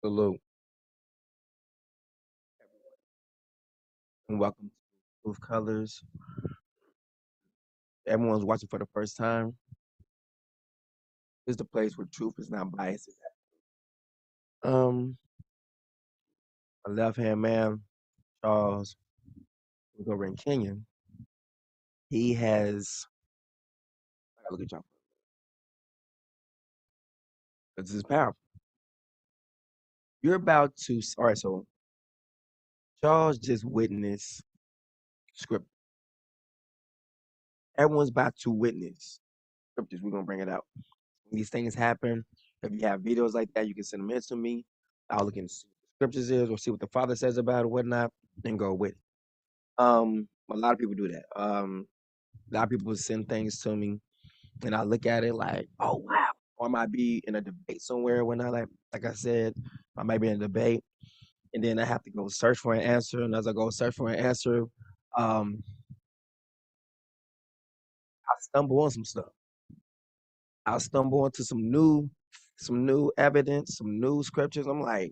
Salute and welcome to Truth Colors. Everyone's watching for the first time. This is the place where truth is not biased. My left hand man, Charles, who's over in Kenya, he has. I gotta look at y'all. This is powerful. You're about to. All right, so Charles just witnessed script. Everyone's about to witness scriptures. We're gonna bring it out. When these things happen, if you have videos like that, you can send them in to me. I'll look and see what the scriptures is, or see what the Father says about it, whatnot, and go with it. A lot of people do that. A lot of people send things to me, and I look at it like, oh wow. Or I might be in a debate somewhere when like I said, I might be in a debate, and then I have to go search for an answer. And as I go search for an answer, I stumble on some stuff. I'll stumble into some new evidence, some new scriptures. I'm like,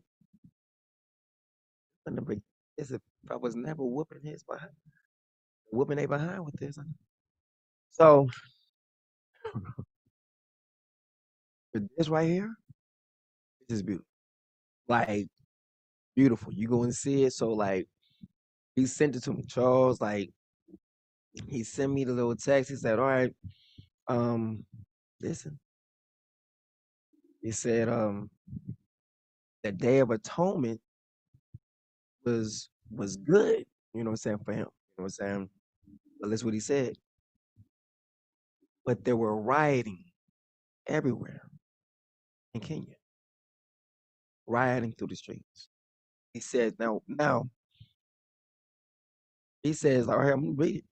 this if I was never whooping they behind with this. So this right here, this is beautiful. Like beautiful. You go and see it. So like he sent it to me, Charles. Like he sent me the little text. He said, all right, listen. He said, the Day of Atonement was good. You know what I'm saying, for him. You know what I'm saying? But that's what he said. But there were rioting everywhere in Kenya. Rioting through the streets. He said, now, he says, all right, I'm going to read it.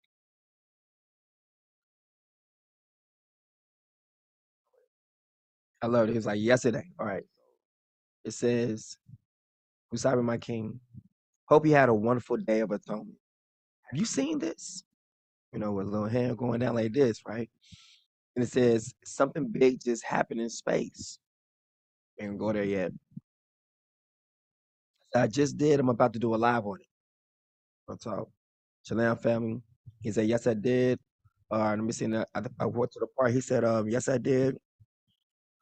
I love it. He was like, yesterday. All right. It says, Usaba, my king, hope you had a wonderful Day of Atonement. Have you seen this? You know, with a little hand going down like this, right? And it says, something big just happened in space. Ain't gonna go there yet. I just did. I'm about to do a live on it. I'll talk. Shalom family. He said, yes, I did. Let me see. I went to the part. He said, yes, I did.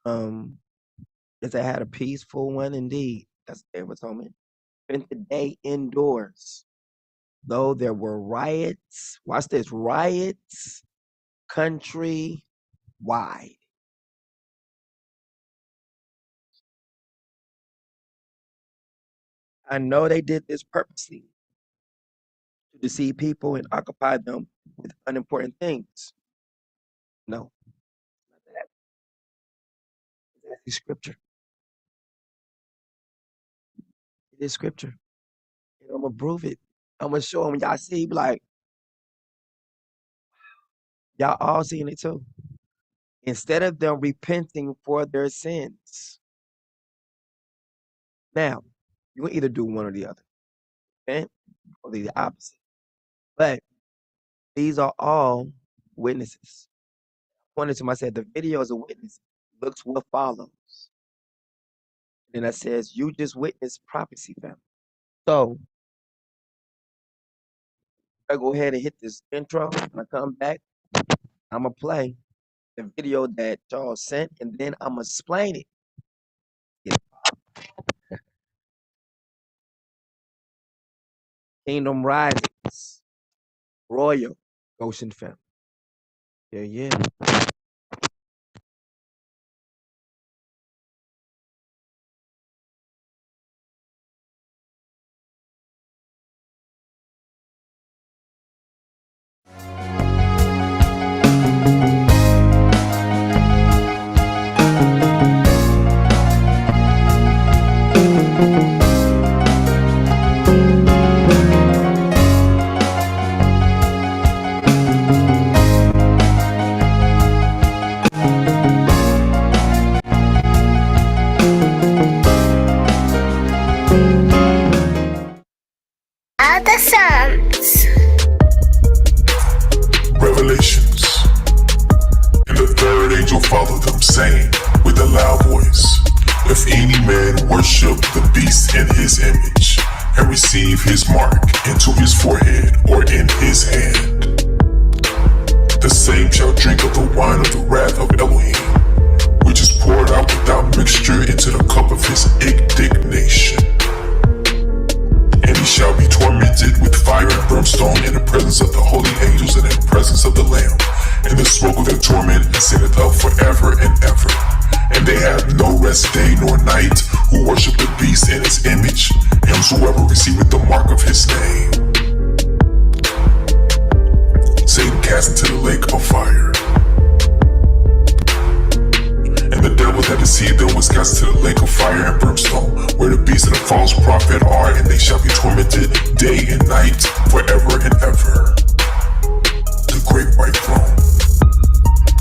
Yes, I had a peaceful one indeed. That's the Day of Atonement. Spent the day indoors. Though there were riots. Watch this. Riots country wide. I know they did this purposely to deceive people and occupy them with unimportant things. No, not that. It's actually scripture. It is scripture. And I'm gonna prove it. I'm gonna show them. Y'all see, be like, y'all all seeing it too. Instead of them repenting for their sins. Now, you can either do one or the other. Okay? Or the opposite. But these are all witnesses. I pointed to him, I said, the video is a witness. Looks what follows. And that says, you just witnessed prophecy, family. So, I go ahead and hit this intro. When I come back, I'm going to play the video that Charles sent, and then I'm going to explain it. Yeah. Kingdom Risings, Royal, Goshen family. Yeah. Other Psalms. Revelations. And the third angel followed them, saying with a loud voice, If any man worship the beast in his image, and receive his mark into his forehead or in his hand, the same shall drink of the wine of the wrath of Elohim, which is poured out without mixture into the cup of his indignation. And he shall be tormented with fire and brimstone in the presence of the holy angels and in the presence of the Lamb. And the smoke of their torment ascendeth up forever and ever. And they have no rest day nor night who worship the beast in his image, and whosoever receiveth the mark of his name. Satan cast into the lake of fire. And the devil that deceived them was cast into the lake of fire and brimstone, where the beast and the false prophet are, and they shall be tormented day and night forever and ever. The great white throne.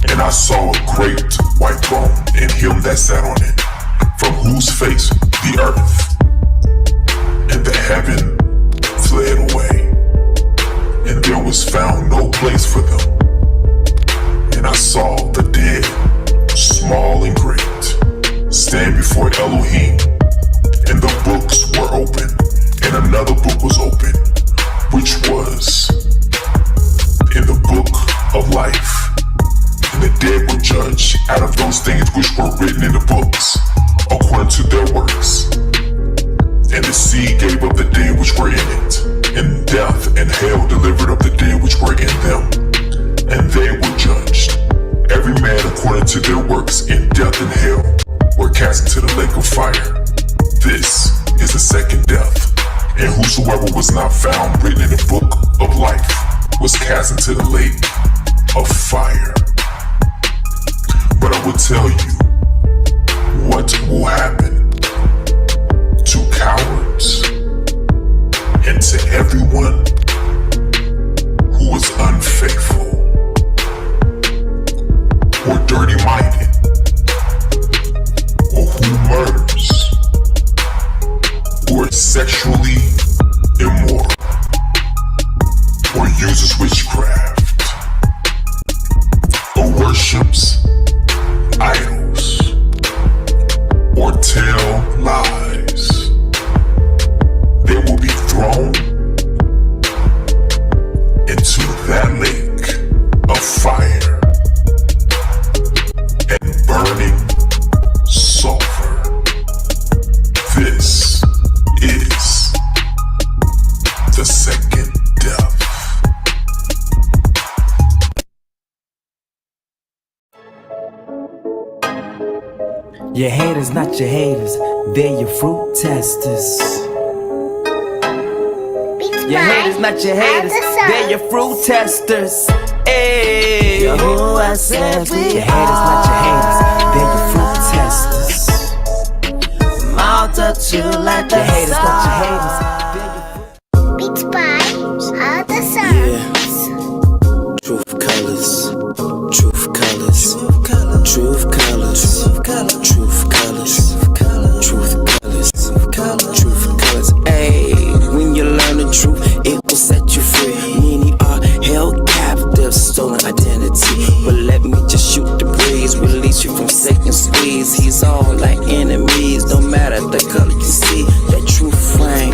And I saw a great white throne, and him that sat on it, from whose face the earth and the heaven fled away, and there was found no place for them. And I saw the dead, small and great, stand before Elohim, and the books were open, and another book was open, which was in the book of life. And the dead were judged out of those things which were written in the books, according to their works. And the sea gave up the dead which were in it, and death and hell delivered up the dead which were in them. And they were judged, every man according to their works, in death and hell were cast into the lake of fire. This is the second death. And whosoever was not found written in the book of life was cast into the lake of fire. But I will tell you what will happen to cowards and to everyone who is unfaithful or dirty-minded or who murders or is sexually immoral or uses witchcraft or worships idols or tell lies. They will be thrown into that lake of fire and burning sulfur. This is the second death. Your haters, not your haters, they're your fruit testers. Your haters, not your haters, they're your fruit testers. Hey, Yahuwah says we your haters, not your haters, they're your fruit testers. Multitude like your haters, not your haters, they're your fruit. Beats by other songs. Truth colors, truth colors, truth colors, truth colors, truth colors, truth colors. Hey, when you learn the truth, it will set you free. Many are held captive, stolen identity. But let me just shoot the breeze, release you from Satan's squeeze. He's all like enemies, no matter the color you see. That truth frame.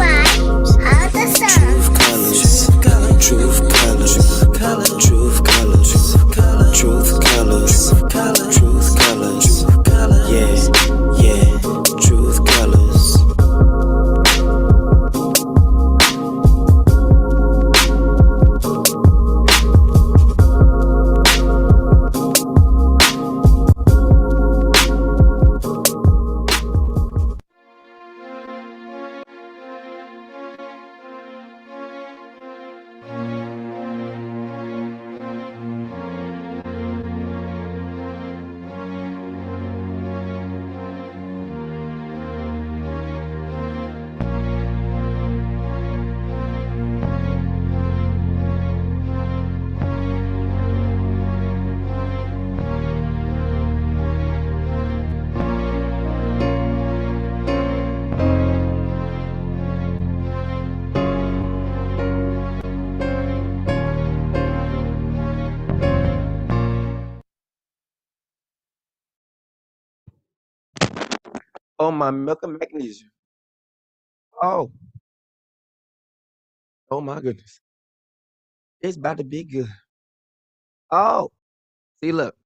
Oh, my milk and magnesium. Oh, oh my goodness. It's about to be good. Oh, see, look,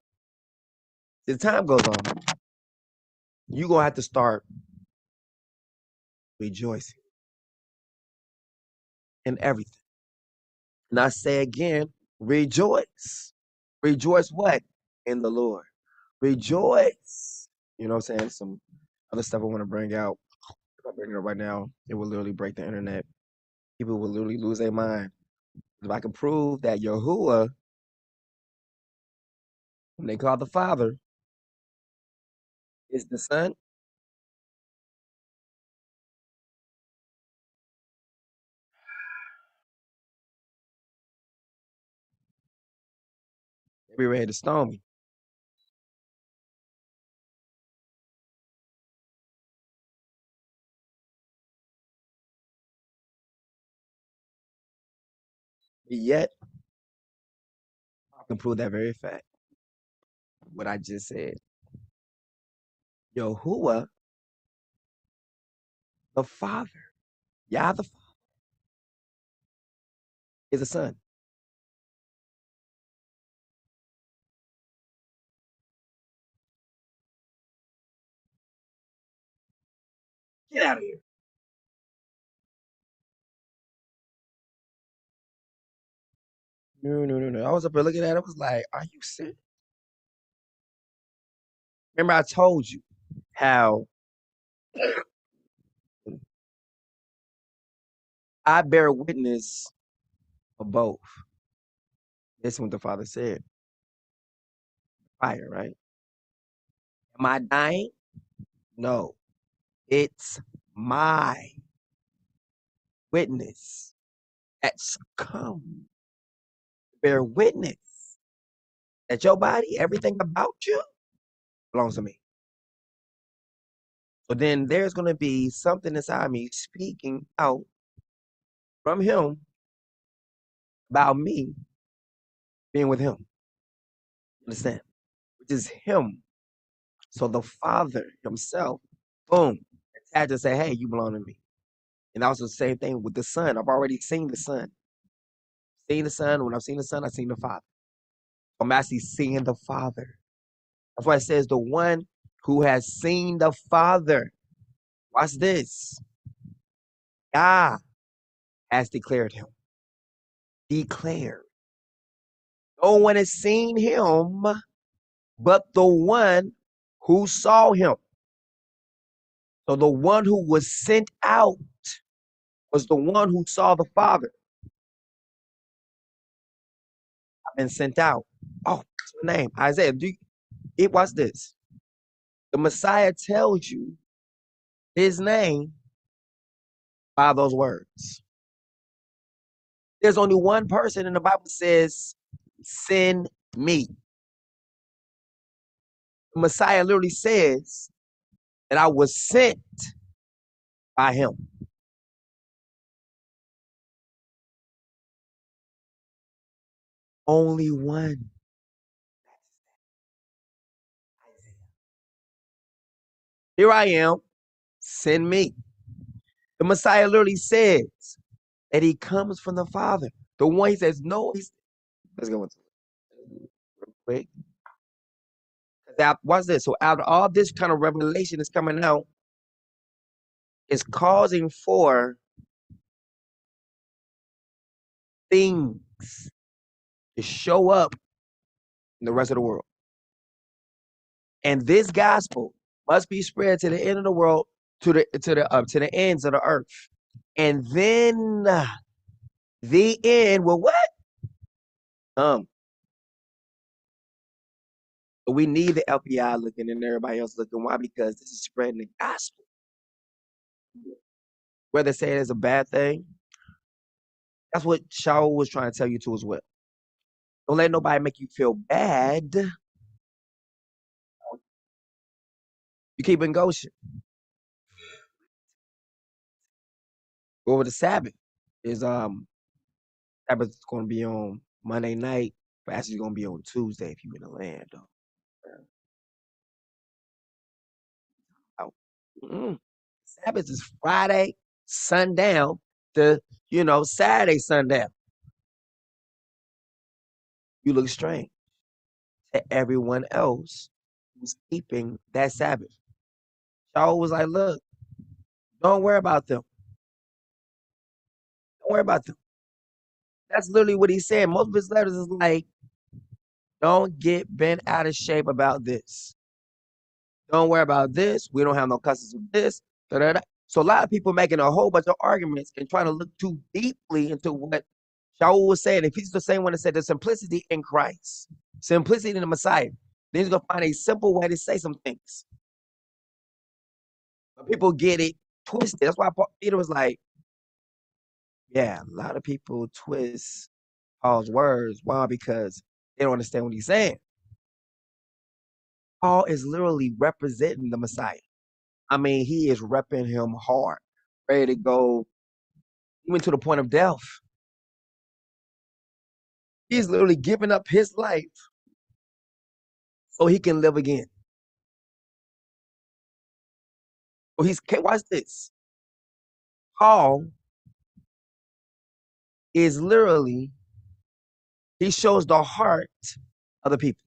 as time goes on, you're going to have to start rejoicing in everything. And I say again, rejoice. Rejoice what? In the Lord. Rejoice. You know what I'm saying? Some other stuff I want to bring out. If I bring it up right now, it will literally break the internet. People will literally lose their mind. If I can prove that Yahuwah, when they call the Father, is the Son, they be ready to stone me. But yet, I can prove that very fact. What I just said. Yahuwah, the Father, Yah the Father, is the Son. Get out of here. No, no, no, no. I was up there looking at it. I was like, are you serious? Remember, I told you how I bear witness of both. This is what the Father said. Fire, right? Am I dying? No. It's my witness that's come. Bear witness that your body, everything about you, belongs to me. So then there's going to be something inside me speaking out from him about me being with him. Understand? Which is him. So the Father himself, boom, had to say, hey, you belong to me. And also the same thing with the Son. I've already seen the Son. Seen the Son. When I've seen the Son, I've seen the Father. I'm actually seeing the Father. That's why it says the one who has seen the Father. Watch this. God has declared him. Declared. No one has seen him but the one who saw him. So the one who was sent out was the one who saw the Father. I've been sent out. Oh, what's my name? Isaiah. Watch this. The Messiah tells you his name by those words. There's only one person in the Bible that says, send me. The Messiah literally says that I was sent by him. Only one. Here I am. Send me. The Messiah literally says that he comes from the Father. The one he says, no, let's go into it real quick. Watch this. So out of all this kind of revelation is coming out, it's causing for things to show up in the rest of the world. And this gospel must be spread to the end of the world, to the ends of the earth. And then the end will what? We need the LPI looking and everybody else looking. Why? Because this is spreading the gospel. Whether say it is a bad thing, that's what Shaul was trying to tell you too as well. Don't let nobody make you feel bad. You keep in Goshen. Go over the Sabbath. Sabbath's going to be on Monday night, but actually going to be on Tuesday if you're in the land though. Out. Sabbath is Friday sundown to, Saturday sundown. You look strange to everyone else who's keeping that Sabbath. Shaul was like, look, don't worry about them. Don't worry about them. That's literally what he said. Most of his letters is like, don't get bent out of shape about this. Don't worry about this. We don't have no customs of this. Da, da, da. So a lot of people making a whole bunch of arguments and trying to look too deeply into what Shaul was saying. If he's the same one that said the simplicity in Christ, simplicity in the Messiah, then he's going to find a simple way to say some things. But people get it twisted. That's why Peter was like, yeah, a lot of people twist Paul's words. Why? Because they don't understand what he's saying. Paul is literally representing the Messiah. I mean, he is repping him hard, ready to go even to the point of death. He's literally giving up his life so he can live again. So watch this. Paul is literally, he shows the heart of the people.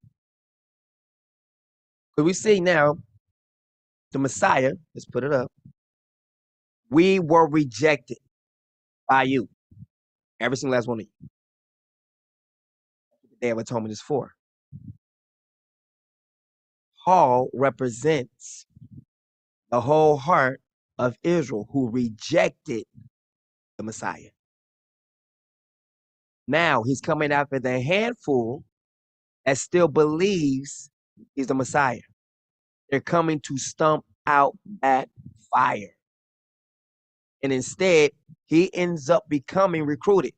Because we see now the Messiah, let's put it up. We were rejected by you. Every single last one of you. The Day of Atonement is for. Paul represents the whole heart of Israel who rejected the Messiah. Now he's coming after the handful that still believes he's the Messiah. They're coming to stomp out that fire. And instead, he ends up becoming recruited.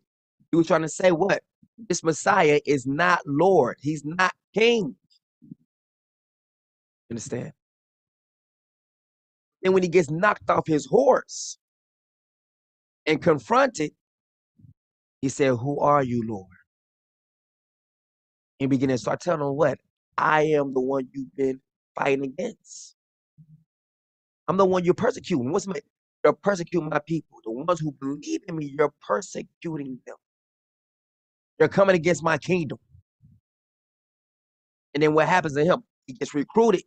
He was trying to say what? This Messiah is not Lord. He's not king. Understand? And when he gets knocked off his horse and confronted, he said, who are you, Lord? And begin to start telling him what? I am the one you've been fighting against. I'm the one you're persecuting. You're persecuting my people. The ones who believe in me, you're persecuting them. They're coming against my kingdom. And then what happens to him? He gets recruited.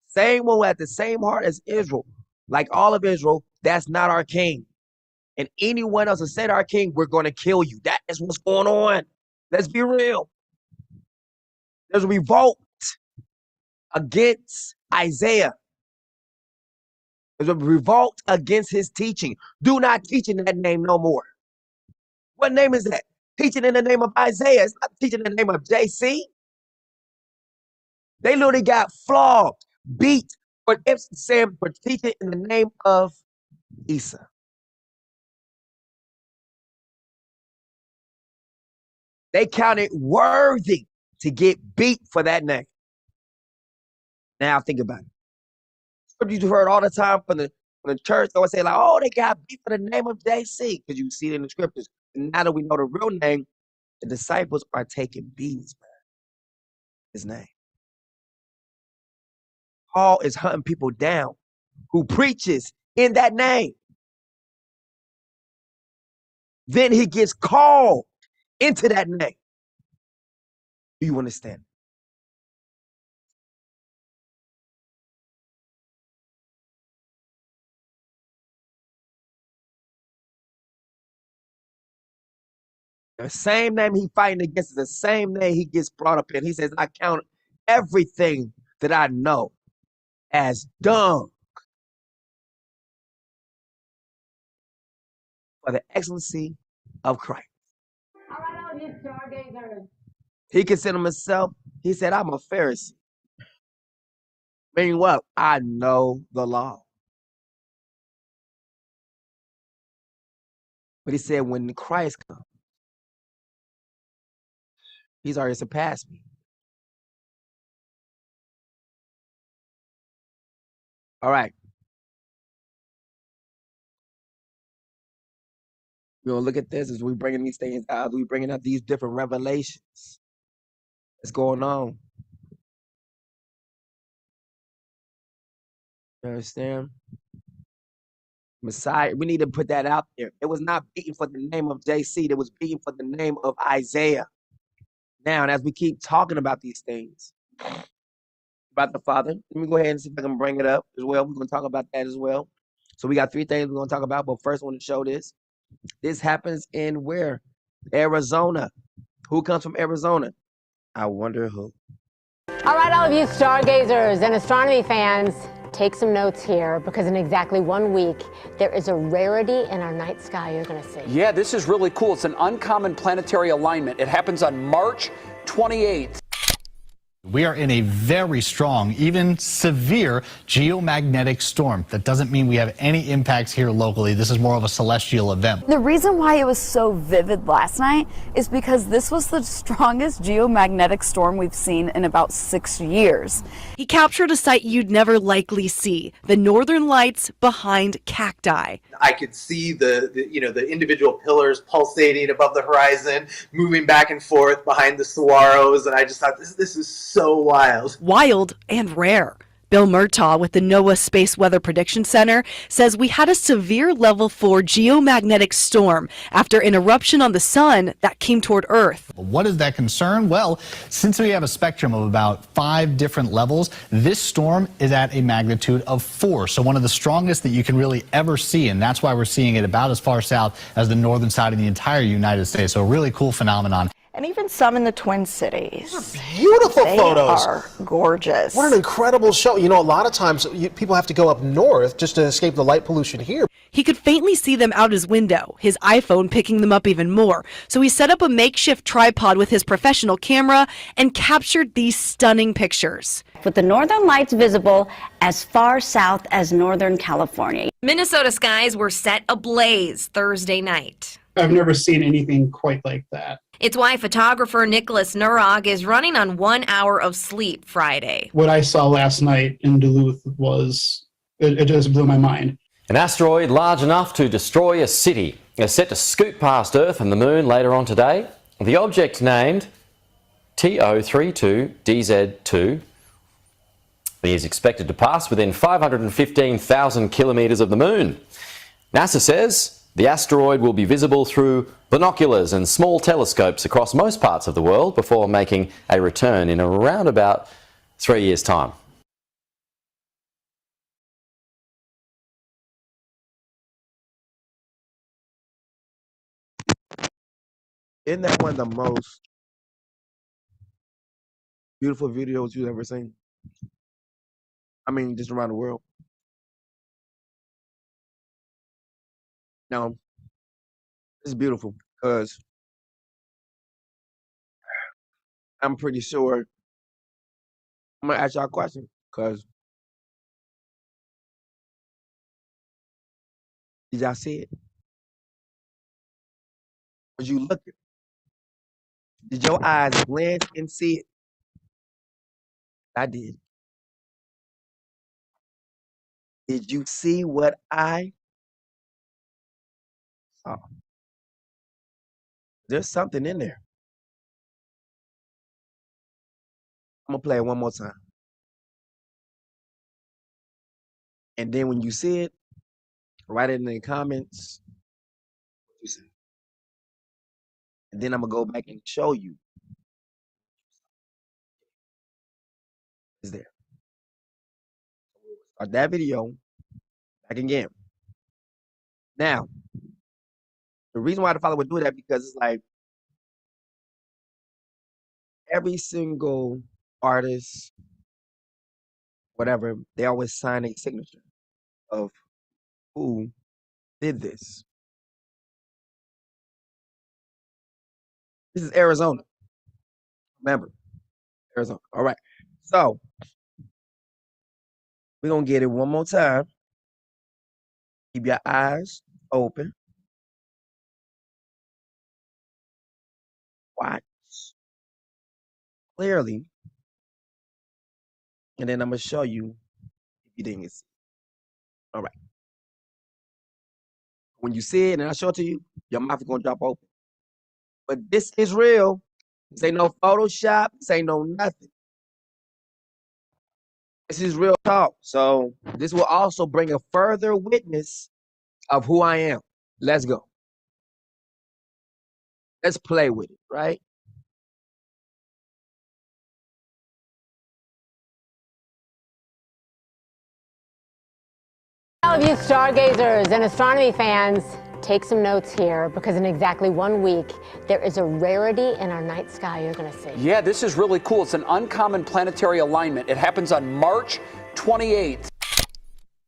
Same one who had the same heart as Israel. Like all of Israel, that's not our king. And anyone else who said our king, we're going to kill you. That is what's going on. Let's be real. There's a revolt against Isaiah. There's a revolt against his teaching. Do not teach in that name no more. What name is that? Teaching in the name of Isaiah. It's not teaching in the name of JC. They literally got flogged, beat for teaching in the name of Isa. They counted worthy to get beat for that name. Now think about it. You've heard all the time from the church. They always say like, "Oh, they got beat for the name of JC," because you see it in the scriptures. And now that we know the real name, the disciples are taking beatings for his name. Paul is hunting people down who preaches in that name. Then he gets called into that name. Do you understand? The same name he fighting against is the same name he gets brought up in. He says, I count everything that I know as dung for the excellency of Christ. He considered himself, he said, I'm a Pharisee. Meaning what? I know the law. But he said, when Christ comes, he's already surpassed me. All right. We're going to look at this as we bringing these things out. We bringing out these different revelations that's going on. You understand? Messiah, we need to put that out there. It was not beaten for the name of JC, it was beaten for the name of Isaiah. Now, and as we keep talking about these things, about the Father, let me go ahead and see if I can bring it up as well. We're going to talk about that as well. So we got 3 things we're going to talk about, but first I want to show this. This happens in where? Arizona. Who comes from Arizona? I wonder who. All right, all of you stargazers and astronomy fans, take some notes here because in exactly 1 week, there is a rarity in our night sky you're going to see. Yeah, this is really cool. It's an uncommon planetary alignment. It happens on March 28th. We are in a very strong, even severe geomagnetic storm. That doesn't mean we have any impacts here locally. This is more of a celestial event. The reason why it was so vivid last night is because this was the strongest geomagnetic storm we've seen in about 6 years. He captured a sight you'd never likely see, the northern lights behind cacti. I could see the individual pillars pulsating above the horizon, moving back and forth behind the saguaros, and I just thought this is so wild. Wild and rare. Bill Murtaugh with the NOAA Space Weather Prediction Center says we had a severe level 4 geomagnetic storm after an eruption on the sun that came toward Earth. What is that concern? Well, since we have a spectrum of about 5 different levels, this storm is at a magnitude of 4. So one of the strongest that you can really ever see, and that's why we're seeing it about as far south as the northern side of the entire United States. So a really cool phenomenon. And even some in the Twin Cities. These are beautiful photos. They are gorgeous. What an incredible show. You know, a lot of times people have to go up north just to escape the light pollution here. He could faintly see them out his window, his iPhone picking them up even more. So he set up a makeshift tripod with his professional camera and captured these stunning pictures. With the northern lights visible as far south as Northern California. Minnesota skies were set ablaze Thursday night. I've never seen anything quite like that. It's why photographer Nicholas Nurog is running on 1 hour of sleep Friday. What I saw last night in Duluth was, it just blew my mind. An asteroid large enough to destroy a city is set to scoot past Earth and the Moon later on today. The object named TO32DZ2 is expected to pass within 515,000 kilometres of the Moon. NASA says the asteroid will be visible through binoculars and small telescopes across most parts of the world before making a return in around about 3 years' time. Isn't that one of the most beautiful videos you've ever seen? I mean, just around the world. No, it's beautiful because I'm pretty sure I'm gonna ask y'all a question because did y'all see it? Was you looking? Did your eyes glance and see it? I did. Did you see what I saw? There's something in there. I'm gonna play it one more time. And then when you see it, write it in the comments what you see. And then I'm gonna go back and show you. It's there. Start that video back again. Now, the reason why the Father would do that because it's like every single artist, whatever, they always sign a signature of who did this. This is Arizona. Remember, Arizona. All right. So, we're going to get it one more time. Keep your eyes open. Watch clearly. And then I'm going to show you if you didn't see it. All right. When you see it and I show it to you, your mouth is going to drop open. But this is real. This ain't no Photoshop. This ain't no nothing. This is real talk. So this will also bring a further witness of who I am. Let's go. Let's play with it, right? All of you stargazers and astronomy fans, take some notes here because in exactly 1 week, there is a rarity in our night sky you're going to see. Yeah, this is really cool. It's an uncommon planetary alignment. It happens on March 28th.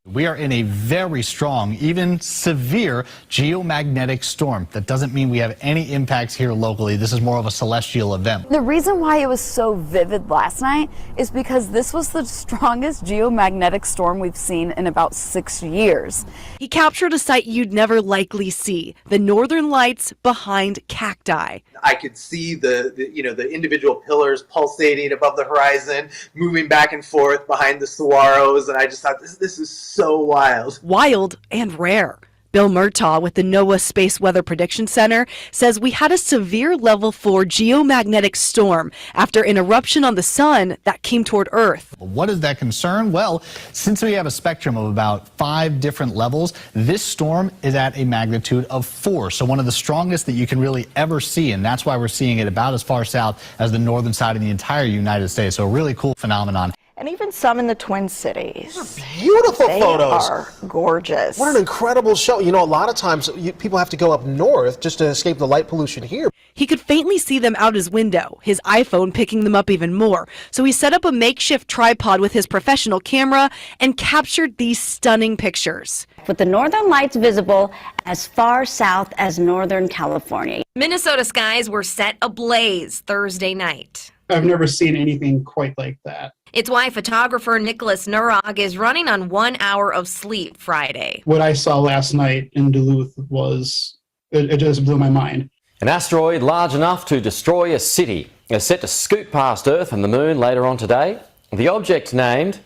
We are in a very strong, even severe geomagnetic storm. That doesn't mean we have any impacts here locally. This is more of a celestial event. The reason why it was so vivid last night is because this was the strongest geomagnetic storm we've seen in about 6 years. He captured a sight you'd never likely see, the northern lights behind cacti. I could see the individual pillars pulsating above the horizon, moving back and forth behind the saguaros, and I just thought this is so wild. Wild and rare. Bill Murtaugh with the NOAA Space Weather Prediction Center says we had a severe level 4 geomagnetic storm after an eruption on the sun that came toward Earth. What is that concern? Well, since we have a spectrum of about 5 different levels, this storm is at a magnitude of 4. So one of the strongest that you can really ever see, and that's why we're seeing it about as far south as the northern side of the entire United States. So a really cool phenomenon. And even some in the Twin Cities. These are beautiful photos. They are gorgeous. What an incredible show. You know, a lot of times people have to go up north just to escape the light pollution here. He could faintly see them out his window, his iPhone picking them up even more. So he set up a makeshift tripod with his professional camera and captured these stunning pictures. With the northern lights visible as far south as Northern California. Minnesota skies were set ablaze Thursday night. I've never seen anything quite like that. It's why photographer Nicholas Nurag is running on 1 hour of sleep Friday. What I saw last night in Duluth was, it just blew my mind. An asteroid large enough to destroy a city is set to scoot past Earth and the Moon later on today. The object named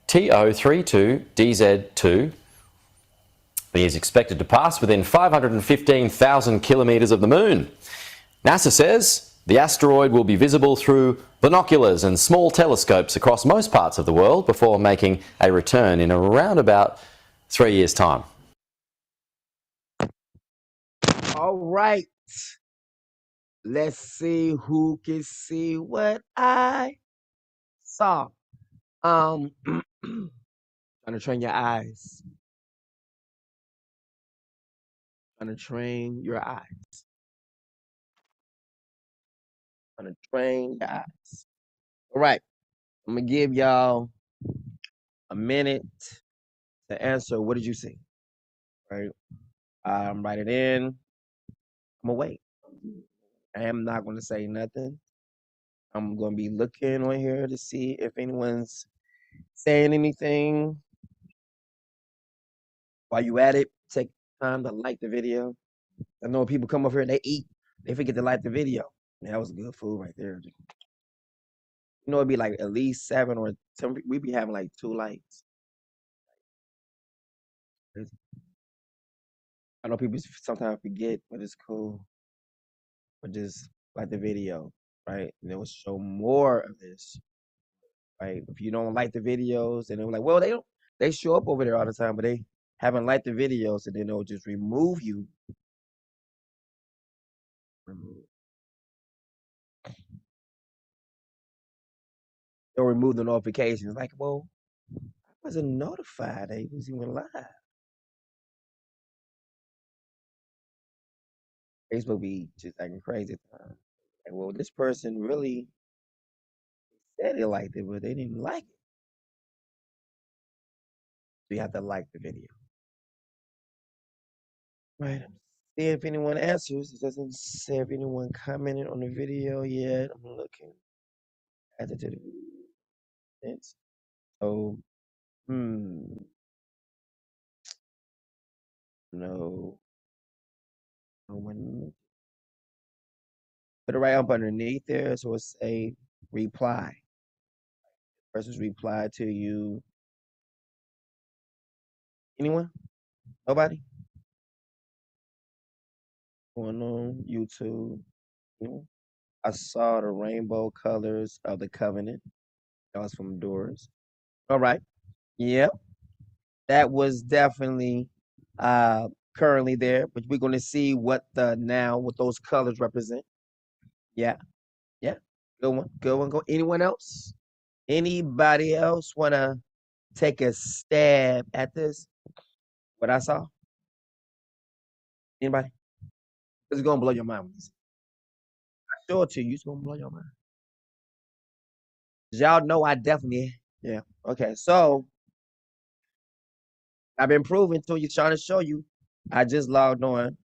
TO32DZ2 is expected to pass within 515,000 kilometres of the Moon. NASA says the asteroid will be visible through binoculars and small telescopes across most parts of the world before making a return in around about 3 years' time. All right. Let's see who can see what I saw. Trying to train your eyes. Trying to train your eyes. Trying to train your eyes. All right. I'm going to give y'all a minute to answer. What did you see? Right. Write it in. I'm going to wait. I am not going to say nothing. I'm going to be looking on here to see if anyone's saying anything. While you at it, take time to like the video. I know when people come over here, they eat, they forget to like the video. Man, that was good food right there. You know, it'd be like at least 7 or 10. We'd be having like 2 likes. I know people sometimes forget, but it's cool. But just like the video, right? And it will show more of this, right? If you don't like the videos, and they're like, well, they show up over there all the time, but they haven't liked the videos, and then they'll just remove you. They'll remove the notifications. Like, well, I wasn't notified that he was even live. Facebook be just acting crazy at the time. Like, well, this person really said they liked it, but they didn't like it. So you have to like the video. Right. I'm seeing if anyone answers. It doesn't say if anyone commented on the video yet. I'm looking. Added to the video. So, no. No one. Put it right up underneath there, so it's a reply. Person's reply to you. Anyone? Nobody? Going on YouTube. Anyone? I saw the rainbow colors of the covenant. That was from Doors. All right. Yep. That was definitely currently there, but we're going to see what those colors represent. Yeah. Yeah. Good one. Good one. Go. Anyone else? Anybody else want to take a stab at this? What I saw? Anybody? It's going to blow your mind when you see it. I show it to you. It's going to blow your mind. Y'all know I definitely, yeah. Okay. So I've been proving to you, trying to show you. I just logged on.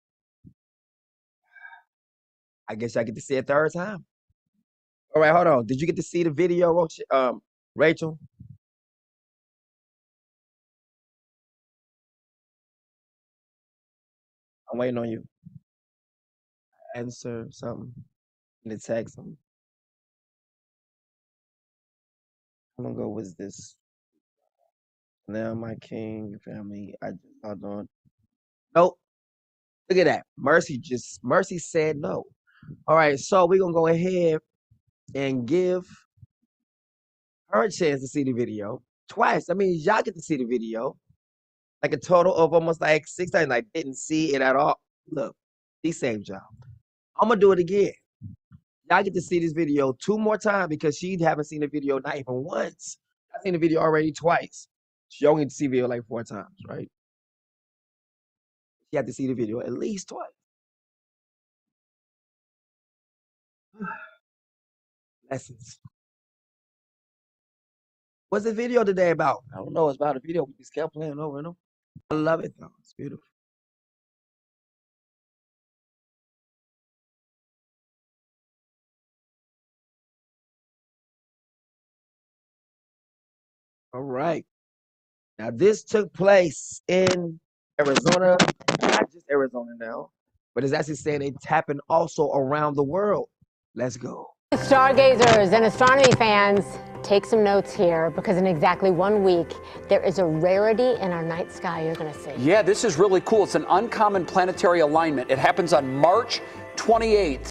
I guess I get to see it a third time. All right, hold on. Did you get to see the video, Rachel? I'm waiting on you. Answer something in the text. I'm gonna go with this. Now my king family. I just logged on. Nope. Look at that. Mercy said no. All right, so we're gonna go ahead and give her a chance to see the video twice. I mean, y'all get to see the video. Like a total of almost like 6 times. Like didn't see it at all. Look, he saved y'all. I'm gonna do it again. Y'all get to see this video 2 more times because she haven't seen the video not even once. I've seen the video already twice. She only get to see the video like 4 times, right? She had to see the video at least twice. Lessons. What's the video today about? I don't know. It's about a video we just kept playing over and over. I love it though. It's beautiful. All right. Now this took place in Arizona, not just Arizona now, but it's actually saying it's happened also around the world. Let's go. Stargazers and astronomy fans, take some notes here because in exactly 1 week, there is a rarity in our night sky you're going to see. Yeah, this is really cool. It's an uncommon planetary alignment. It happens on March 28th.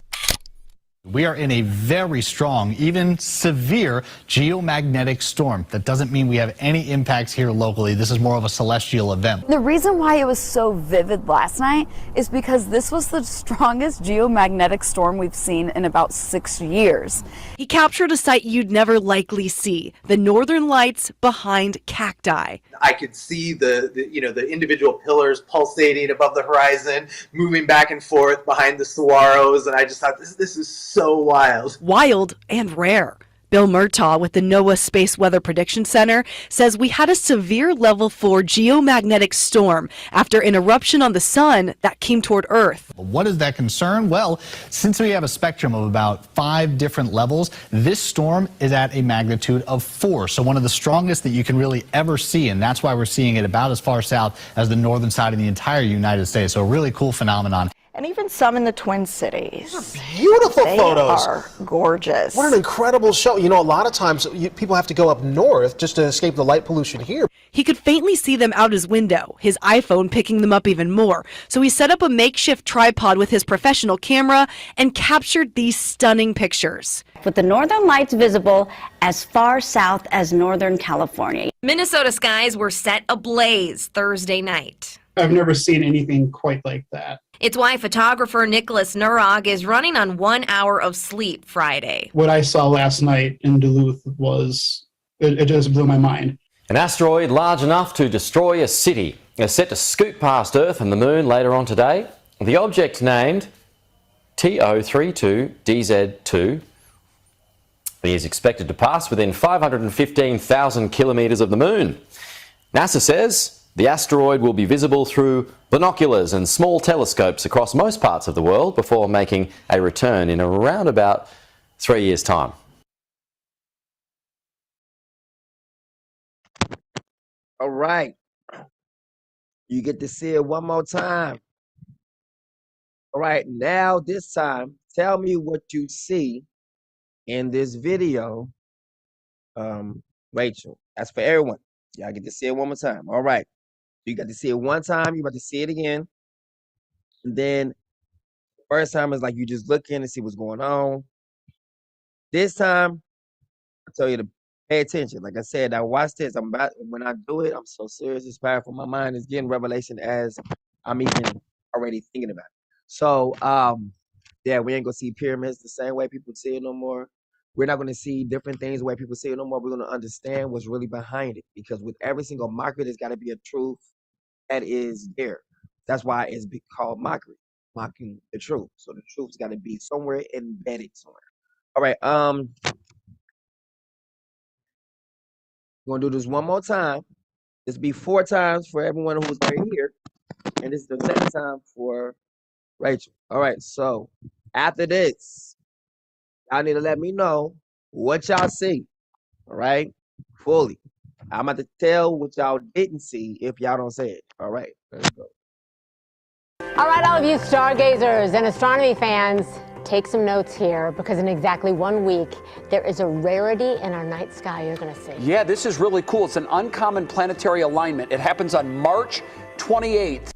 We are in a very strong, even severe geomagnetic storm. That doesn't mean we have any impacts here locally. This is more of a celestial event. The reason why it was so vivid last night is because this was the strongest geomagnetic storm we've seen in about 6 years. He captured a sight you'd never likely see, the northern lights behind cacti. I could see the individual pillars pulsating above the horizon, moving back and forth behind the saguaros, and I just thought this is so wild. Wild and rare. Bill Murtaugh with the NOAA Space Weather Prediction Center says we had a severe level 4 geomagnetic storm after an eruption on the sun that came toward Earth. What is that concern? Well, since we have a spectrum of about 5 different levels, this storm is at a magnitude of 4. So one of the strongest that you can really ever see, and that's why we're seeing it about as far south as the northern side of the entire United States. So a really cool phenomenon. And even some in the Twin Cities. These are beautiful photos. They are gorgeous. What an incredible show. You know, a lot of times people have to go up north just to escape the light pollution here. He could faintly see them out his window, his iPhone picking them up even more. So he set up a makeshift tripod with his professional camera and captured these stunning pictures. With the northern lights visible as far south as Northern California. Minnesota skies were set ablaze Thursday night. I've never seen anything quite like that. It's why photographer Nicholas Nurag is running on 1 hour of sleep Friday. What I saw last night in Duluth it just blew my mind. An asteroid large enough to destroy a city is set to scoot past Earth and the Moon later on today. The object named TO32DZ2 is expected to pass within 515,000 kilometres of the Moon. NASA says the asteroid will be visible through binoculars and small telescopes across most parts of the world before making a return in around about 3 years' time. All right. You get to see it one more time. All right, now this time, tell me what you see in this video, Rachel. That's for everyone. Y'all get to see it one more time. All right. You got to see it one time. You're about to see it again. And then the first time is like you just look in and see what's going on. This time, I'll tell you Pay attention. Like I said, now watch this. When I do it, I'm so serious, it's powerful. My mind is getting revelation as I'm even already thinking about it. So yeah, we ain't gonna see pyramids the same way people see it no more. We're not gonna see different things the way people see it no more. We're gonna understand what's really behind it. Because with every single mockery, there's gotta be a truth that is there. That's why it's called mockery, mocking the truth. So the truth's gotta be somewhere embedded somewhere. All right, we're gonna do this one more time. This be 4 times for everyone who's right here, and this is the second time for Rachel. All right, so after this, y'all need to let me know what y'all see. All right, fully. I'm about to tell what y'all didn't see if y'all don't say it. All right, let's go. All right, all of you stargazers and astronomy fans, take some notes here because in exactly 1 week, there is a rarity in our night sky you're going to see. Yeah, this is really cool. It's an uncommon planetary alignment. It happens on March 28th.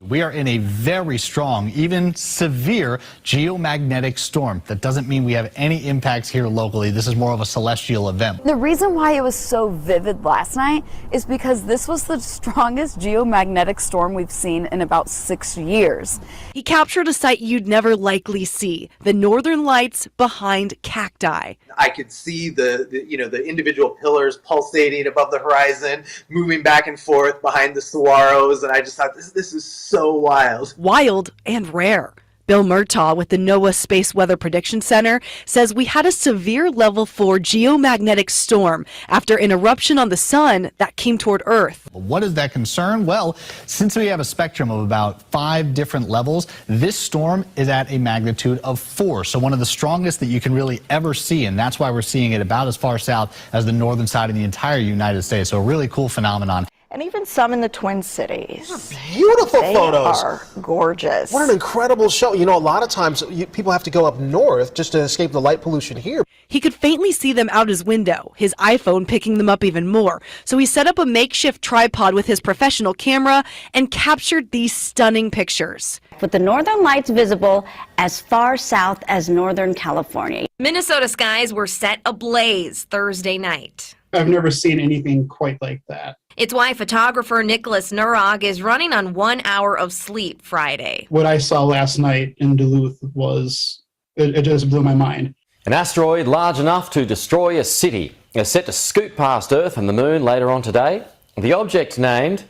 We are in a very strong, even severe geomagnetic storm. That doesn't mean we have any impacts here locally. This is more of a celestial event. The reason why it was so vivid last night is because this was the strongest geomagnetic storm we've seen in about 6 years. He captured a sight you'd never likely see, the northern lights behind cacti. I could see the individual pillars pulsating above the horizon, moving back and forth behind the saguaros, and I just thought this is so wild. Wild and rare. Bill Murtaugh with the NOAA Space Weather Prediction Center says we had a severe level 4 geomagnetic storm after an eruption on the sun that came toward Earth. What is that concern? Well, since we have a spectrum of about 5 different levels, this storm is at a magnitude of 4. So one of the strongest that you can really ever see, and that's why we're seeing it about as far south as the northern side of the entire United States. So a really cool phenomenon. And even some in the Twin Cities. These are beautiful photos. They are gorgeous. What an incredible show. You know, a lot of times people have to go up north just to escape the light pollution here. He could faintly see them out his window, his iPhone picking them up even more. So he set up a makeshift tripod with his professional camera and captured these stunning pictures. With the northern lights visible as far south as Northern California. Minnesota skies were set ablaze Thursday night. I've never seen anything quite like that. It's why photographer Nicholas Nurag is running on 1 hour of sleep Friday. What I saw last night in Duluth was, it just blew my mind. An asteroid large enough to destroy a city is set to scoot past Earth and the Moon later on today. The object named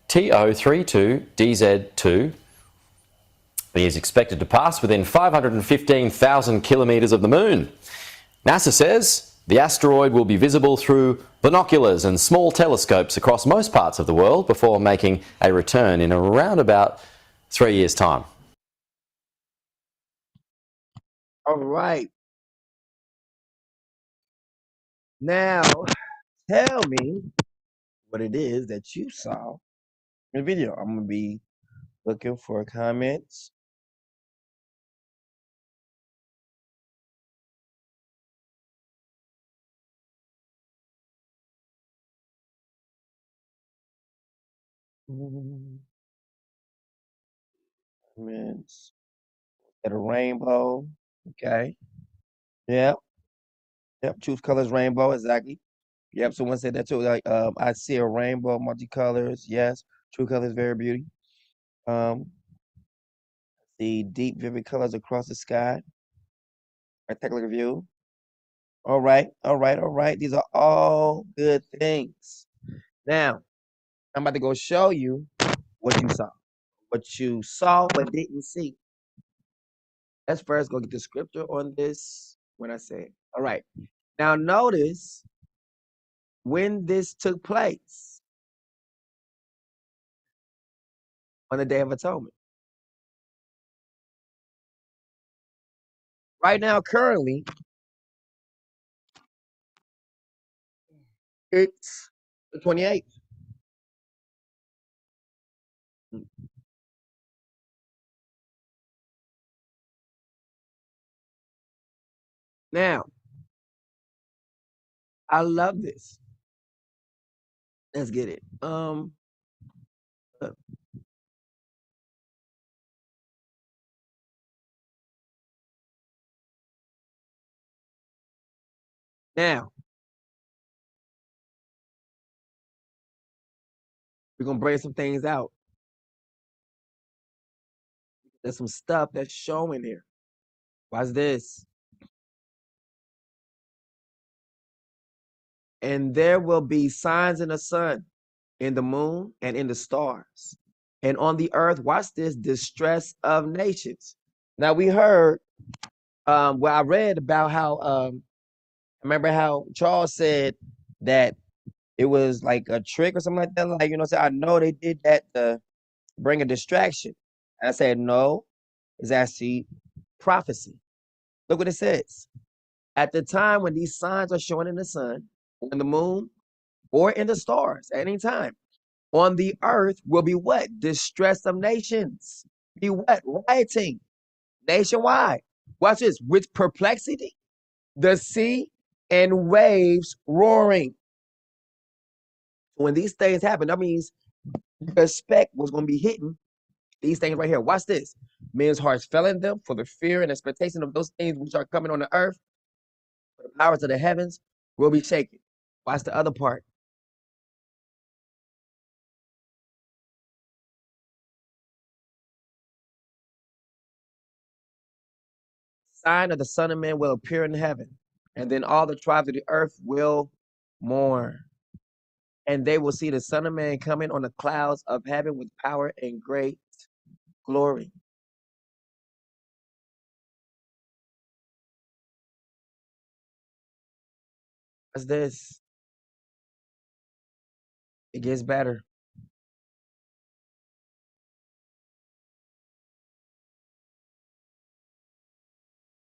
TO32DZ2 is expected to pass within 515,000 kilometres of the Moon. NASA says the asteroid will be visible through binoculars and small telescopes across most parts of the world before making a return in around about 3 years' time. All right. Now, tell me what it is that you saw in the video. I'm going to be looking for comments. Comments. At a rainbow. Okay. Yep. Yep. Choose colors rainbow. Exactly. Yep. Someone said that too. Like, I see a rainbow, multicolors. Yes. True colors, very beauty. The deep, vivid colors across the sky. Spectacular view. All right. All right. All right. These are all good things. Now, I'm about to go show you what you saw. What you saw but didn't see. Let's first go get the scripture on this when I say it. All right. Now notice when this took place on the Day of Atonement. Right now, currently, it's the 28th. Now, I love this. Let's get it. Now, We're gonna bring some things out. There's some stuff that's showing here. Watch this. And there will be signs in the sun, in the moon, and in the stars. And on the earth, watch this, distress of nations. Now we heard where I read about how remember how Charles said that it was like a trick or something like that. Like, I know they did that to bring a distraction. I said, no, it's actually prophecy. Look what it says. At the time when these signs are showing in the sun, or in the moon, or in the stars, at any time, on the earth will be what? Distress of nations. Be what? Rioting nationwide. Watch this. With perplexity, the sea and waves roaring. When these things happen, that means you expect what's going to be hitting these things right here. Watch this. Men's hearts fell in them for the fear and expectation of those things which are coming on the earth. For the powers of the heavens will be shaken. Watch the other part. Sign of the Son of Man will appear in heaven, and then all the tribes of the earth will mourn. And they will see the Son of Man coming on the clouds of heaven with power and great glory. What's this? It gets better.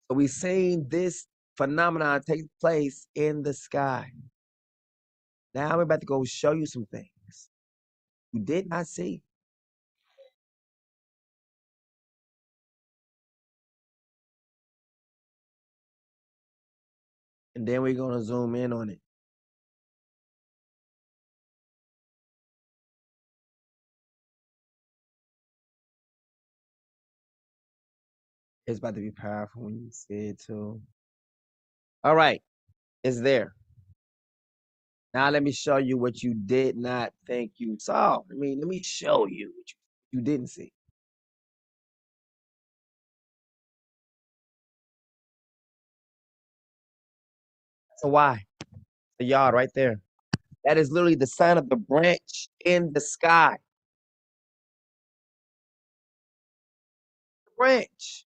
So we've seen this phenomenon take place in the sky. Now I'm about to go show you some things you did not see. And then we're going to zoom in on it. It's about to be powerful when you see it too. All right, it's there. Now let me show you what you did not think you saw. Let me show you what you didn't see. So why? The yard right there. That is literally the sign of the branch in the sky. The branch.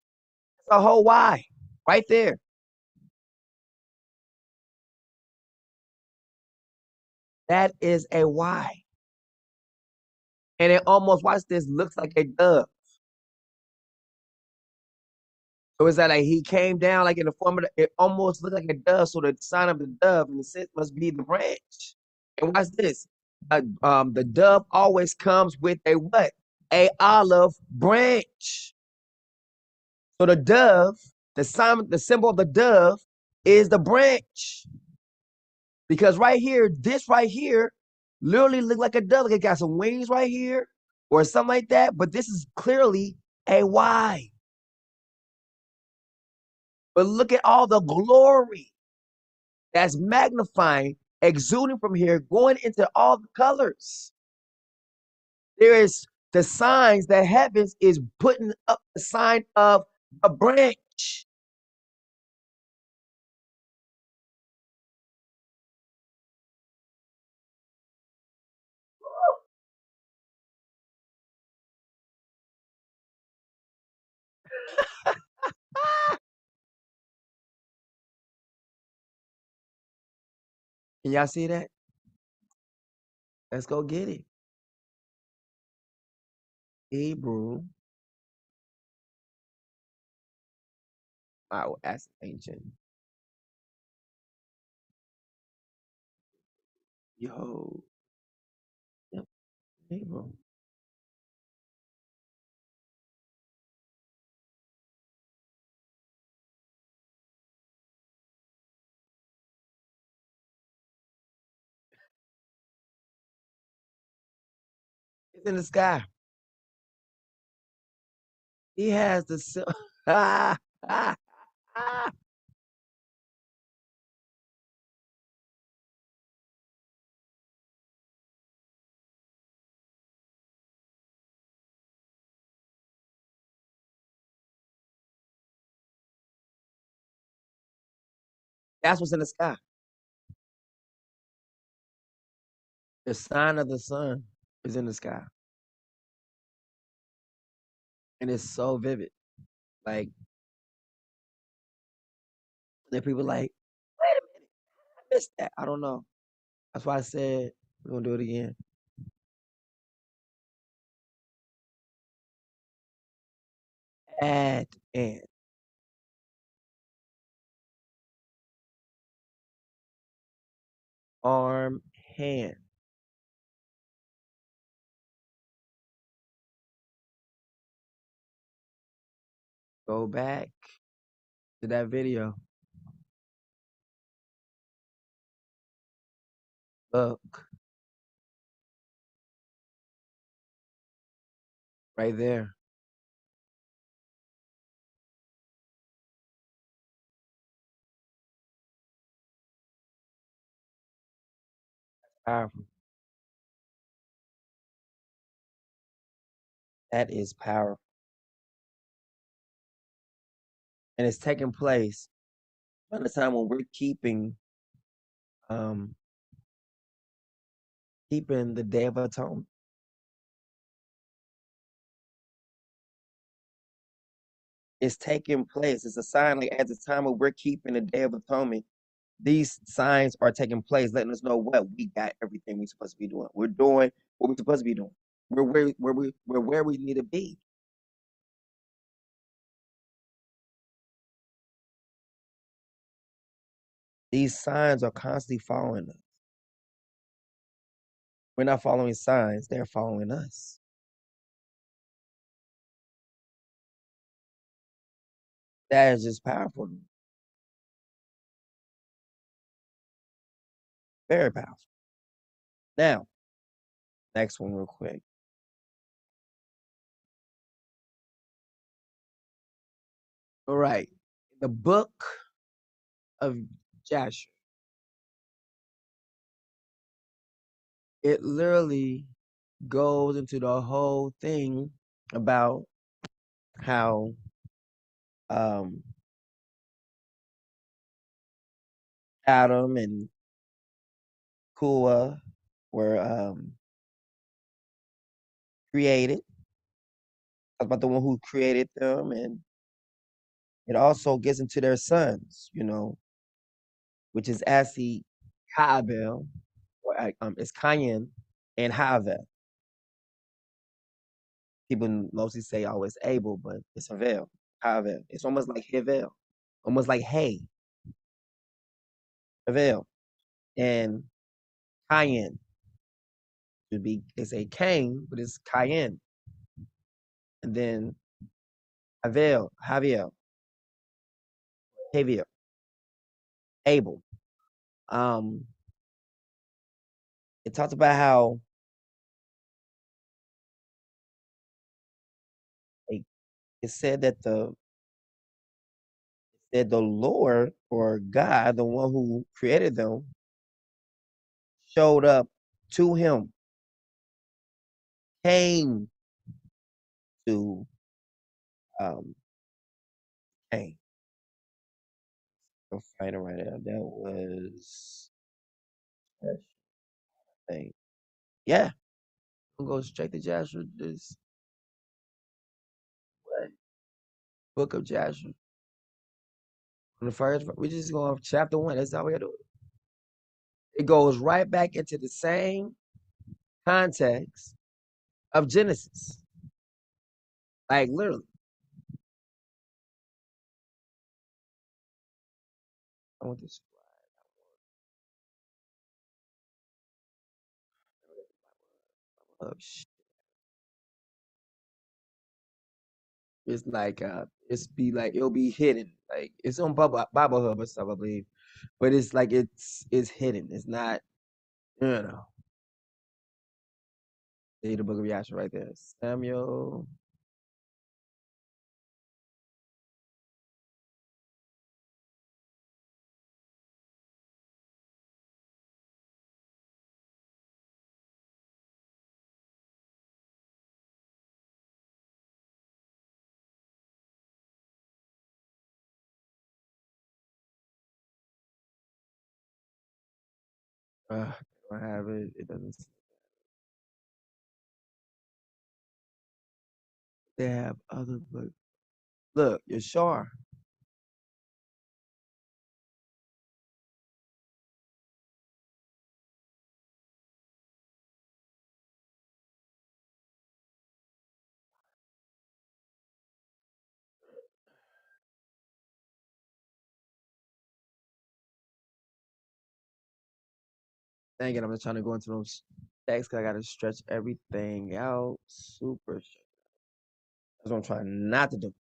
That's a whole Y right there. That is a Y. And it almost, watch this, looks like a dove. So it's like he came down like in the form of it almost looked like a dove. So the sign of the dove in the sense must be the branch. And watch this. The dove always comes with a what? A olive branch. So the dove, the symbol of the dove is the branch. Because right here, this right here, literally look like a dove. Like it got some wings right here or something like that. But this is clearly a Y. But look at all the glory that's magnifying, exuding from here, going into all the colors. There is the signs that heavens is putting up the sign of a branch. Can y'all see that? Let's go get it. Hebrew. Oh, that's ancient. Yo. Yep. Hebrew. It's in the sky. He has the ah, ah, ah. That's what's in the sky. The sign of the sun is in the sky. And it's so vivid. Like, there people like, wait a minute, I missed that. I don't know. That's why I said we're gonna do it again. Add and arm, hand. Go back to that video. Look right there. Powerful. That is powerful. And it's taking place by the time when we're keeping the Day of Atonement. It's taking place. It's a sign like at the time when we're keeping the Day of Atonement, these signs are taking place, letting us know what we got everything we're supposed to be doing. We're doing what we're supposed to be doing. We're where we need to be. These signs are constantly following us. We're not following signs, they're following us. That is just powerful. Very powerful. Now, next one real quick. All right. The book of Joshua. It literally goes into the whole thing about how Adam and Kua were created. About the one who created them, and it also gets into their sons, which is actually Havel, or it's Cain and Havel. People mostly say always Abel, but it's Havel. Havel. It's almost like Havel, almost like hey, Havel, and Cain would be, they say Cain, but it's Cain, and then Havel, Abel. It talks about how it said that the Lord or God, the one who created them, showed up to him, came to Cain. I'll find it right now. That was, I think, yeah. We'll go straight to Joshua. This what? Book of Joshua. On the first, we just go off chapter 1. That's how we do it. It goes right back into the same context of Genesis. Like literally. I want this. Oh, shit. It's like it's be like it'll be hidden. Like it's on Bible Hub and stuff, I believe. But it's like it's hidden. It's not, you know. See the book of Yasha right there. Samuel. I don't have it. It doesn't. They have other books. Look, Yashar. Dang it, I'm just trying to go into those stacks because I got to stretch everything out. Super. That's what I'm trying not to do.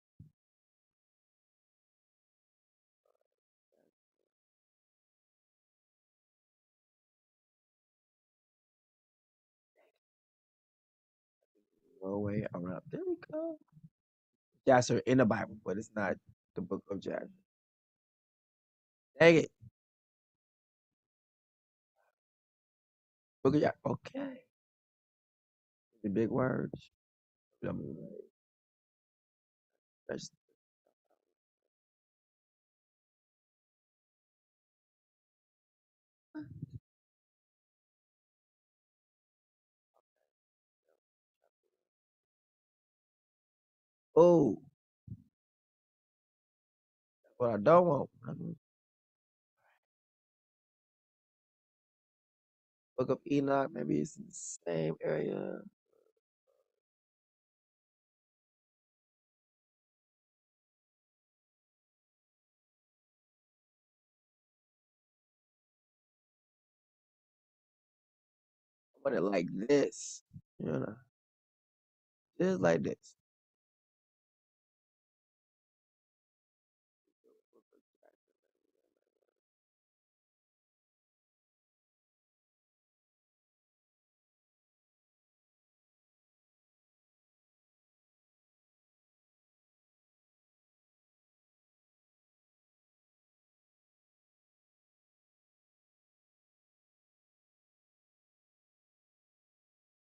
No way around. There we go. Jasher in the Bible, but it's not the book of Jasher. Dang it. Book of Jasher. Okay. The big words. I mean, that's, oh, that's what I don't want. Book of Enoch, maybe it's in the same area. I want it like this, you know, just like this.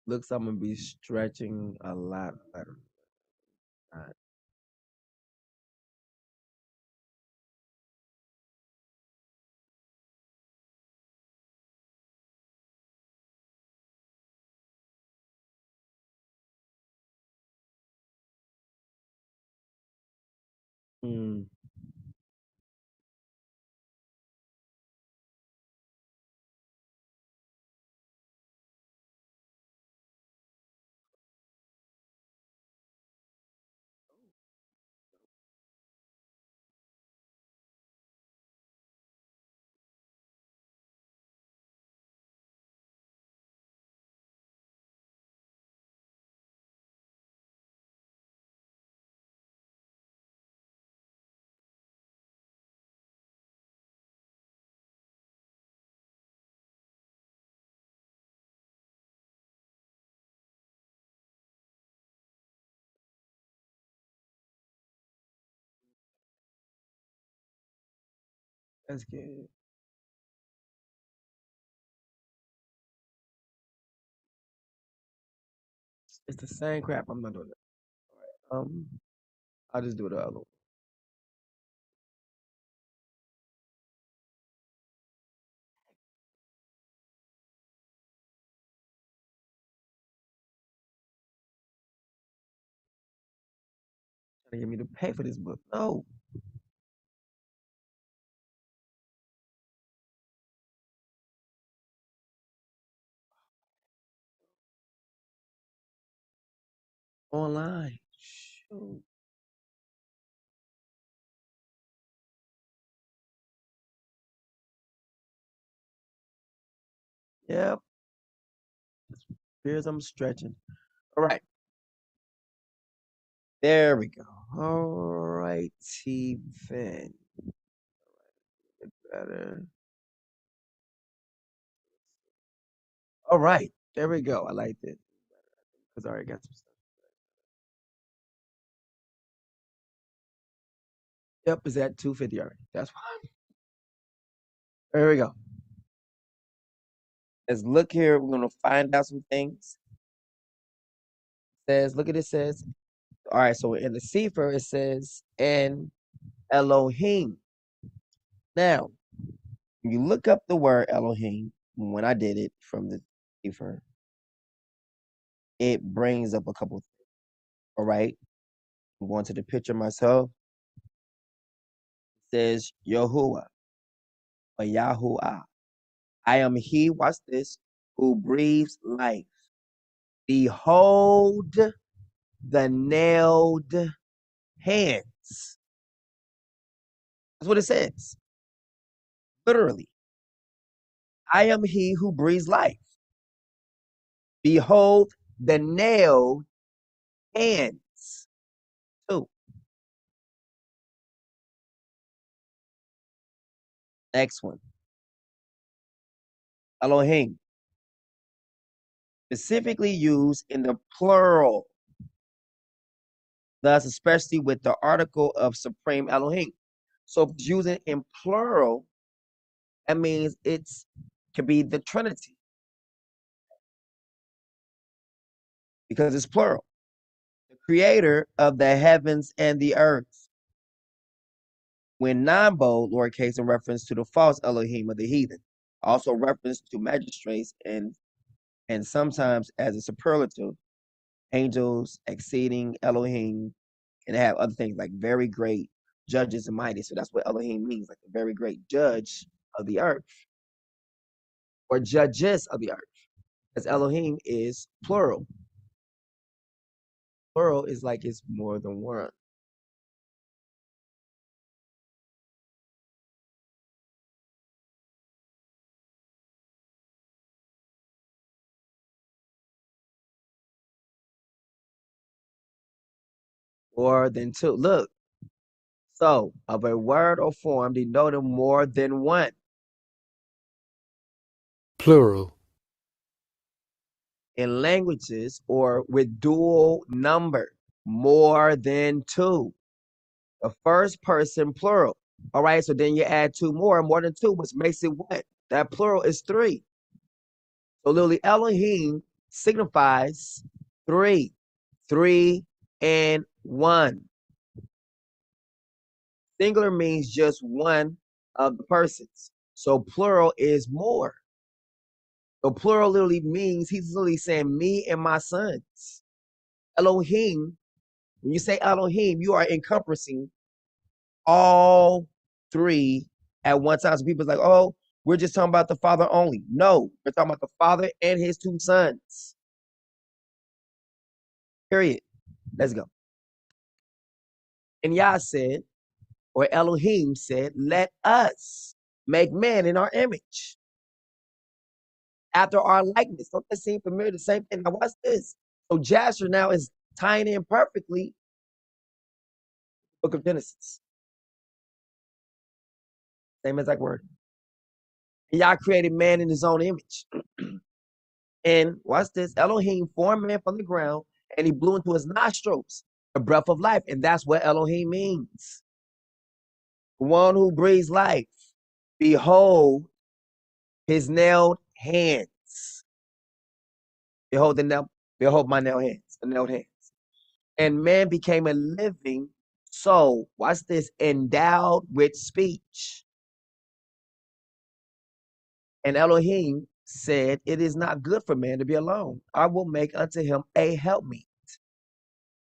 Looks I'm gonna be stretching a lot better. Mm. That's good. It's the same crap. I'm not doing that. All right. I'll just do the other one. Trying to get me to pay for this book. No. Online. Shoot. Yep. Here's I'm stretching. All right. There we go. All right, T-Fin. Get better. All right. There we go. I like this. Because I already got some stuff. Yep, it's at 250 already. That's fine. There we go. Let's look here. We're gonna find out some things. It says, look at it says. All right, so in the Sefer it says and Elohim. Now, when you look up the word Elohim, when I did it from the Sefer, it brings up a couple things. All right. I'm going to the picture myself. It says Yahuwah or Yahuwah. I am he, watch this, who breathes life. Behold the nailed hands. That's what it says. Literally. I am he who breathes life. Behold the nailed hands. Two. Next one. Elohim. Specifically used in the plural. Thus, especially with the article of supreme Elohim. So if it's using in plural, that means it's could be the Trinity. Because it's plural. The creator of the heavens and the earth. When non-bold, lowercase, in reference to the false Elohim of the heathen. Also reference to magistrates and sometimes as a superlative, angels exceeding Elohim, and have other things like very great judges and mighty. So that's what Elohim means, like a very great judge of the earth or judges of the earth. Because Elohim is plural. Plural is like it's more than one. More than two. Look. So, of a word or form denoting more than one. Plural. In languages or with dual number, more than two. The first person plural. All right, so then you add two more than two, which makes it what? That plural is three. So literally Elohim signifies three and one. Singular means just one of the persons. So plural is more. So plural literally means he's literally saying me and my sons. Elohim, when you say Elohim, you are encompassing all three at one time. So people's like, oh, we're just talking about the Father only. No, we're talking about the Father and his two sons. Period. Let's go. And Yah said, or Elohim said, let us make man in our image, after our likeness. Don't that seem familiar? The same thing. Now watch this. So Jasher now is tying in perfectly the book of Genesis. Same exact word. And Yah created man in his own image. And watch this. Elohim formed man from the ground, and he blew into his nostrils the breath of life. And that's what Elohim means. One who breathes life. Behold his nailed hands. Behold my nailed hands, the nailed hands. And man became a living soul. Watch this, endowed with speech. And Elohim said, it is not good for man to be alone. I will make unto him a helpmeet.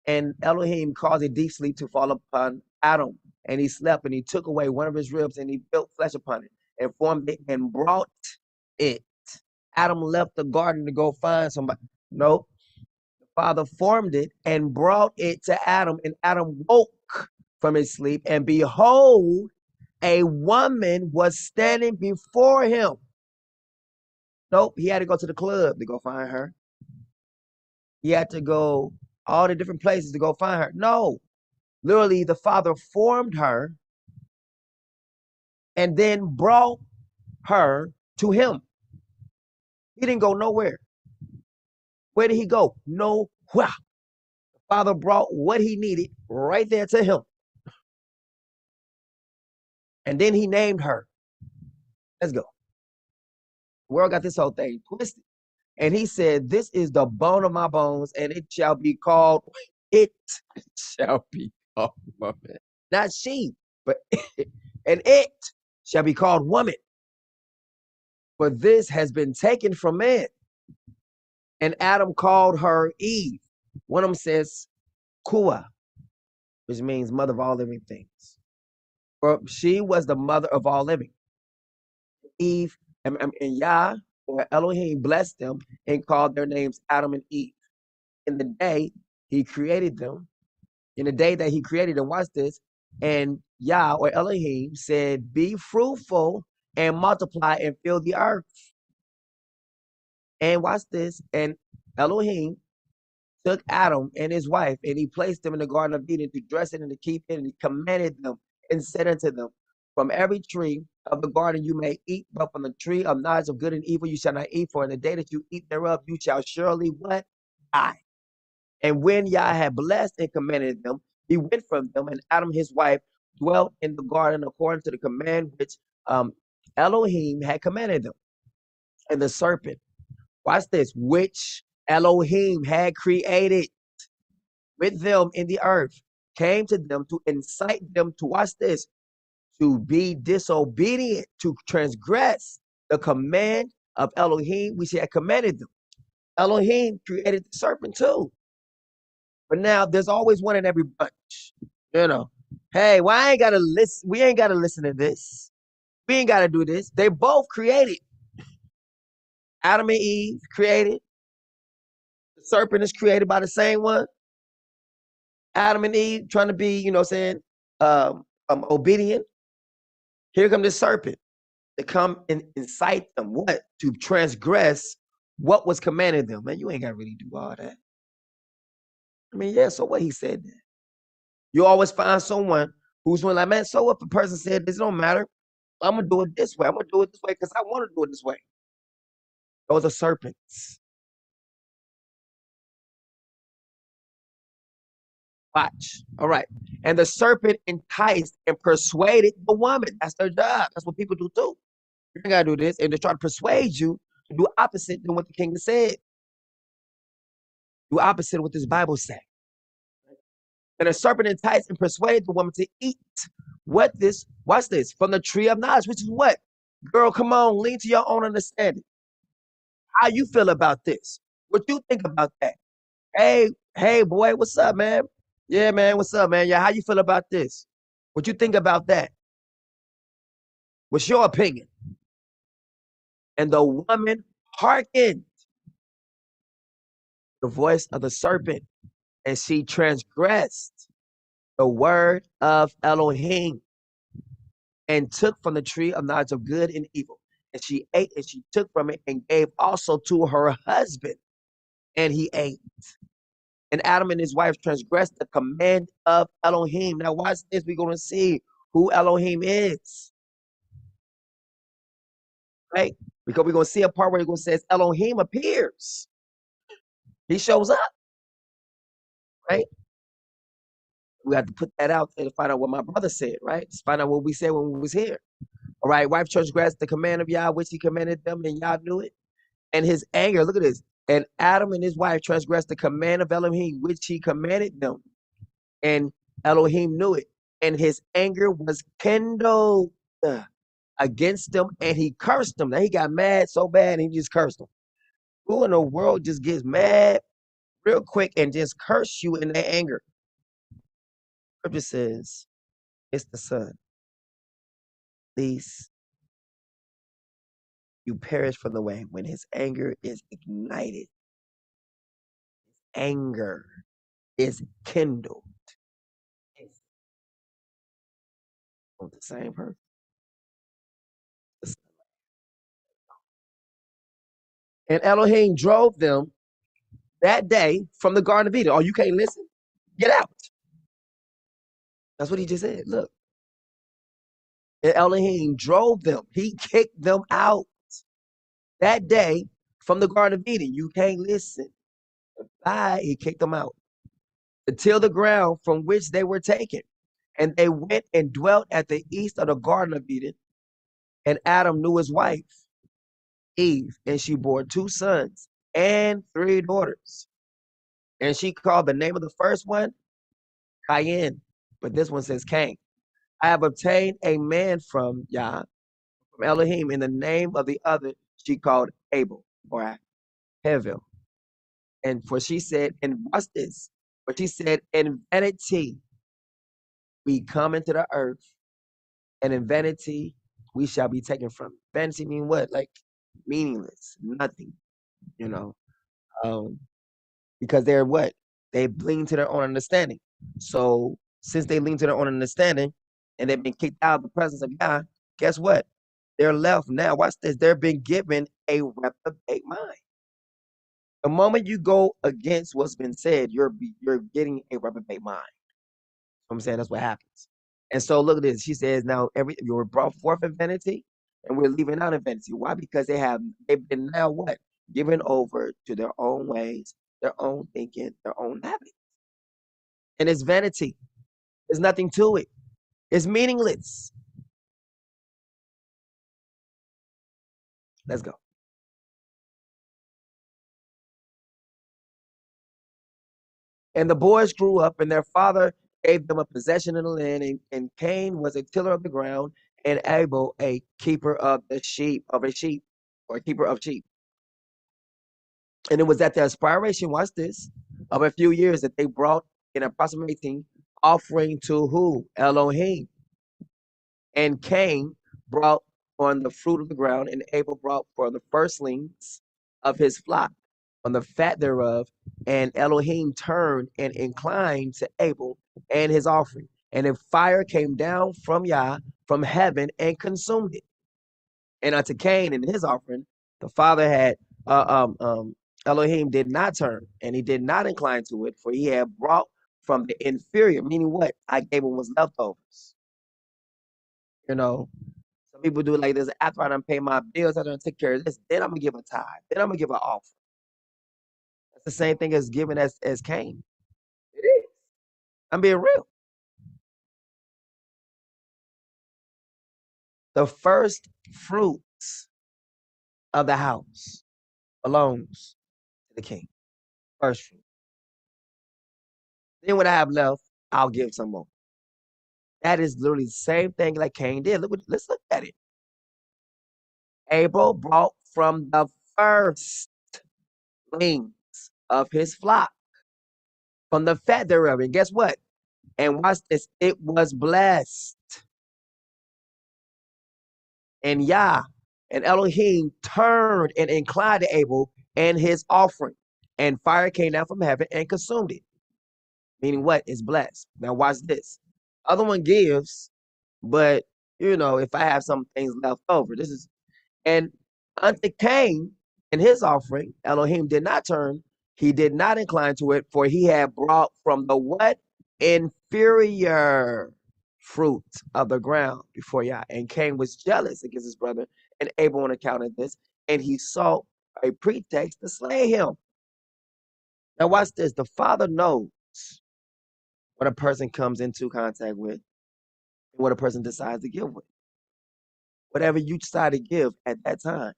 And Elohim caused a deep sleep to fall upon Adam. And he slept, and he took away one of his ribs, and he built flesh upon it, and formed it, and brought it. Adam left the garden to go find somebody. No, the Father formed it and brought it to Adam, and Adam woke from his sleep, and behold, a woman was standing before him. Nope, he had to go to the club to go find her. He had to go all the different places to go find her. No, literally, the Father formed her and then brought her to him. He didn't go nowhere. Where did he go? Nowhere. The Father brought what he needed right there to him. And then he named her. Let's go. The world got this whole thing twisted. And he said, this is the bone of my bones, and it shall be called woman. Not she, but and it shall be called woman. for this has been taken from man. And Adam called her Eve. One of them says Kua, which means mother of all living things. For she was the mother of all living. Eve and Yah or Elohim blessed them and called their names Adam and Eve. In the day he created them, in the day that he created them, watch this, and Yah or Elohim said, be fruitful and multiply and fill the earth. And watch this, and Elohim took Adam and his wife, and he placed them in the Garden of Eden to dress it and to keep it, and he commanded them and said unto them, from every tree of the garden you may eat, but from the tree of knowledge of good and evil you shall not eat, for in the day that you eat thereof you shall surely what? Die. And when Yah had blessed and commanded them, he went from them, and Adam his wife dwelt in the garden according to the command which Elohim had commanded them. And the serpent, watch this, which Elohim had created with them in the earth, came to them to incite them to, watch this, to be disobedient, to transgress the command of Elohim which he had commanded them. Elohim created the serpent too. But now there's always one in every bunch. You know, hey, well, I ain't gotta listen. We ain't gotta listen to this. We ain't gotta do this. They both created. Adam and Eve created. The serpent is created by the same one. Adam and Eve trying to be, you know what I'm saying, obedient. Here come this serpent to come and incite them, what? To transgress what was commanded them. Man, you ain't got to really do all that. I mean, yeah, so what he said that. You always find someone who's going like, man, so what the person said, this don't matter. I'm going to do it this way. I'm going to do it this way because I want to do it this way. Those are serpents. Watch. All right. And the serpent enticed and persuaded the woman. That's their job. That's what people do too. You ain't got to do this. And they try to persuade you to do opposite than what the king said. Do opposite of what this Bible said. And the serpent enticed and persuaded the woman to eat what this, watch this, from the tree of knowledge, which is what? Girl, come on, lean to your own understanding. How you feel about this? What you think about that? Hey, boy, what's up, man? Yeah, man, what's up, man? Yeah, how you feel about this? What you think about that? What's your opinion? And the woman hearkened the voice of the serpent, and she transgressed the word of Elohim and took from the tree of knowledge of good and evil. And she ate and she took from it and gave also to her husband, and he ate. And Adam and his wife transgressed the command of Elohim. Now watch this. We're going to see who Elohim is. Right? Because we're going to see a part where it says Elohim appears. He shows up. Right? We have to put that out there to find out what my brother said, right? Just find out what we said when we was here. All right, wife transgressed the command of Yah, which he commanded them, and Yah knew it. And his anger, look at this. And Adam and his wife transgressed the command of Elohim, which he commanded them. And Elohim knew it. And his anger was kindled against them, and he cursed them. Now he got mad so bad, and he just cursed them. Who in the world just gets mad real quick and just curse you in their anger? Scripture says, it's the Son. Please, you perish from the way when his anger is ignited. Anger is kindled. It's the same person. And Elohim drove them that day from the Garden of Eden. Oh, you can't listen? Get out. That's what he just said. Look. And Elohim drove them. He kicked them out that day from the Garden of Eden. You can't listen. Bye. He kicked them out. Until the ground from which they were taken. And they went and dwelt at the east of the Garden of Eden. And Adam knew his wife, Eve, and she bore 2 sons and 3 daughters. And she called the name of the first one Cain, but this one says Cain. I have obtained a man from Yah, from Elohim, in the name of the other she called Abel or Hevel. And for she said, and watch this, for she said, in vanity we come into the earth, and in vanity we shall be taken from it. Vanity mean what? Like meaningless, nothing, you know. Because they're what? They lean to their own understanding. So since they lean to their own understanding and they've been kicked out of the presence of God, guess what? They're left now. Watch this. They're being given a reprobate mind. The moment you go against what's been said, you're getting a reprobate mind. I'm saying that's what happens. And so look at this. She says, now you were brought forth in vanity, and we're leaving out in vanity. Why? Because they've been now what? Given over to their own ways, their own thinking, their own habits. And it's vanity. There's nothing to it. It's meaningless. Let's go. And the boys grew up, and their father gave them a possession in the land, and Cain was a tiller of the ground, and Abel a keeper of a sheep, or a keeper of sheep. And it was at the expiration, watch this, of a few years that they brought an approximating offering to who? Elohim. And Cain brought on the fruit of the ground, and Abel brought for the firstlings of his flock, on the fat thereof. And Elohim turned and inclined to Abel and his offering. And a fire came down from Yah, from heaven, and consumed it. And unto Cain and his offering, the father had Elohim did not turn, and he did not incline to it, for he had brought from the inferior, meaning what? I gave him was leftovers. You know, some people do it like this. After I done pay my bills, I done take care of this, then I'm gonna give a tithe, then I'm gonna give an offering. That's the same thing as giving as Cain. It is. I'm being real. The first fruits of the house belongs to the king. First fruit. Then what I have left, I'll give some more. That is literally the same thing like Cain did. Let's look at it. Abel brought from the firstlings of his flock, from the fat thereof. And guess what? And watch this. It was blessed. And Yah and Elohim turned and inclined to Abel and his offering. And fire came down from heaven and consumed it. Meaning what? It's blessed. Now watch this. Other one gives, but you know, if I have some things left over, this is, and unto Cain and his offering, Elohim did not turn, he did not incline to it, for he had brought from the what? Inferior fruit of the ground before Yah. And Cain was jealous against his brother, and Abel on account of this, and he sought a pretext to slay him. Now watch this. The father knows what a person comes into contact with and what a person decides to give with. Whatever you decide to give at that time,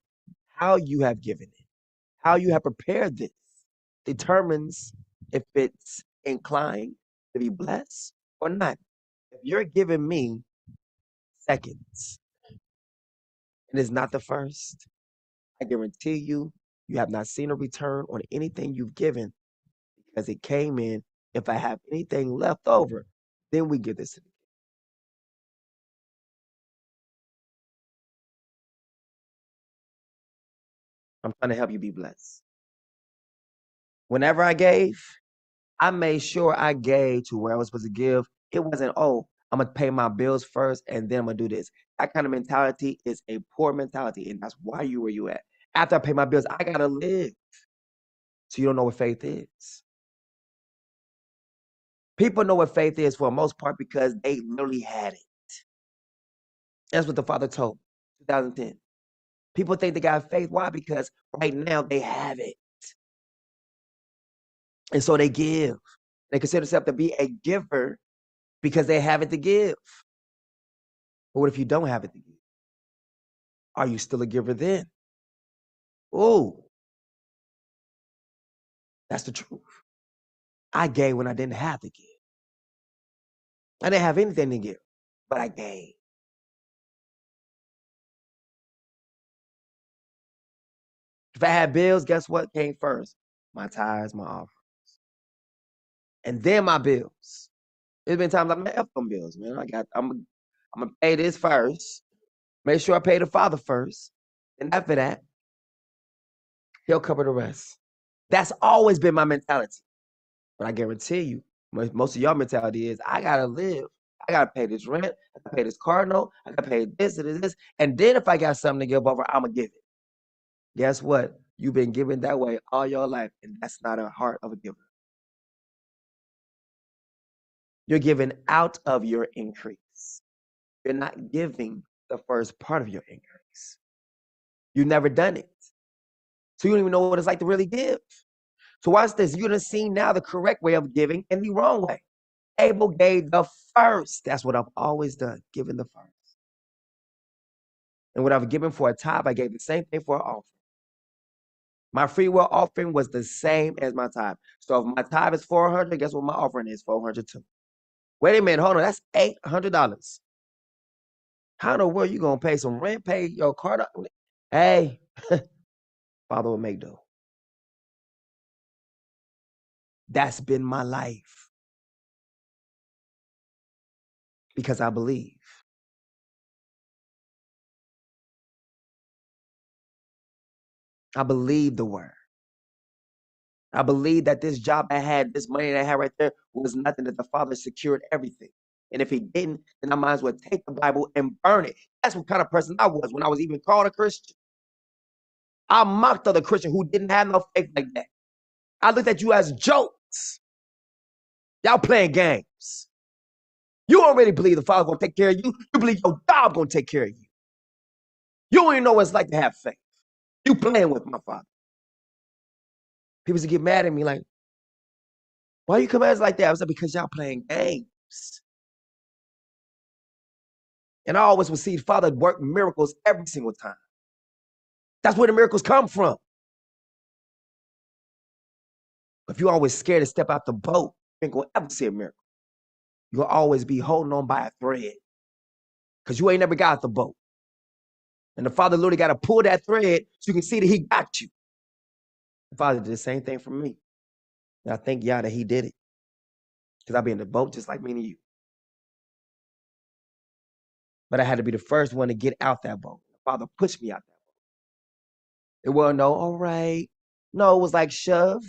how you have given it, how you have prepared this, determines if it's inclined to be blessed or not. If you're giving me seconds and it's not the first, I guarantee you, you have not seen a return on anything you've given because it came in. If I have anything left over, then we give this to the king. I'm trying to help you be blessed. Whenever I gave, I made sure I gave to where I was supposed to give. It wasn't, oh, I'm going to pay my bills first and then I'm going to do this. That kind of mentality is a poor mentality, and that's why you where you at. After I pay my bills, I got to live. So you don't know what faith is. People know what faith is for the most part because they literally had it. That's what the Father told 2010. People think they got faith. Why? Because right now they have it. And so they give. They consider themselves to be a giver because they have it to give. But what if you don't have it to give? Are you still a giver then? Oh, that's the truth. I gave when I didn't have to give. I didn't have anything to give, but I gave. If I had bills, guess what came first? My tithes, my offerings. And then my bills. There's been times I'm like, F them bills, man. I'm gonna pay this first. Make sure I pay the Father first. And after that, he'll cover the rest. That's always been my mentality. But I guarantee you, most of y'all mentality is I gotta live. I gotta pay this rent, I gotta pay this car note, I gotta pay this and this. And then if I got something to give over, I'm gonna give it. Guess what? You've been giving that way all your life, and that's not a heart of a giver. You're giving out of your increase. You're not giving the first part of your increase. You've never done it. So you don't even know what it's like to really give. So watch this. You're gonna see now the correct way of giving and the wrong way. Abel gave the first. That's what I've always done, giving the first. And what I've given for a tithe, I gave the same thing for an offering. My free will offering was the same as my tithe. So if my tithe is $400, guess what my offering is? $400 too. Wait a minute, hold on. That's $800. How in the world you gonna pay some rent, pay your card? Hey, Father will make do. That's been my life because I believe. I believe the word. I believe that this job I had, this money that I had right there was nothing, that the Father secured everything. And if he didn't, then I might as well take the Bible and burn it. That's what kind of person I was when I was even called a Christian. I mocked other Christians who didn't have no faith like that. I looked at you as jokes. Y'all playing games. You already believe the Father gonna take care of you. You believe your job gonna take care of you. You don't even know what it's like to have faith. You playing with my Father. People used to get mad at me like, why you come at us like that? I was like, because y'all playing games. And I always would see the Father work miracles every single time. That's where the miracles come from. If you're always scared to step out the boat, you ain't gonna ever see a miracle. You'll always be holding on by a thread because you ain't never got the boat. And the Father literally got to pull that thread so you can see that he got you. The Father did the same thing for me. And I thank y'all that he did it because I'll be in the boat just like me and you. But I had to be the first one to get out that boat. The Father pushed me out that boat. It wasn't no, all right. No, it was like, shove,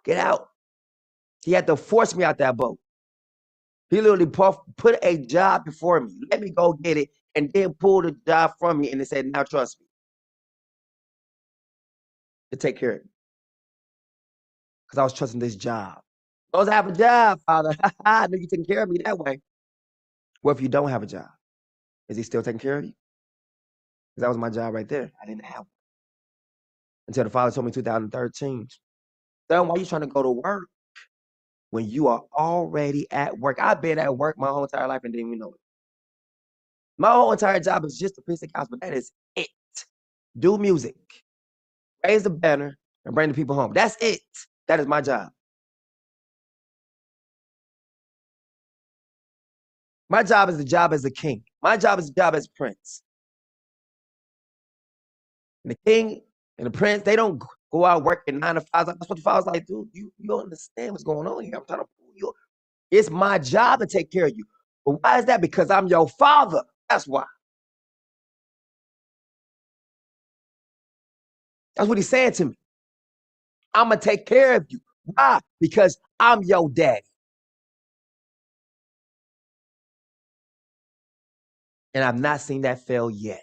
get out. He had to force me out that boat. He literally put a job before me. Let me go get it and then pull the job from me and they said, now trust me to take care of me. Because I was trusting this job. Those have a job, Father. I know you're taking care of me that way. Well, if you don't have a job, is he still taking care of you? Because that was my job right there. I didn't have one. Until the Father told me in 2013, son, why are you trying to go to work when you are already at work? I've been at work my whole entire life and didn't even know it. My whole entire job is just to preach the gospel. That is it. Do music, raise the banner, and bring the people home. That's it. That is my job. My job is the job as a king. My job is the job as prince. And the king and the prince, they don't go out working 9 to 5. That's what the Father's like, dude, you don't understand what's going on here. I'm trying to pull you. It's my job to take care of you. But why is that? Because I'm your Father. That's why. That's what he's saying to me. I'm going to take care of you. Why? Because I'm your daddy. And I've not seen that fail yet.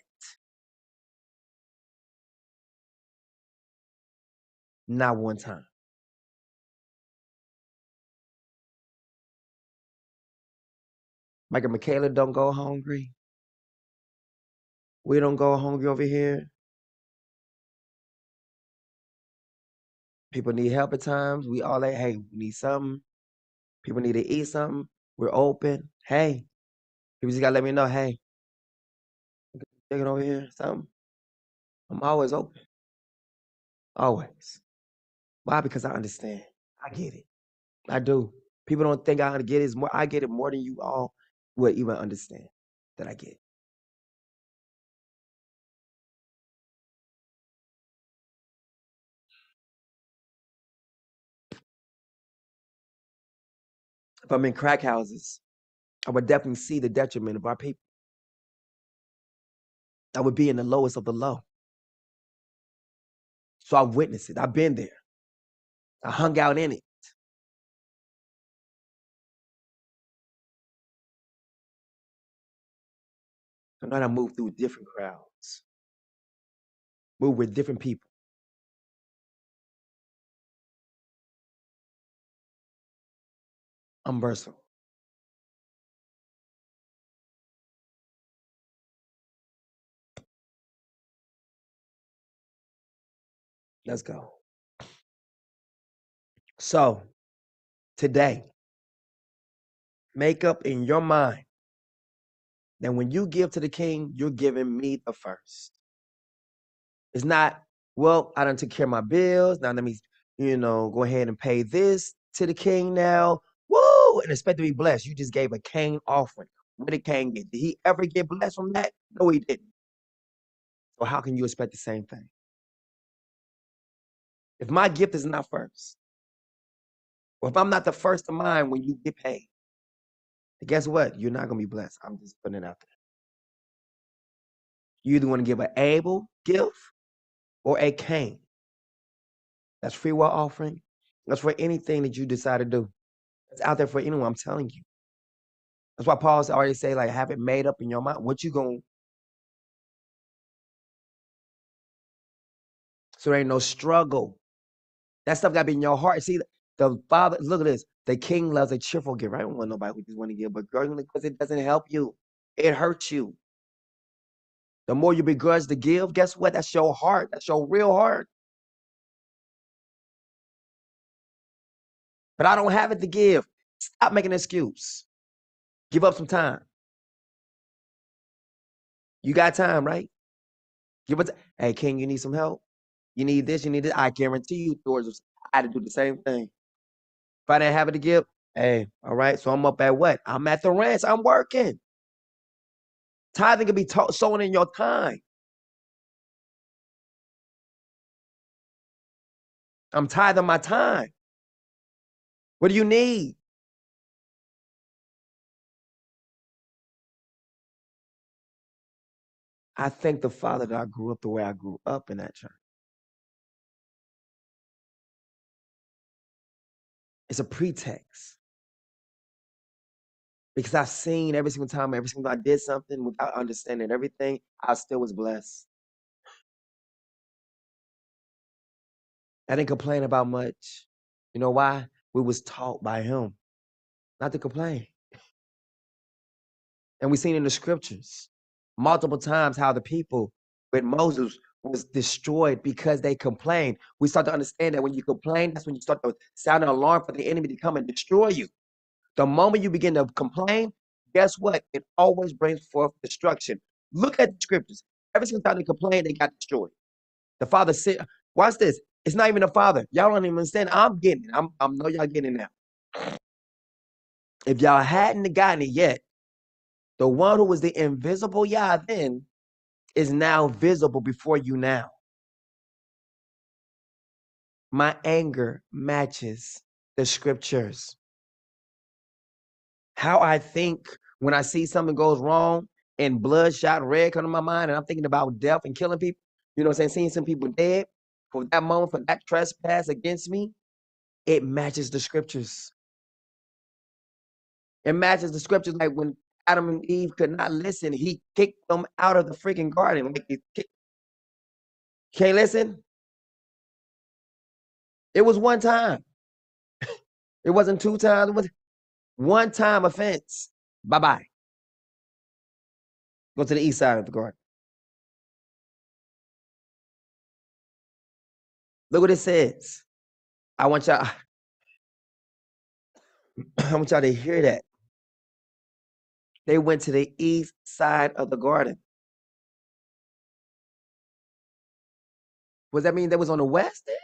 Not one time. Mike and Michaela don't go hungry. We don't go hungry over here. People need help at times. We all like, hey, we need something. People need to eat something. We're open. Hey, people just gotta let me know, hey, chicken over here, something. I'm always open. Always. Why? Because I understand. I get it. I do. People don't think I get it more. I get it more than you all would even understand that I get. If I'm in crack houses, I would definitely see the detriment of our people. I would be in the lowest of the low. So I've witnessed it. I've been there. I hung out in it. So now I move through different crowds, move with different people. I'm versatile. Let's go. So today, make up in your mind that when you give to the king, you're giving me the first. It's not, well, I done took care of my bills. Now let me, go ahead and pay this to the king now. Woo! And expect to be blessed. You just gave a Cain offering. What did Cain get? Did he ever get blessed from that? No, he didn't. So how can you expect the same thing? If my gift is not first, or if I'm not the first of mine when you get paid, then guess what? You're not going to be blessed. I'm just putting it out there. You either want to give an Abel gift or a Cain. That's free will offering. That's for anything that you decide to do. It's out there for anyone, I'm telling you. That's why Paul's already say, like, have it made up in your mind. What you going to... So there ain't no struggle. That stuff got to be in your heart. See, the Father, look at this. The king loves a cheerful giver. I don't want nobody who just want to give, but because it doesn't help you. It hurts you. The more you begrudge to give, guess what? That's your heart. That's your real heart. But I don't have it to give. Stop making an excuse. Give up some time. You got time, right? Give it. Hey, King, you need some help? You need this, you need this. I guarantee you, towards I had to do the same thing. If I didn't have it to give, hey, all right. So I'm up at what? I'm at the ranch. I'm working. Tithing can be sown in your time. I'm tithing my time. What do you need? I thank the Father that I grew up the way I grew up in that church. It's a pretext. Because I've seen every single time I did something without understanding everything, I still was blessed. I didn't complain about much. You know why? We was taught by him not to complain. And we've seen in the scriptures multiple times how the people with Moses was destroyed because they complained. We start to understand that when you complain, that's when you start to sound an alarm for the enemy to come and destroy you. The moment you begin to complain, guess what? It always brings forth destruction. Look at the scriptures. Every single time they complained, they got destroyed. The Father said, watch this. It's not even the Father. Y'all don't even understand. I'm getting it. I know y'all getting it now. If y'all hadn't gotten it yet, the one who was the invisible Yah then is now visible before you now. My anger matches the scriptures. How I think when I see something goes wrong and bloodshot red come to my mind and I'm thinking about death and killing people, you know what I'm saying? Seeing some people dead for that moment, for that trespass against me, it matches the scriptures. It matches the scriptures like when Adam and Eve could not listen, he kicked them out of the freaking garden. Like can't listen? It was one time. It wasn't two times. It was one time offense. Bye-bye. Go to the east side of the garden. Look what it says. I want y'all to hear that. They went to the east side of the garden. Does that mean they was on the west end?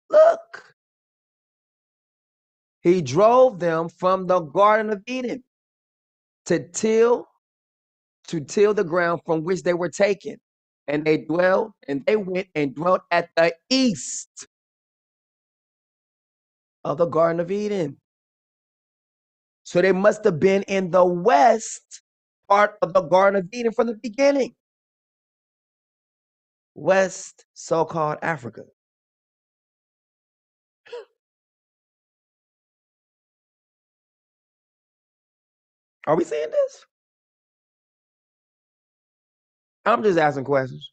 Look. He drove them from the Garden of Eden to till the ground from which they were taken. And they went and dwelt at the east of the Garden of Eden. So they must have been in the west part of the Garden of Eden from the beginning. West, so-called Africa. Are we seeing this? I'm just asking questions.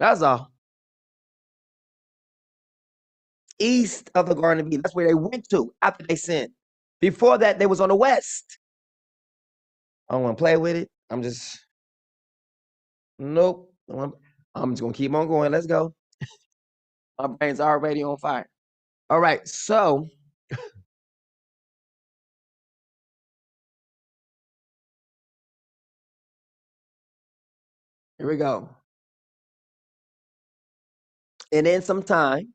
That's all. East of the Garden of Eden. That's where they went to after they sinned. Before that, they was on the west. I don't want to play with it. I'm just, nope. I'm just going to keep on going. Let's go. My brain's already on fire. All right. So, here we go. And then sometime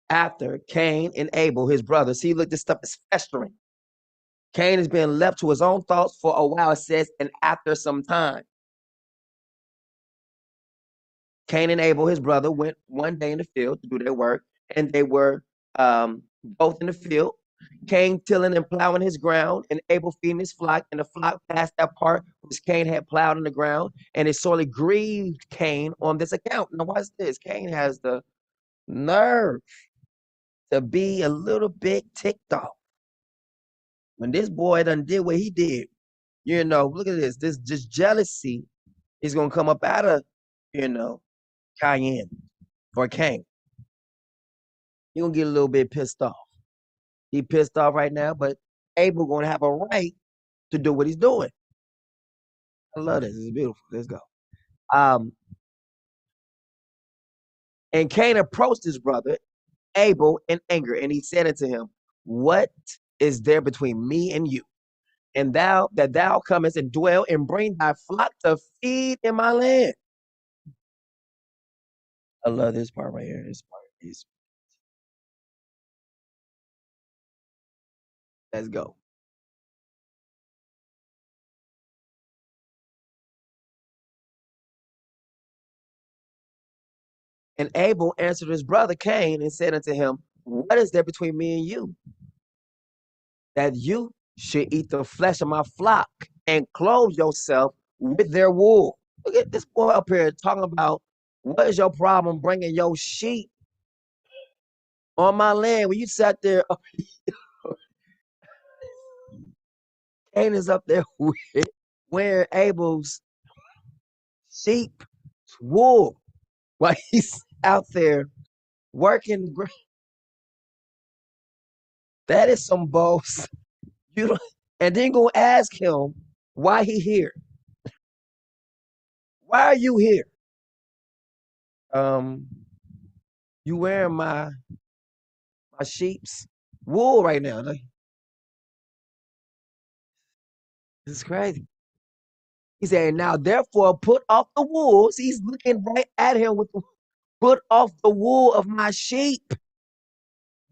after Cain and Abel, his brothers, see, look, this stuff is festering. Cain has been left to his own thoughts for a while, it says, and after some time. Cain and Abel, his brother, went one day in the field to do their work, and they were both in the field. Cain tilling and plowing his ground, and Abel feeding his flock, and the flock passed that part which Cain had plowed in the ground, and it sorely grieved Cain on this account. Now, watch this. Cain has the nerve to be a little bit ticked off. When this boy done did what he did, you know, look at this. This just jealousy is going to come up out of, you know, Cain or Cain. You're going to get a little bit pissed off. He pissed off right now, but Abel going to have a right to do what he's doing. I love this. It's beautiful. Let's go. And Cain approached his brother Abel in anger, and he said unto him, what is there between me and you? And thou comest and dwell and bring thy flock to feed in my land. I love this part right here. This part is. Let's go. And Abel answered his brother Cain and said unto him, what is there between me and you, that you should eat the flesh of my flock and clothe yourself with their wool? Look at this boy up here talking about, what is your problem bringing your sheep on my land when you sat there? Cain is up there wearing Abel's sheep wool while he's out there working. That is some boast. You don't, and then go ask him why he here. Why are you here? You wearing my sheep's wool right now. Like, this is crazy. He said, now therefore put off the wool. See, he's looking right at him with the, put off the wool of my sheep.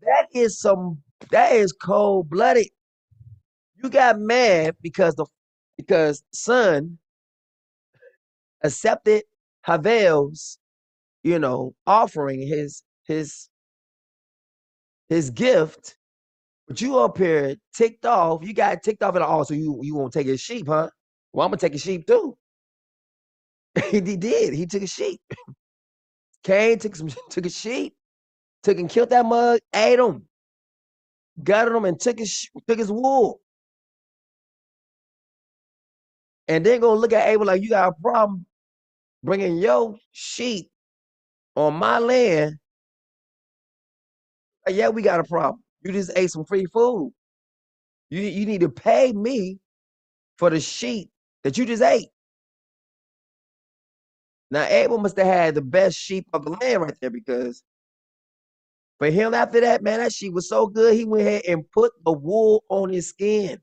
That is cold-blooded. You got mad because son accepted Havel's, you know, offering his gift, but you up here ticked off. You got ticked off at all, so you won't take his sheep, huh? Well, I'm gonna take his sheep too. He did. He took a sheep. Cain took a sheep, took and killed that mug, ate him, gutted him, and took his wool. And then go look at Abel like, you got a problem bringing your sheep on my land. Like, yeah, we got a problem. You just ate some free food. You need to pay me for the sheep that you just ate. Now, Abel must have had the best sheep of the land right there, because for him after that, man, that sheep was so good, he went ahead and put the wool on his skin.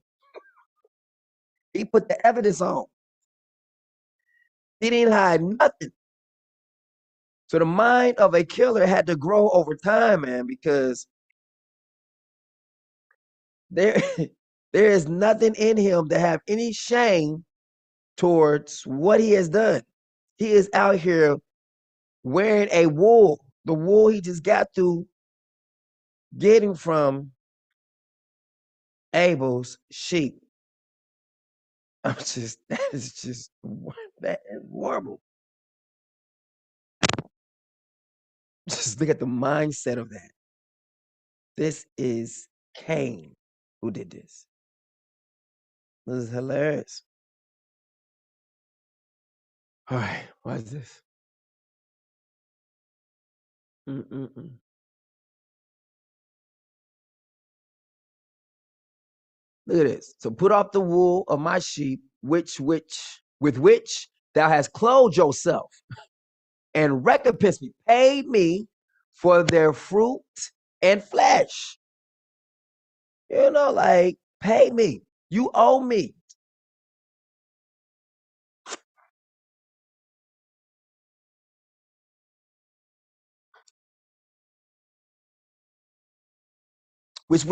He put the evidence on. He didn't hide nothing. So the mind of a killer had to grow over time, man, because there is nothing in him to have any shame towards what he has done. He is out here wearing a wool, the wool he just got through getting from Abel's sheep. That is just, that is horrible. Just look at the mindset of that. This is Cain who did this. This is hilarious. All right, watch this. Mm-mm-mm. Look at this. So put off the wool of my sheep, with which thou hast clothed yourself, and recompense me, pay me for their fruit and flesh. You know, like, pay me. You owe me. Which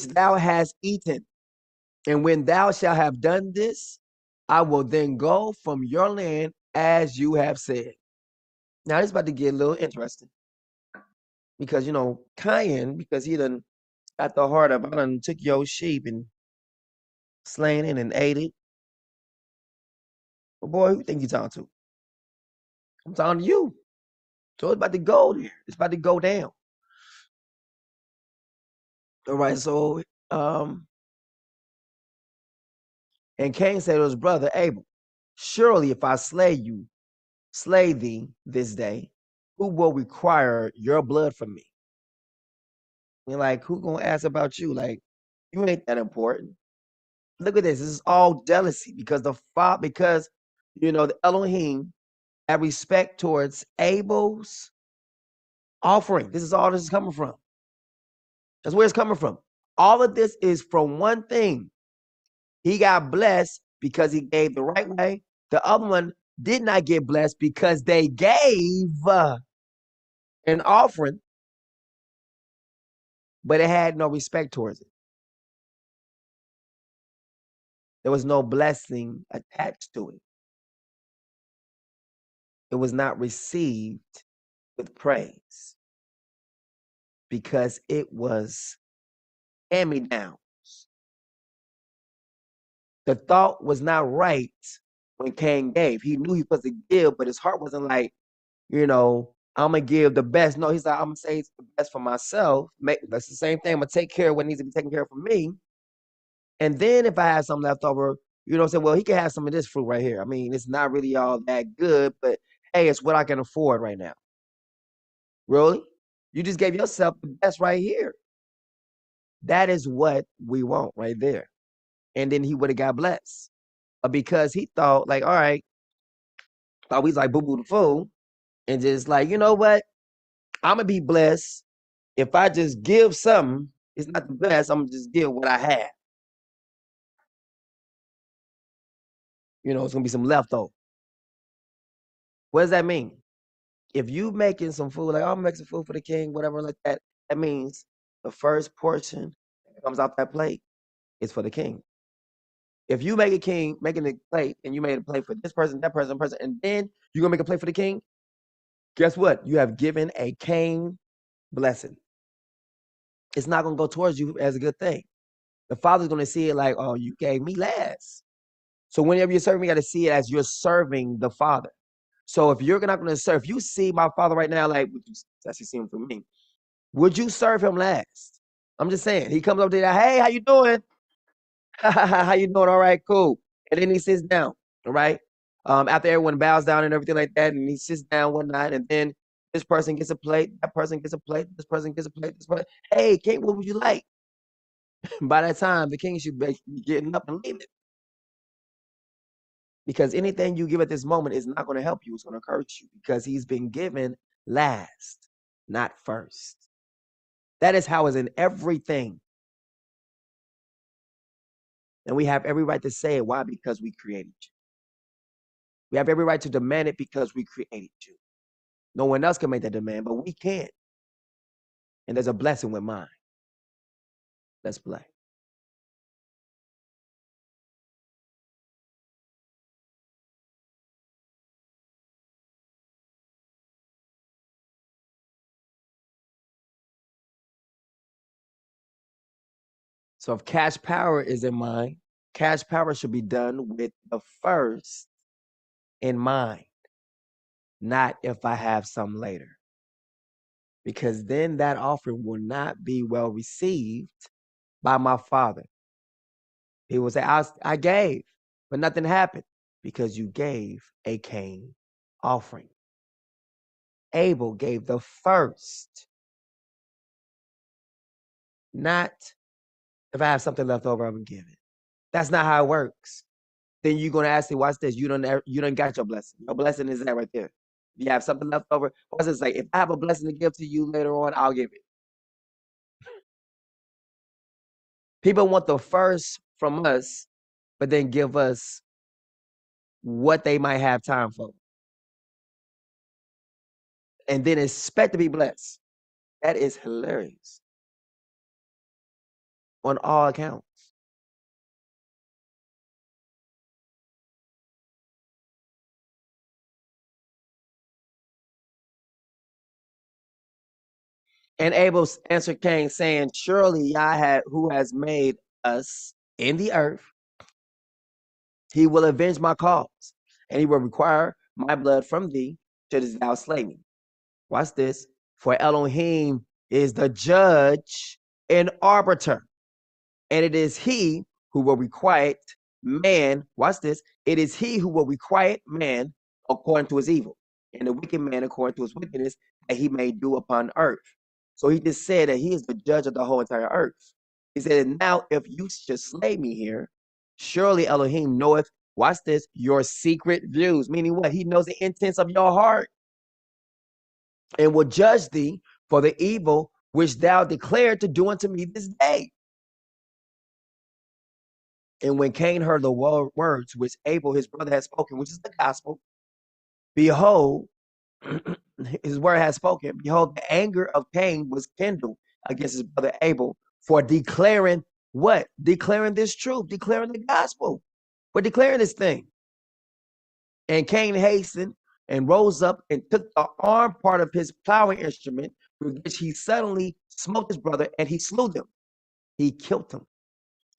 thou hast eaten. And when thou shalt have done this, I will then go from your land as you have said. Now it's about to get a little interesting. Because, you know, Cain, because he done got the heart of, I done took your sheep and slain it and ate it. But boy, who you think you talking to? I'm talking to you. So it's about to go there. It's about to go down. All right, so and Cain said to his brother Abel, surely if I slay thee this day, who will require your blood from me? And like, who gonna ask about you? Like, you ain't that important. Look at this. This is all jealousy because because you know the Elohim have respect towards Abel's offering. This is coming from. That's where it's coming from. All of this is from one thing. He got blessed because he gave the right way. The other one did not get blessed because they gave an offering, but it had no respect towards it. There was no blessing attached to it. It was not received with praise because it was hand-me-downs. The thought was not right when Cain gave. He knew he was supposed to give, but his heart wasn't like, you know, I'm going to give the best. No, he's like, I'm going to say it's the best for myself. That's the same thing. I'm going to take care of what needs to be taken care of for me. And then if I have something left over, you know what I'm saying? Well, he can have some of this fruit right here. I mean, it's not really all that good, but hey, it's what I can afford right now. Really? You just gave yourself the best right here. That is what we want right there. And then he would have got blessed. Because he thought, like, all right, thought we was like boo-boo the fool. And just like, you know what? I'm going to be blessed. If I just give something, it's not the best. I'm going to just give what I have. You know, it's going to be some leftover. What does that mean? If you making some food, like, oh, I'm making some food for the king, whatever like that, that means the first portion that comes off that plate is for the king. If you make a king, making a plate, and you made a plate for this person, that person, and then you're going to make a plate for the king, guess what? You have given a king blessing. It's not going to go towards you as a good thing. The Father's going to see it like, oh, you gave me last. So whenever you're serving, you got to see it as you're serving the Father. So if you're not going to serve, if you see my Father right now, like, that's just him for me, would you serve him last? I'm just saying. He comes up to you, hey, how you doing? How you doing? All right, cool. And then he sits down, all right? After everyone bows down and everything like that, and he sits down one night, and then this person gets a plate, that person gets a plate, this person gets a plate, this person, hey, king, what would you like? By that time, the king should be getting up and leaving. Because anything you give at this moment is not going to help you. It's going to hurt you because he's been given last, not first. That is how it's in everything. And we have every right to say it. Why? Because we created you. We have every right to demand it because we created you. No one else can make that demand, but we can. And there's a blessing with mine. Let's play. So if cash power is in mine, Cash power should be done with the first in mind, not if I have some later. Because then that offering will not be well received by my Father. He will say, I gave, but nothing happened because you gave a Cain offering. Abel gave the first, not if I have something left over, I'm going to give it. That's not how it works. Then you're going to ask me, watch this, you don't got your blessing. Your blessing is that right there. If you have something left over, watch this, like, if I have a blessing to give to you later on, I'll give it. People want the first from us, but then give us what they might have time for. And then expect to be blessed. That is hilarious. On all accounts. And Abel answered Cain, saying, surely Yah who has made us in the earth, he will avenge my cause, and he will require my blood from thee, shouldest thou slay me. Watch this. For Elohim is the judge and arbiter, and it is he who will requite man. Watch this. It is he who will requite man according to his evil, and the wicked man according to his wickedness, that he may do upon earth. So he just said that he is the judge of the whole entire earth. He said, now if you should slay me here, surely Elohim knoweth, watch this, your secret views. Meaning what? He knows the intents of your heart, and will judge thee for the evil which thou declared to do unto me this day. And when Cain heard the words which Abel his brother had spoken, which is the gospel, behold, his word has spoken. Behold, the anger of Cain was kindled against his brother Abel for declaring what? Declaring this truth, declaring the gospel, for declaring this thing. And Cain hastened and rose up and took the arm part of his plowing instrument, with which he suddenly smote his brother, and he slew them. He killed him.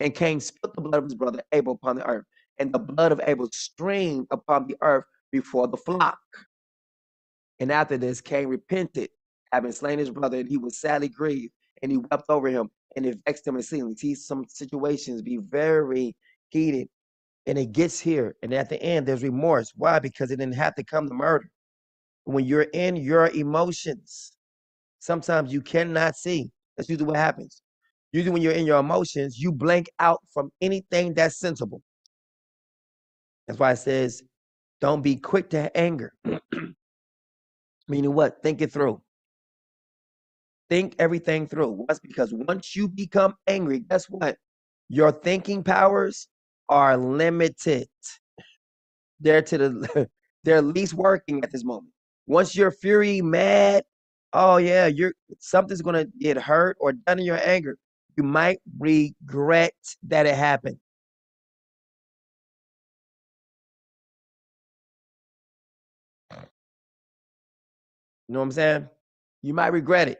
And Cain spilt the blood of his brother Abel upon the earth, and the blood of Abel streamed upon the earth before the flock. And after this, Cain repented, having slain his brother, and he was sadly grieved, and he wept over him, and it vexed him exceedingly. See, some situations be very heated, and it gets here, and at the end, there's remorse. Why? Because it didn't have to come to murder. When you're in your emotions, sometimes you cannot see. That's usually what happens. Usually when you're in your emotions, you blank out from anything that's sensible. That's why it says, don't be quick to anger. Meaning what? Think it through. Think everything through. That's because once you become angry, guess what? Your thinking powers are limited. They're to the they're least working at this moment. Once you're fury mad, oh yeah, something's gonna get hurt or done in your anger. You might regret that it happened. You know what I'm saying? You might regret it.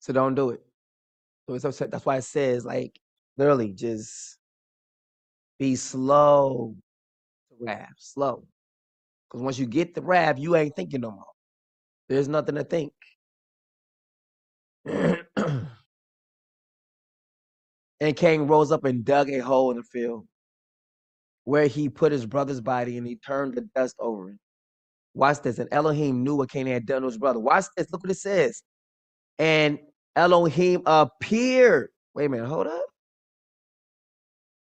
So don't do it. So that's why it says, like, literally just be slow to wrath, slow. Because once you get the wrath, you ain't thinking no more. There's nothing to think. And Cain rose up and dug a hole in the field where he put his brother's body, and he turned the dust over it. Watch this. And Elohim knew what Cain had done to his brother. Watch this. Look what it says. And Elohim appeared. Wait a minute. Hold up.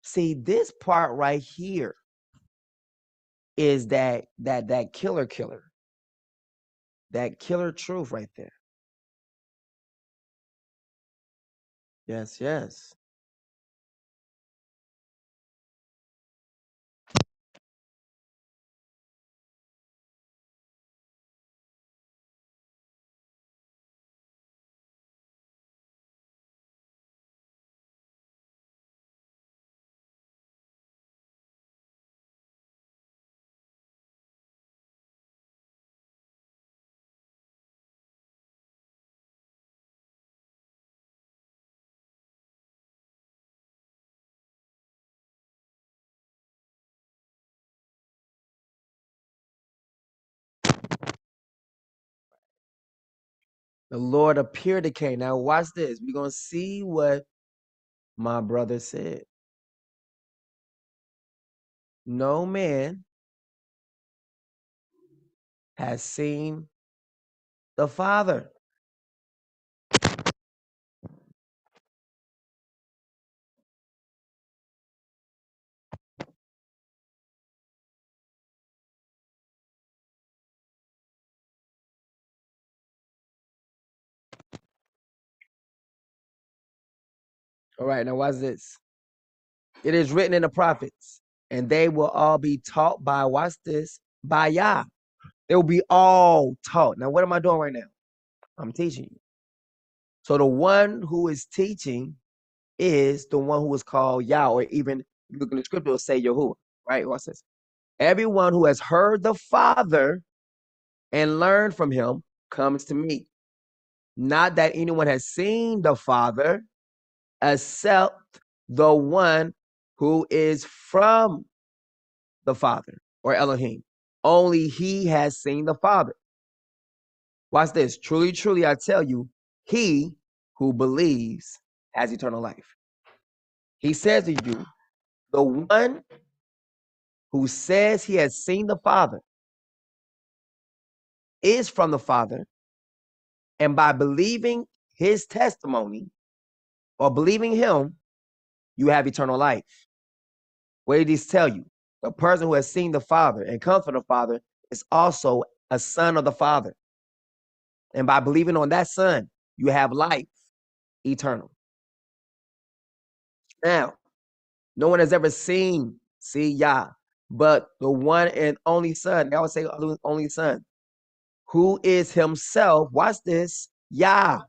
See, this part right here is that killer. That killer truth right there. Yes, yes. The Lord appeared to Cain. Now watch this. We're going to see what my brother said. No man has seen the Father. All right, now watch this. It is written in the prophets, and they will all be taught by, watch this, by Yah. They will be all taught. Now, what am I doing right now? I'm teaching you. So the one who is teaching is the one who is called Yah, or even if you look in the scripture, it'll say Yahuwah, right? Watch this. Everyone who has heard the Father and learned from him comes to me. Not that anyone has seen the Father, except the one who is from the Father, or Elohim. Only he has seen the Father. Watch this. Truly, truly, I tell you, he who believes has eternal life. He says to you, the one who says he has seen the Father is from the Father, and by believing his testimony or believing him, you have eternal life. What did he tell you? The person who has seen the Father and comes from the Father is also a son of the Father. And by believing on that Son, you have life eternal. Now, no one has ever seen, Yah, but the one and only Son. They always say only Son, who is himself, watch this, Yah,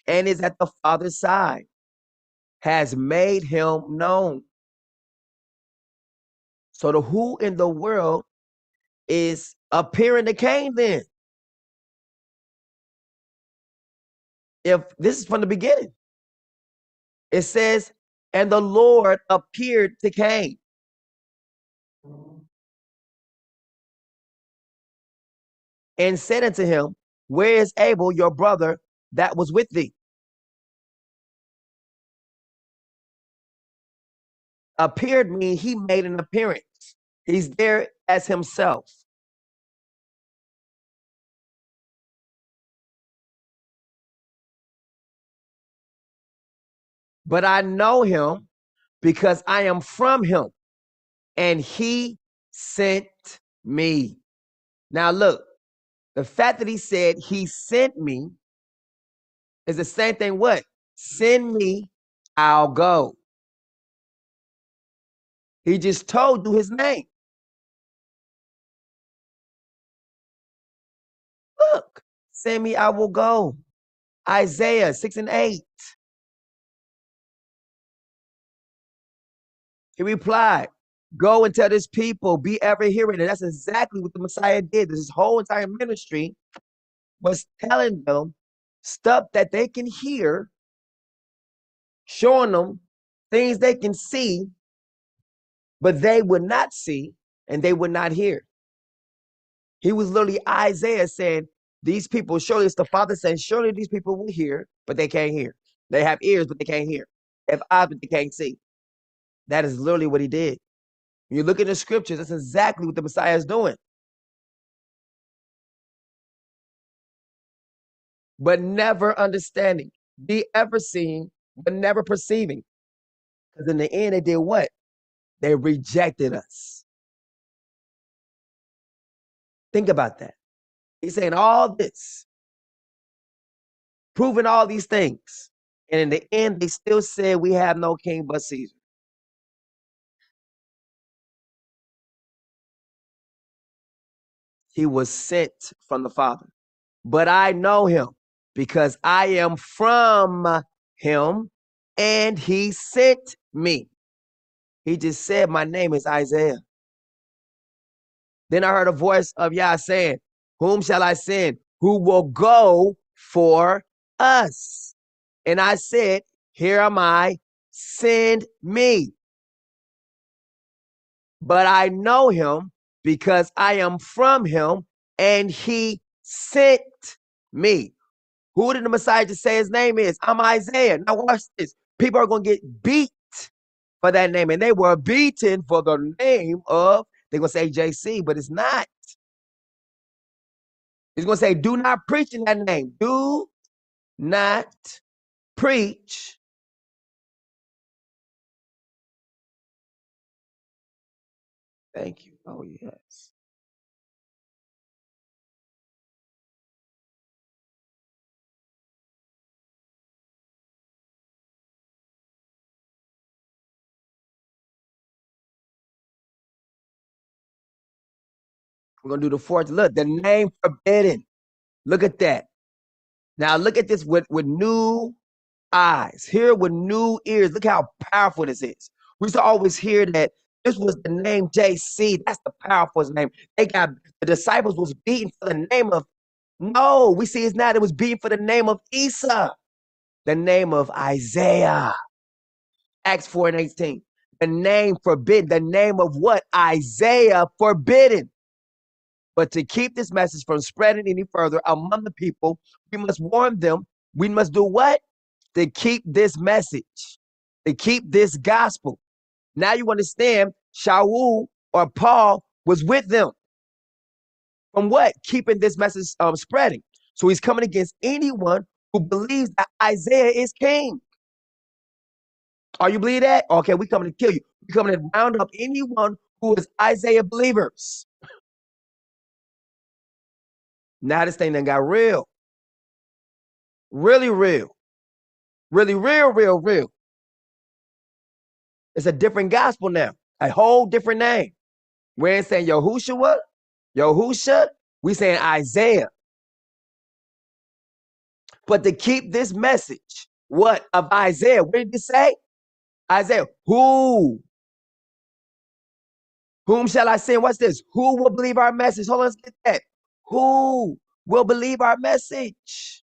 and is at the Father's side, has made him known. So the who in the world is appearing to Cain then? If this is from the beginning, it says, and the Lord appeared to Cain. And said unto him, where is Abel, your brother, that was with thee? Appeared means he made an appearance. He's there as himself. But I know him because I am from him, and he sent me. Now look, the fact that he said he sent me is the same thing. What? Send me, I'll go. He just told you his name. Look, send me, I will go. Isaiah 6 and 8. He replied, go and tell this people, be ever hearing. And that's exactly what the Messiah did. This whole entire ministry was telling them stuff that they can hear, showing them things they can see, but they would not see and they would not hear. He was literally Isaiah saying, these people, surely it's the Father saying, surely these people will hear, but they can't hear. They have ears, but they can't hear. They have eyes, but they can't see. That is literally what he did. When you look at the scriptures, that's exactly what the Messiah is doing. But never understanding. Be ever seeing, but never perceiving. Because in the end, they did what? They rejected us. Think about that. He's saying all this, proving all these things. And in the end, they still said, we have no king but Caesar. He was sent from the Father. But I know him because I am from him, and he sent me. He just said, my name is Isaiah. Then I heard a voice of Yah saying, whom shall I send? Who will go for us? And I said, here am I, send me. But I know him because I am from him, and he sent me. Who did the Messiah just say his name is? I'm Isaiah. Now watch this. People are going to get beat for that name. And they were beaten for the name of, they're going to say JC, but it's not. It's going to say, do not preach in that name. Do not preach. Thank you. Oh, yes. We're going to do the fourth. Look, the name forbidden. Look at that. Now look at this with new eyes. Hear with new ears. Look how powerful this is. We used to always hear that this was the name JC. That's the powerful name. The disciples was beaten for the name of, no, we see it's not. It was beaten for the name of Isa, the name of Isaiah. Acts 4:18. The name forbidden. The name of what? Isaiah forbidden. But to keep this message from spreading any further among the people, we must warn them. We must do what? To keep this message, to keep this gospel. Now you understand Shaul or Paul was with them. From what? Keeping this message spreading. So he's coming against anyone who believes that Isaiah is king. Are you believe that? Okay, we coming to kill you. We coming to round up anyone who is Isaiah believers. Now this thing done got real. Really real. Really real. It's a different gospel now. A whole different name. We ain't saying Yahusha. We saying Isaiah. But to keep this message, what? Of Isaiah. What did it say? Isaiah. Whom shall I send? What's this? Who will believe our message? Hold on, let's get that. Who will believe our message?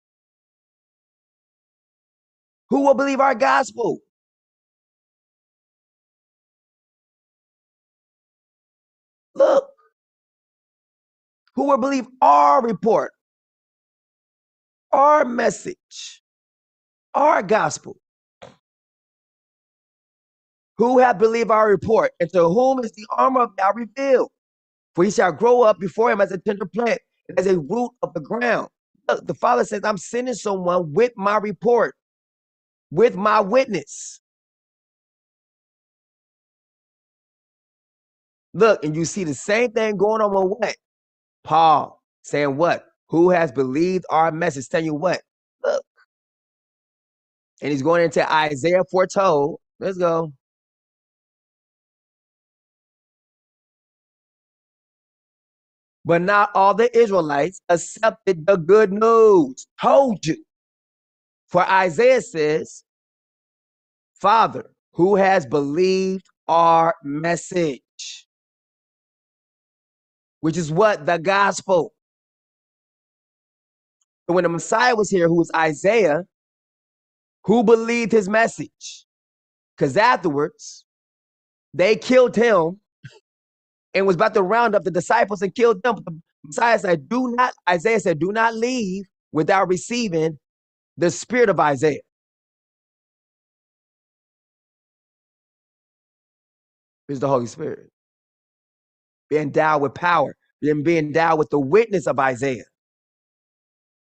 Who will believe our gospel? Look. Who will believe our report? Our message? Our gospel? Who hath believed our report? And to whom is the armor of God revealed? For he shall grow up before him as a tender plant, and as a root of the ground. Look, the Father says, I'm sending someone with my report, with my witness. Look, and you see the same thing going on with what? Paul saying what? Who has believed our message? Tell you what? Look. And he's going into Isaiah foretold. Let's go. But not all the Israelites accepted the good news. Told you. For Isaiah says, Father, who has believed our message? Which is what? The gospel. And when the Messiah was here, who was Isaiah, who believed his message? Because afterwards, they killed him and was about to round up the disciples and killed them. The Messiah said, Isaiah said, do not leave without receiving the spirit of Isaiah. Is the Holy Spirit. Be endowed with power, then be endowed with the witness of Isaiah.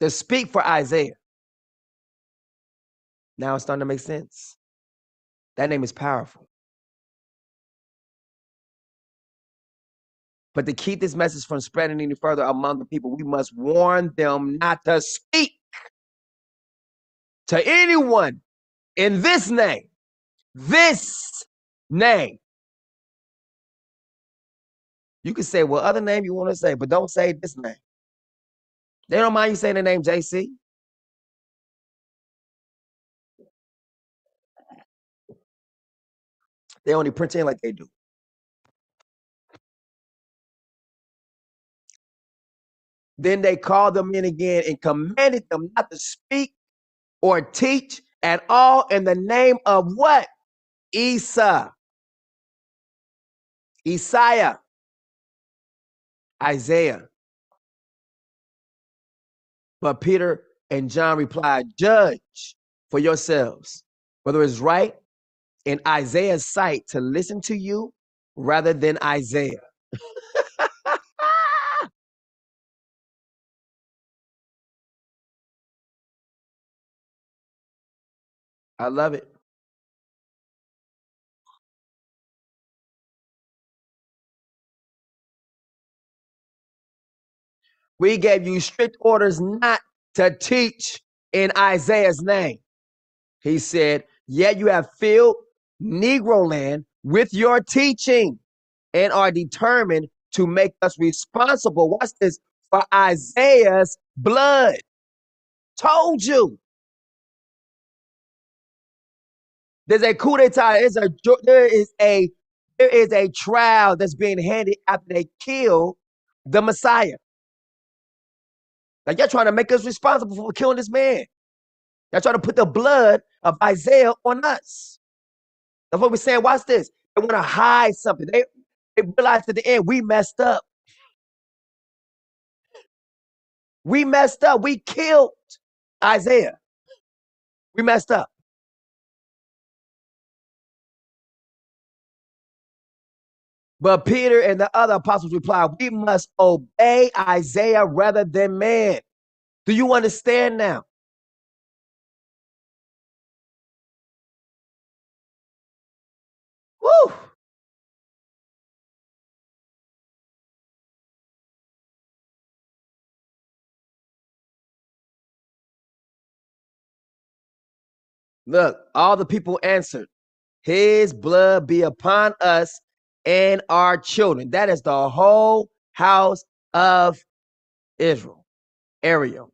To speak for Isaiah. Now it's starting to make sense. That name is powerful. But to keep this message from spreading any further among the people, we must warn them not to speak to anyone in this name. This name. You can say what other name you want to say, but don't say this name. They don't mind you saying the name JC. They only pretend like they do. Then they called them in again and commanded them not to speak or teach at all in the name of what? Isaiah, Isaiah. But Peter And John replied, judge for yourselves whether it's right in Isaiah's sight to listen to you rather than Isaiah. I love it. We gave you strict orders not to teach in Isaiah's name. He said, yet you have filled Negro land with your teaching and are determined to make us responsible, watch this, for Isaiah's blood. Told you. There's a coup d'etat. There is a trial that's being handed after they kill the Messiah. Like, you're trying to make us responsible for killing this man. You're trying to put the blood of Isaiah on us. That's what we're saying. Watch this. They want to hide something. They realize at the end, we messed up. We messed up. We killed Isaiah. We messed up. But Peter and the other apostles replied, we must obey Isaiah rather than man. Do you understand now? Woo! Look, all the people answered, his blood be upon us and our children. That is the whole house of Israel. Ariel.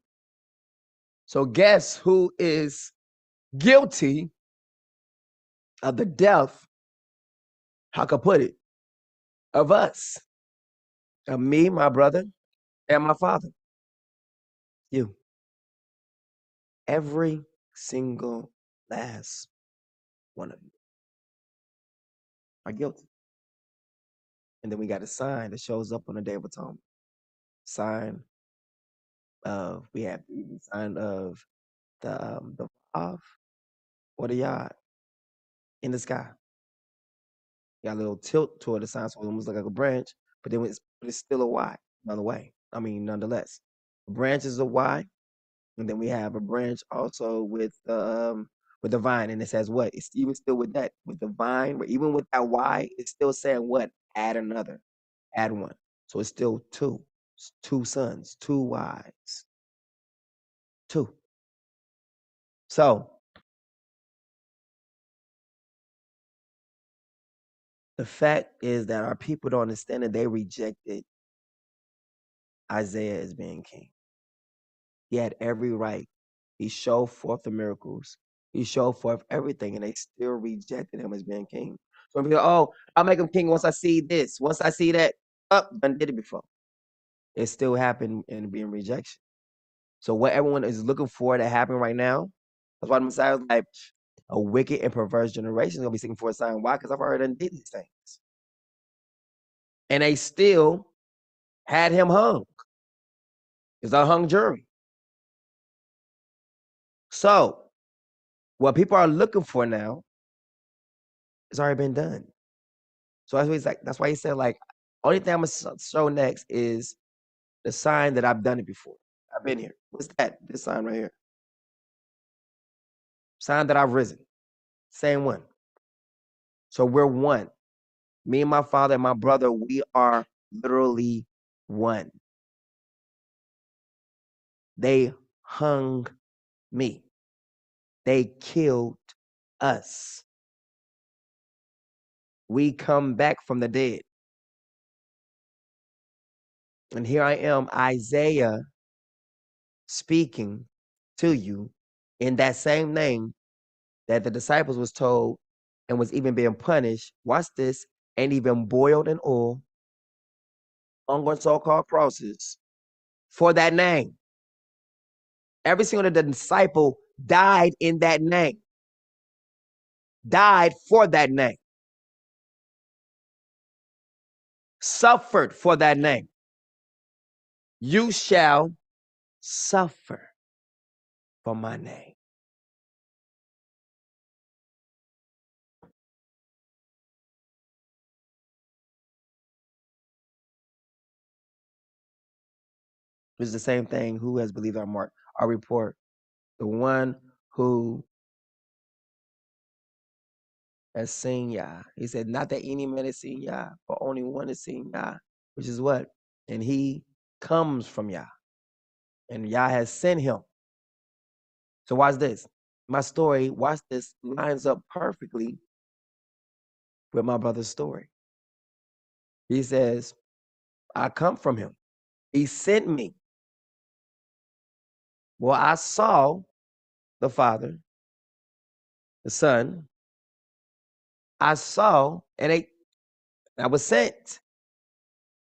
So guess who is guilty of the death, how can I put it, of us, of me, my brother, and my father. You. Every single last one of you are guilty. And then we got a sign that shows up on the Day of Atonement. Sign of, we have the sign of the Vav or the Yod in the sky. Got a little tilt toward the sign, so it almost like a branch, but then it's still a Y, another way. I mean, nonetheless. The branch is a Y, and then we have a branch also with the vine, and it says what? It's even still with that, with the vine, but even with that Y, it's still saying what? Add another, add one. So it's still two. It's two sons, two wives. Two. So the fact is that our people don't understand that they rejected Isaiah as being king. He had every right. He showed forth the miracles. He showed forth everything, and they still rejected him as being king. So when people, oh, I'll make him king once I see this, once I see that. Up, done did it before. It still happened in being rejection. So what everyone is looking for to happen right now, that's why the Messiah was like, a wicked and perverse generation is gonna be seeking for a sign. Why? Because I've already done did these things. And they still had him hung. It's a hung jury. So what people are looking for now has already been done. So that's what he's like. That's why he said, like, only thing I'm gonna show next is the sign that I've done it before. I've been here. What's that? This sign right here. Sign that I've risen. Same one. So we're one. Me and my father and my brother, we are literally one. They hung me. They killed us. We come back from the dead. And here I am, Isaiah, speaking to you in that same name that the disciples was told and was even being punished. Watch this, and even boiled in oil, hung on so-called crosses for that name. Every single of the disciple died in that name. Died for that name. Suffered for that name. You shall suffer. for my name. It's the same thing. Who has believed our report? The one who has seen Yah. He said, not that any man has seen Yah, but only one has seen Yah, which is what? And he comes from Yah. And Yah has sent him. So watch this. My story, watch this, lines up perfectly with my brother's story. He says, I come from him. He sent me. Well, I saw the Father, the Son. I saw, and I was sent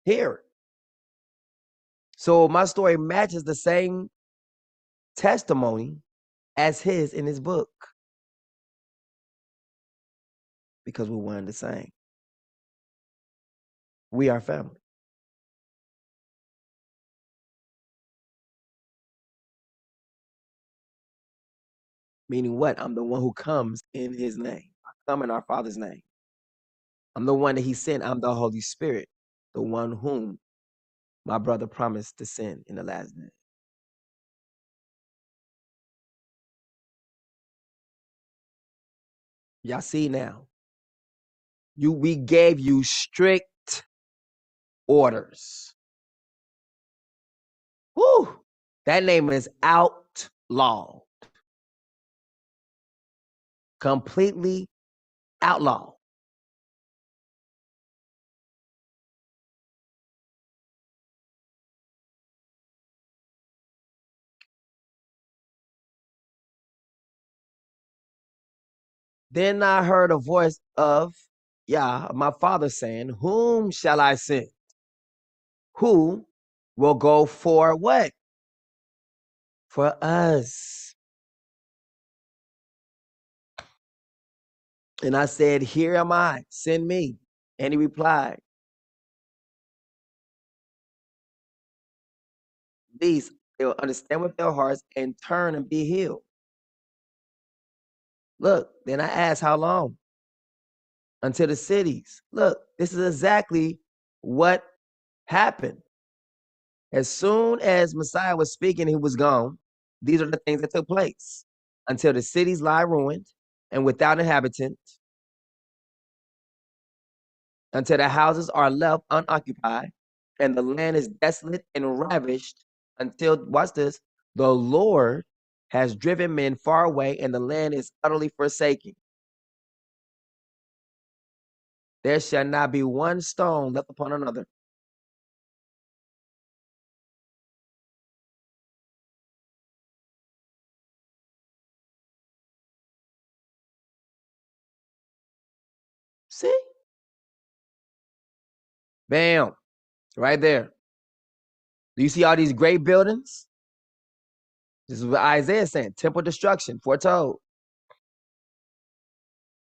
here. So my story matches the same testimony as his in his book because we're one and the same. We are family. Meaning what? I'm the one who comes in his name. I come in our Father's name. I'm the one that he sent. I'm the Holy Spirit, the one whom my brother promised to send in the last day. Y'all see now. We gave you strict orders. Whew. That name is outlaw. Completely outlaw. Then I heard a voice of Yah, my father, saying, whom shall I send? Who will go for what? For us. And I said, here am I, send me. And he replied, these, they will understand with their hearts and turn and be healed. Look, then I asked, how long? Until the cities. Look, this is exactly what happened. As soon as Messiah was speaking, he was gone. These are the things that took place until the cities lie ruined and without inhabitant, until the houses are left unoccupied and the land is desolate and ravished until, watch this, the Lord has driven men far away and the land is utterly forsaken. There shall not be one stone left upon another. See? Bam. Right there. Do you see all these great buildings? This is what Isaiah is saying. Temple destruction, foretold.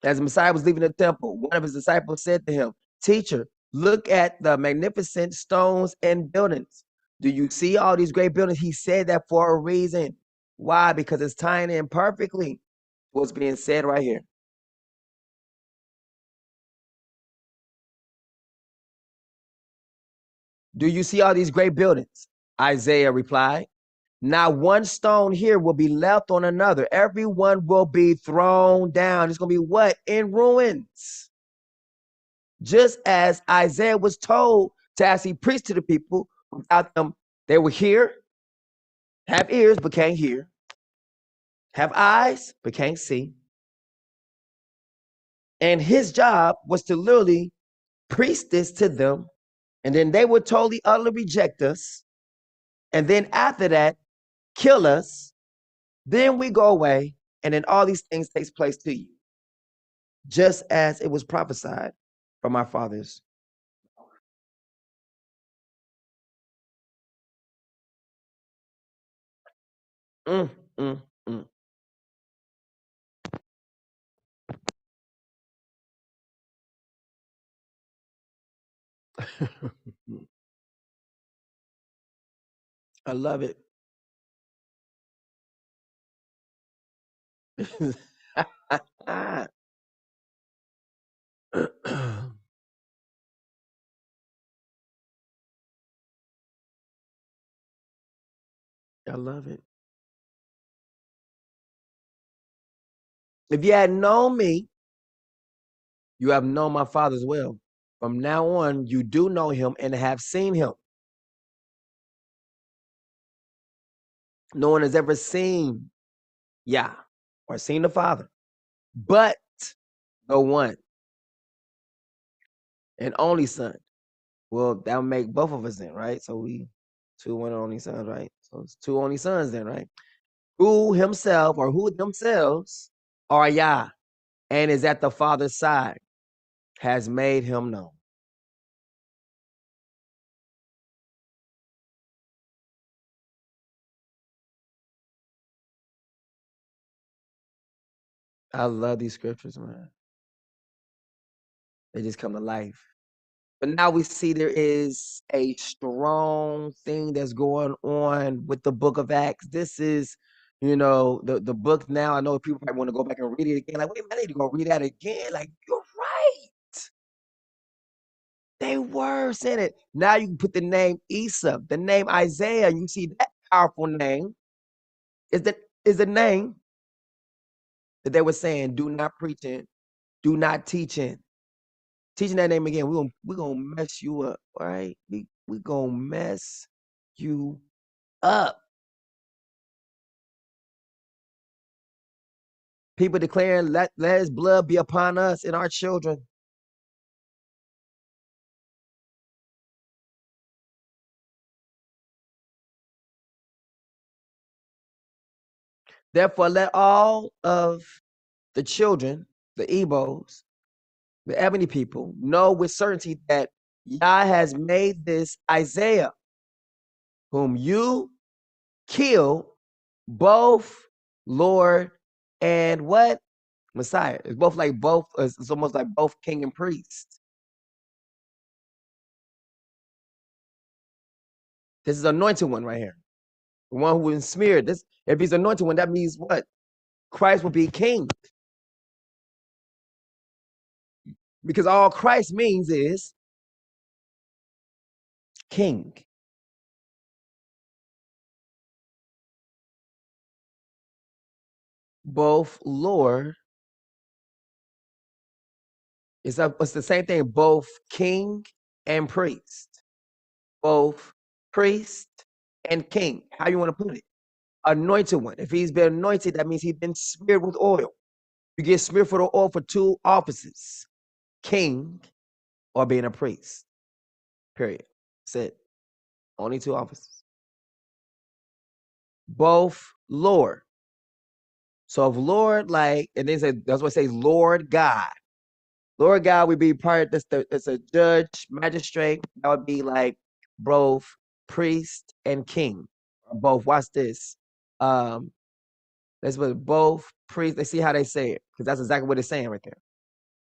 As the Messiah was leaving the temple, one of his disciples said to him, teacher, look at the magnificent stones and buildings. Do you see all these great buildings? He said that for a reason. Why? Because it's tying in perfectly what's being said right here. Do you see all these great buildings? Isaiah replied, not one stone here will be left on another. Everyone will be thrown down. It's going to be what? In ruins. Just as Isaiah was told to actually preach to the people, without them, they were hear, have ears but can't hear, have eyes but can't see. And his job was to literally preach this to them, and then they would totally utterly reject us, and then after that, kill us. Then we go away, and then all these things takes place to you, just as it was prophesied from our fathers. Mm, mm, mm. I love it. I love it. If you had known me, you have known my Father as well. From now on, you do know him and have seen him. No one has ever seen Yah or seen the Father, but the one and only Son. Well, that would make both of us then, right? So we two one only sons, right? So it's two only sons then, right? Who himself or who themselves are Yah and is at the Father's side, has made him known. I love these scriptures, man. They just come to life. But now we see there is a strong thing that's going on with the book of Acts. This is, the book now. I know people probably want to go back and read it again. Like, wait a minute, I need to go read that again. Like, you're right. They were saying it. Now you can put the name Esau, the name Isaiah. You see that powerful name is the name that they were saying, do not preaching, do not teaching. Teaching that name again, we're gonna mess you up, all right? We gonna mess you up. People declaring, let his blood be upon us and our children. Therefore, let all of the children, the Ebos, the ebony people, know with certainty that Yah has made this Isaiah, whom you killed, both Lord and what? Messiah. It's both like both, it's almost like both king and priest. This is anointed one right here. The one who was smeared. This, if he's anointed one, that means what? Christ will be king. Because all Christ means is king. Both Lord. It's the same thing, both king and priest. Both priest and king. How you want to put it? Anointed one. If he's been anointed, that means he's been smeared with oil. You get smeared for the oil for two offices, king or being a priest. Period. That's it. Only two offices. Both Lord. So if Lord, like, and they say, that's what it says, Lord God. Lord God would be part, it's a judge, magistrate. That would be like both priest and king. Or both, watch this. That's what both priests, they see how they say it, because that's exactly what it's saying right there.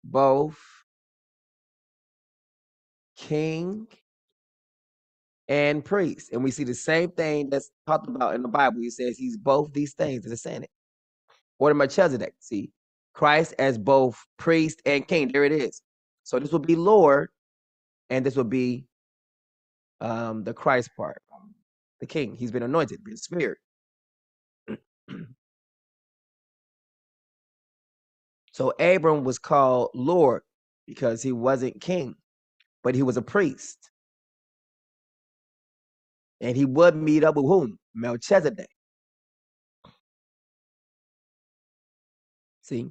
Both king and priest. And we see the same thing that's talked about in the Bible. He says he's both these things. It's saying it. Order Melchizedek. See, Christ as both priest and king. There it is. So this will be Lord, and this will be the Christ part, the king. He's been anointed, been smeared. So Abram was called Lord because he wasn't king, but he was a priest. And he would meet up with whom? Melchizedek. See,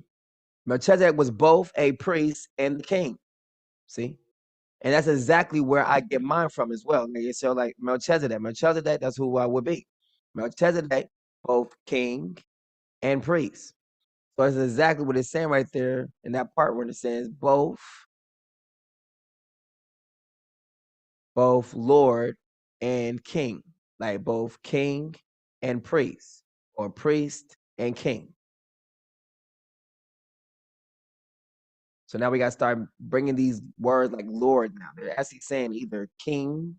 Melchizedek was both a priest and the king. See, and that's exactly where I get mine from as well. So like Melchizedek, that's who I would be. Melchizedek, both king and priest. So that's exactly what it's saying right there in that part where it says both Lord and king, like both king and priest, or priest and king. So now we got to start bringing these words like Lord now. They're actually saying either king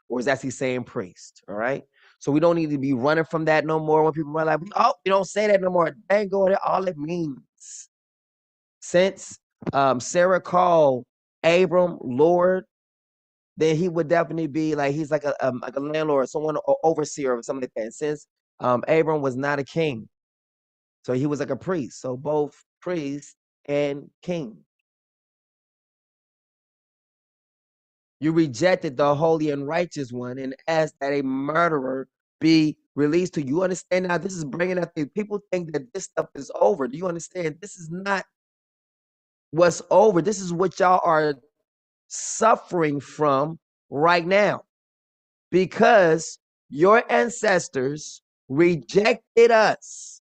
or is actually saying priest, all right? So we don't need to be running from that no more. When people are like, oh, you don't say that no more. Dang, go all it means. Since Sarah called Abram Lord, then he would definitely be like, he's like a landlord, someone, or overseer or something like that. And since Abram was not a king, so he was like a priest. So both priest and king. You rejected the holy and righteous one and asked that a murderer be released to you. You understand now? This is bringing up things. People think that this stuff is over. Do you understand? This is not what's over. This is what y'all are suffering from right now, because your ancestors rejected us.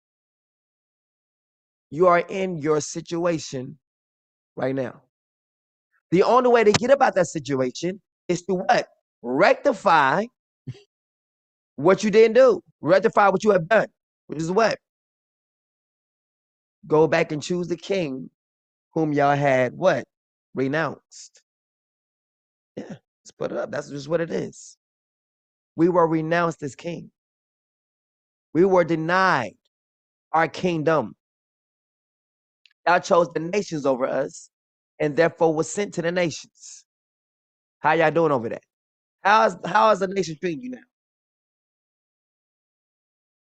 You are in your situation right now. The only way to get about that situation is to what? Rectify what you didn't do. Rectify what you have done, which is what? Go back and choose the king whom y'all had what? Renounced. Yeah, let's put it up. That's just what it is. We were renounced as king. We were denied our kingdom. Y'all chose the nations over us and therefore was sent to the nations. How y'all doing over there? How is the nation treating you now?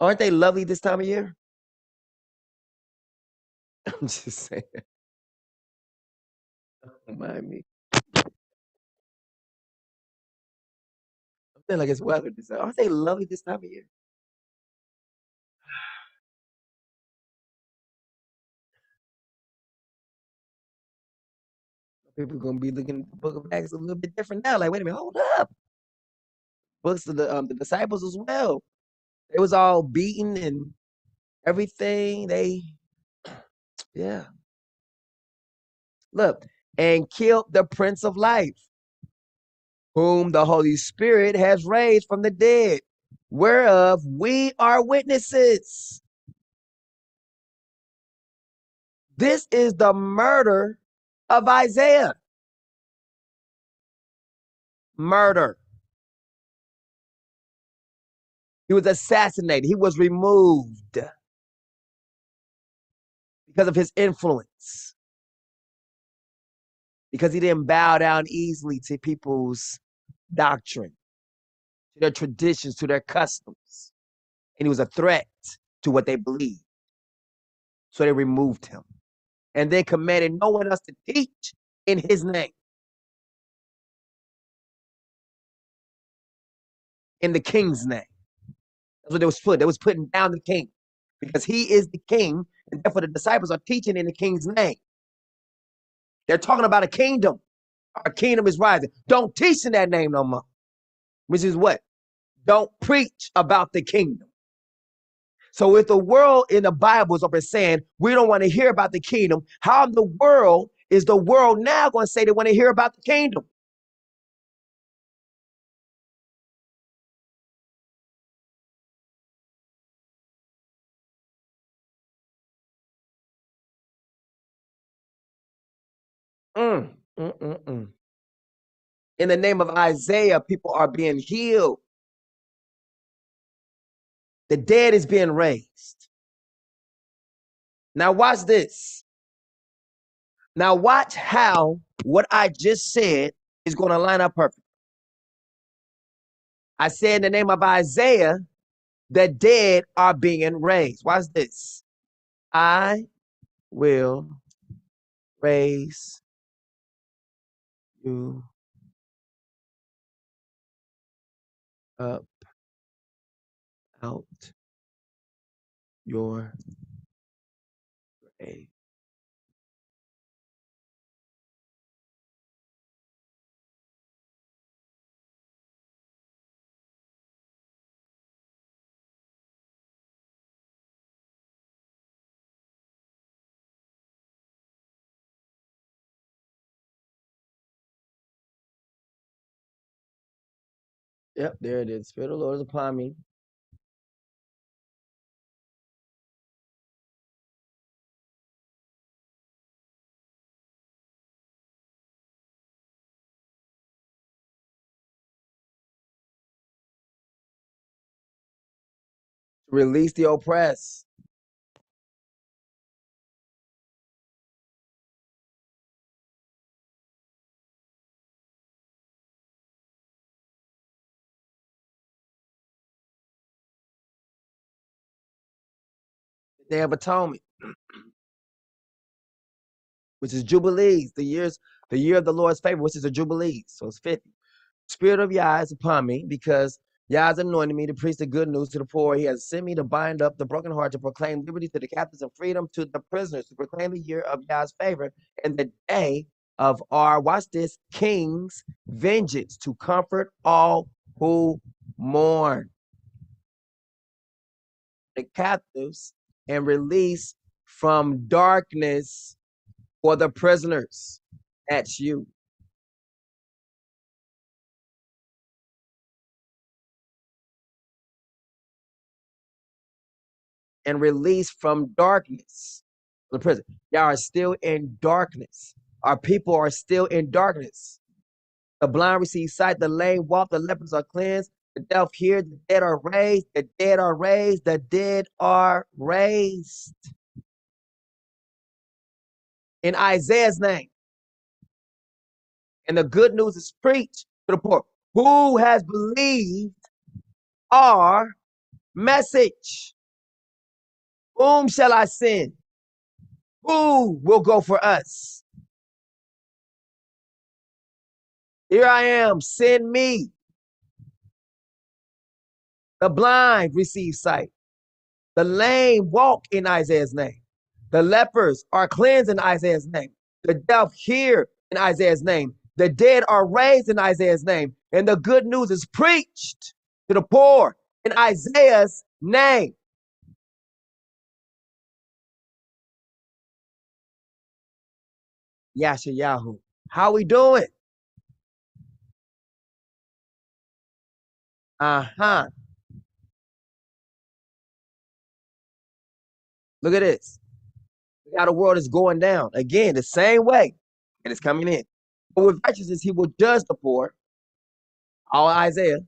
Aren't they lovely this time of year? I'm just saying. Don't mind me. I feel like it's weather this time. Aren't they lovely this time of year? People are gonna be looking at the book of Acts a little bit different now. Like, wait a minute, hold up. Books of the disciples as well. They was all beaten and everything. Yeah. Look, and killed the Prince of Life, whom the Holy Spirit has raised from the dead, whereof we are witnesses. This is the murder of Isaiah. Murder. He was assassinated. He was removed because of his influence, because he didn't bow down easily to people's doctrine, to their traditions, to their customs. And he was a threat to what they believed. So they removed him. And they commanded no one else to teach in his name. In the king's name. That's what they was put. They was putting down the king, because he is the king, and therefore the disciples are teaching in the king's name. They're talking about a kingdom. Our kingdom is rising. Don't teach in that name no more. Which is what? Don't preach about the kingdom. So if the world in the Bible is up there saying we don't want to hear about the kingdom, how in the world is the world now going to say they want to hear about the kingdom? In the name of Isaiah, people are being healed. The dead is being raised. Now watch this. Now watch how what I just said is going to line up perfect. I said in the name of Isaiah, the dead are being raised. Watch this. I will raise you up out your grave. Yep, there it is. Spirit of the Lord is upon me. release the oppressed. The Day of Atonement, which is Jubilees, the year of the Lord's favor, which is a Jubilee. So it's 50. Spirit of Yah is upon me, because Yah has anointed me to preach the good news to the poor. He has sent me to bind up the broken heart, to proclaim liberty to the captives and freedom to the prisoners, to proclaim the year of Yah's favor and the day of our, watch this, King's vengeance, to comfort all who mourn the captives and release from darkness for the prisoners. That's you. And release from darkness the prison. Y'all are still in darkness. Our people are still in darkness. The blind receive sight, the lame walk, the lepers are cleansed, the deaf hear, the dead are raised, the dead are raised, the dead are raised. In Isaiah's name. And the good news is preached to the poor. Who has believed our message? Whom shall I send? Who will go for us? Here I am, send me. The blind receive sight. The lame walk in Isaiah's name. The lepers are cleansed in Isaiah's name. The deaf hear in Isaiah's name. The dead are raised in Isaiah's name. And the good news is preached to the poor in Isaiah's name. Yashayahu. How we doing? Uh-huh. Look at this. How the world is going down. Again, the same way. And it's coming in. But with righteousness, he will judge the poor. All Isaiah.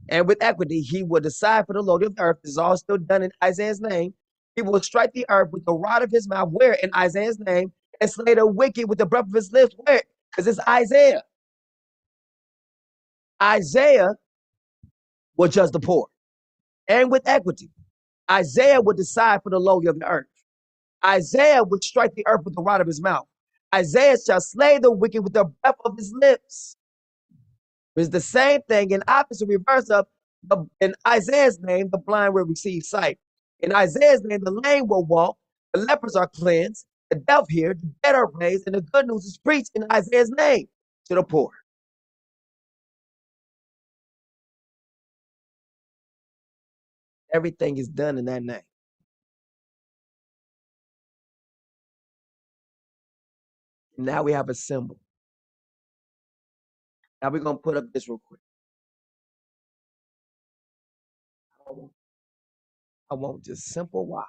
And with equity, he will decide for the lowly of the earth. This is all still done in Isaiah's name. He will strike the earth with the rod of his mouth. Where? In Isaiah's name. And slay the wicked with the breath of his lips. Where? Because it's Isaiah. Isaiah will judge the poor. And with equity. Isaiah will decide for the lowly of the earth. Isaiah would strike the earth with the rod of his mouth. Isaiah shall slay the wicked with the breath of his lips. It's the same thing in opposite reverse of in Isaiah's name, the blind will receive sight. In Isaiah's name, the lame will walk, the lepers are cleansed, the deaf hear, the dead are raised, and the good news is preached in Isaiah's name to the poor. Everything is done in that name. Now we have a symbol. Now we're going to put up this real quick. I want just simple Y.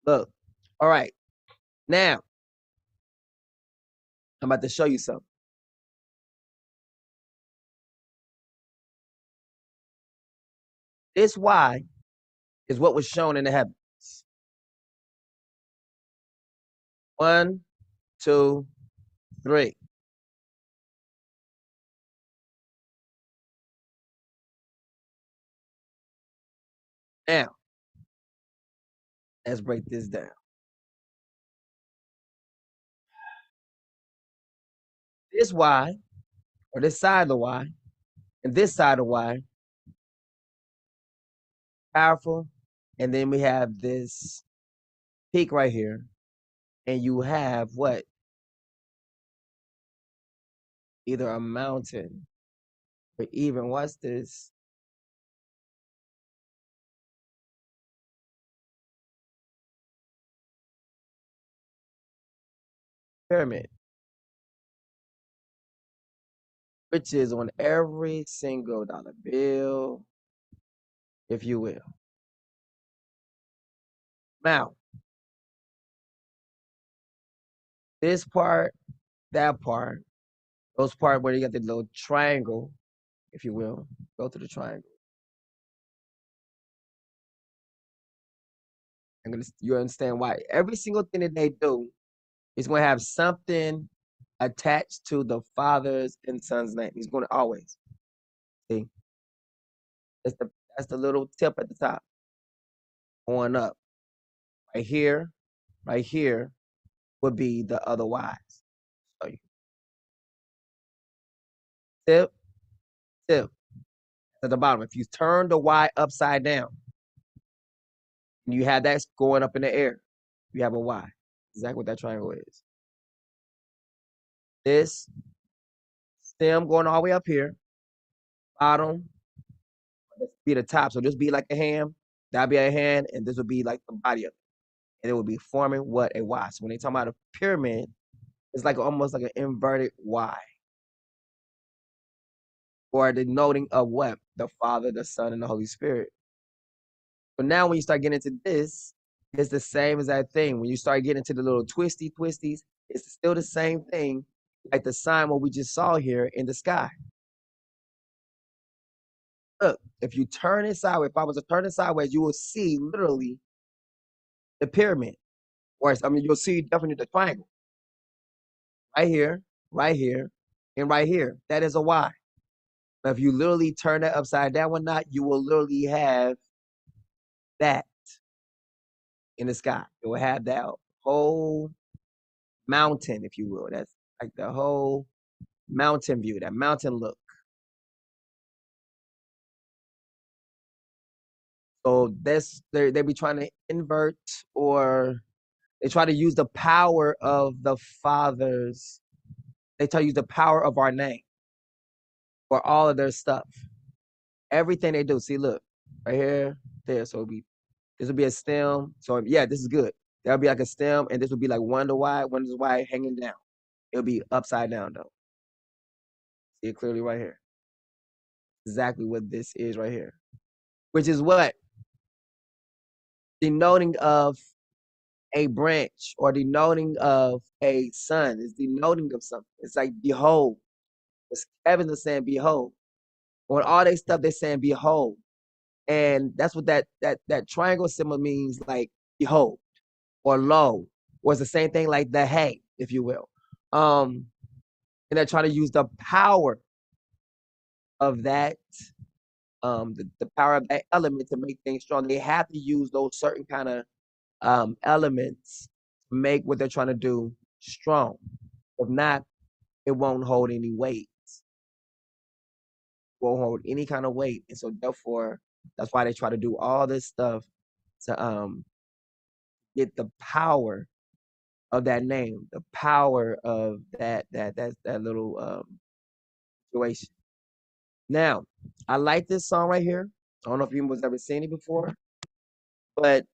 Look, all right. Now, I'm about to show you something. This Y is what was shown in the heavens. 1, 2, 3. Now, let's break this down. This Y, or this side of the Y, and this side of the Y, powerful. And then we have this peak right here. And you have what? Either a mountain or even, what's this? Pyramid. Which is on every single dollar bill, if you will. Now, this part, that part, Those part where you got the little triangle, if you will, go to the triangle. You understand why every single thing that they do is going to have something attached to the Father's and Son's name. He's going to always see. That's the little tip at the top, going up. Right here would be the other Y's. So you tip at the bottom. If you turn the Y upside down, and you have that going up in the air, you have a Y. Exactly what that triangle is. This stem going all the way up here, bottom, be the top. So this be like a hand, that'd be a hand, and this would be like the body of it. And it would be forming what? A Y. So when they talk about a pyramid, it's like almost like an inverted Y. Or denoting of what? The Father, the Son, and the Holy Spirit. But now when you start getting into this, it's the same as that thing. When you start getting into the little twisties, it's still the same thing, like the sign what we just saw here in the sky. Look, if you turn it sideways, if I was to turn it sideways, you will see literally the pyramid. Or you'll see definitely the triangle. Right here, and right here. That is a Y. But if you literally turn that upside down or not, you will literally have that in the sky. It will have that whole mountain, if you will. That's like the whole mountain view, that mountain look. So they be trying to invert, or they try to use the power of the Father's. They try to use the power of our name for all of their stuff. Everything they do. See, look, right here, there. So this would be a stem. So yeah, this is good. That'll be like a stem, and this would be like one is Y hanging down. It'll be upside down though. See it clearly right here. Exactly what this is right here. Which is what? Denoting of a branch, or denoting of a son. It's denoting of something. It's like behold. It's Kevin is saying behold. On all their stuff, they're saying behold. And that's what that triangle symbol means, like behold, or lo, or it's the same thing like the hey, if you will. And they're trying to use the power of that, the power of that element to make things strong. They have to use those certain kind of elements to make what they're trying to do strong. If not, it won't hold any weight. Won't hold any kind of weight. And so therefore, that's why they try to do all this stuff to get the power of that name, the power of that little situation. Now, I like this song right here. I don't know if you was ever seen it before, but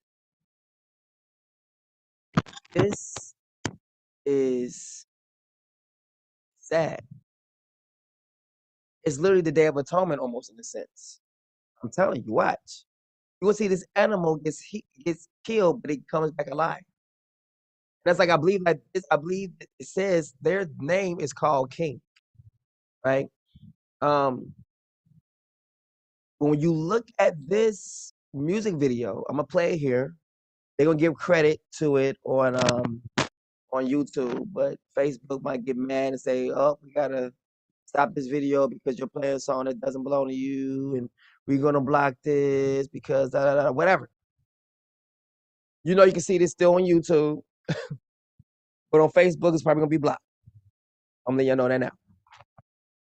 this is sad. It's literally the Day of Atonement, almost in a sense. I'm telling you, watch. You will see this animal gets killed, but it comes back alive. And that's like, I believe it says their name is called King, right? When you look at this music video, I'm gonna play it here. They're gonna give credit to it on YouTube, but Facebook might get mad and say, "Oh, we gotta stop this video because you're playing a song that doesn't belong to you, and we're gonna block this because whatever." You know, you can see this still on YouTube, but on Facebook, it's probably gonna be blocked. I'm letting you know that now.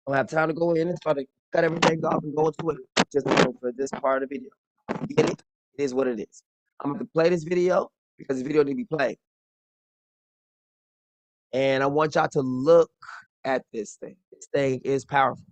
I don't have time to go in and try to cut everything off and go into it just for this part of the video. You get it? It is what it is. I'm going to play this video because this video need to be played. And I want y'all to look at this thing. This thing is powerful.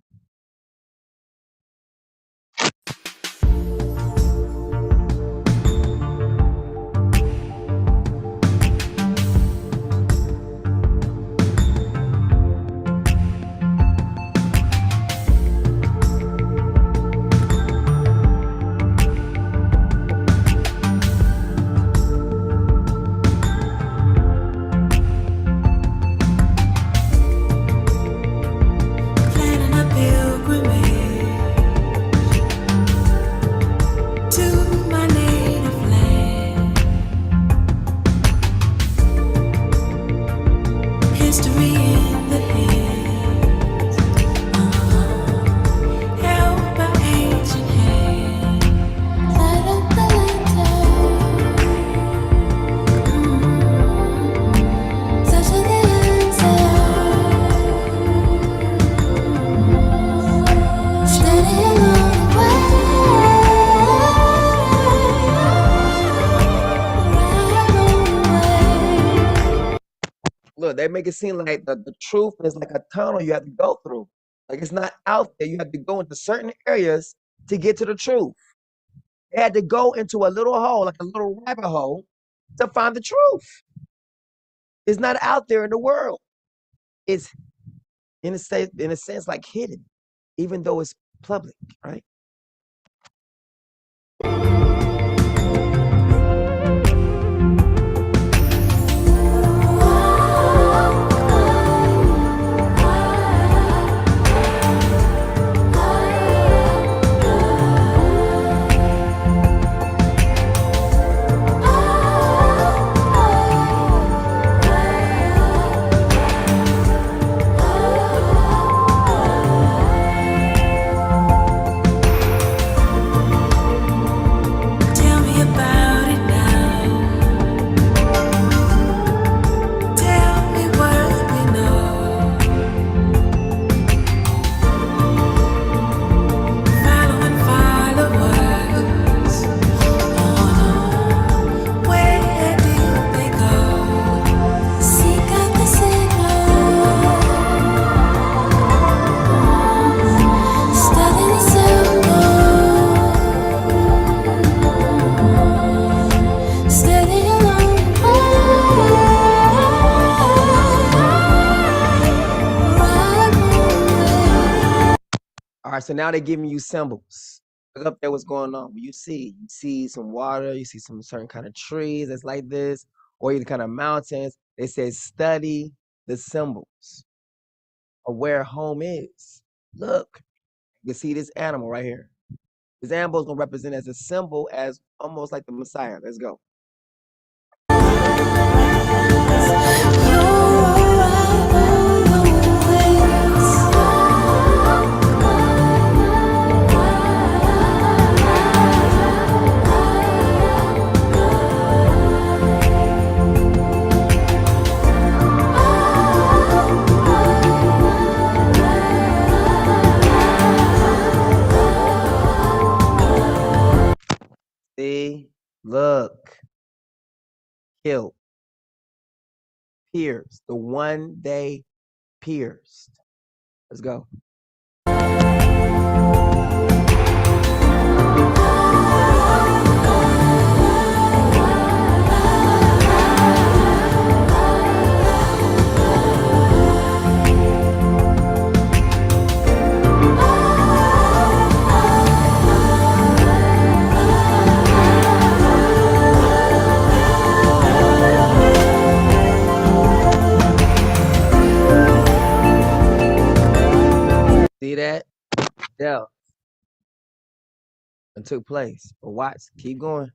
look, they make it seem like the truth is like a tunnel you have to go through. Like it's not out there. You have to go into certain areas to get to the truth. They had to go into a little hole, like a little rabbit hole, to find the truth. It's not out there in the world. It's in a sense like hidden, even though it's public, right? All right, so now they're giving you symbols. Look up there what's going on. You see some water, you see some certain kind of trees that's like this, or either kind of mountains. They say study the symbols of where home is. Look, you can see this animal right here. This animal is going to represent as a symbol as almost like the Messiah. Let's go. See, look, killed, pierced, the one they pierced. Let's go. See that? Death and took place. But watch, keep going.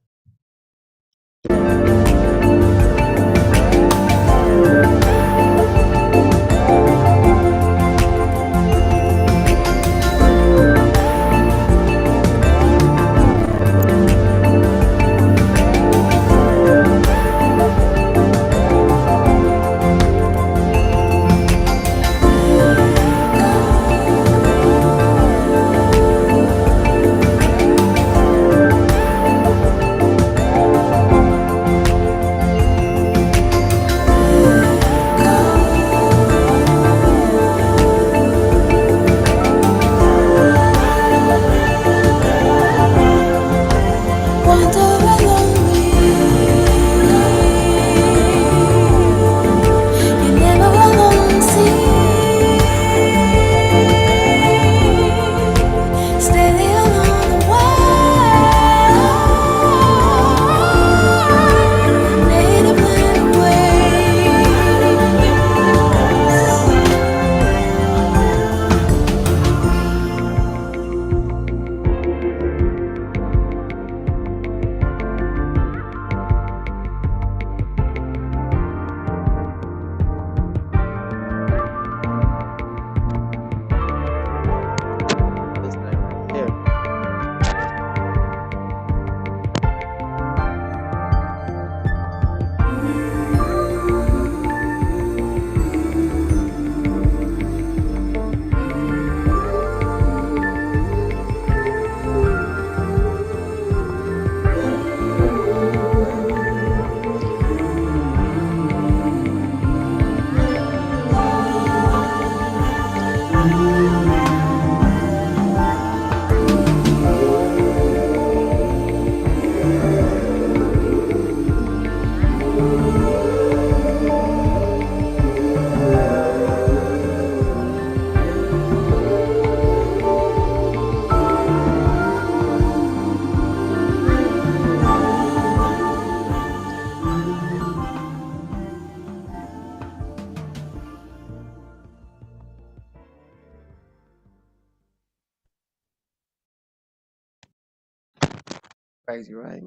Crazy, right?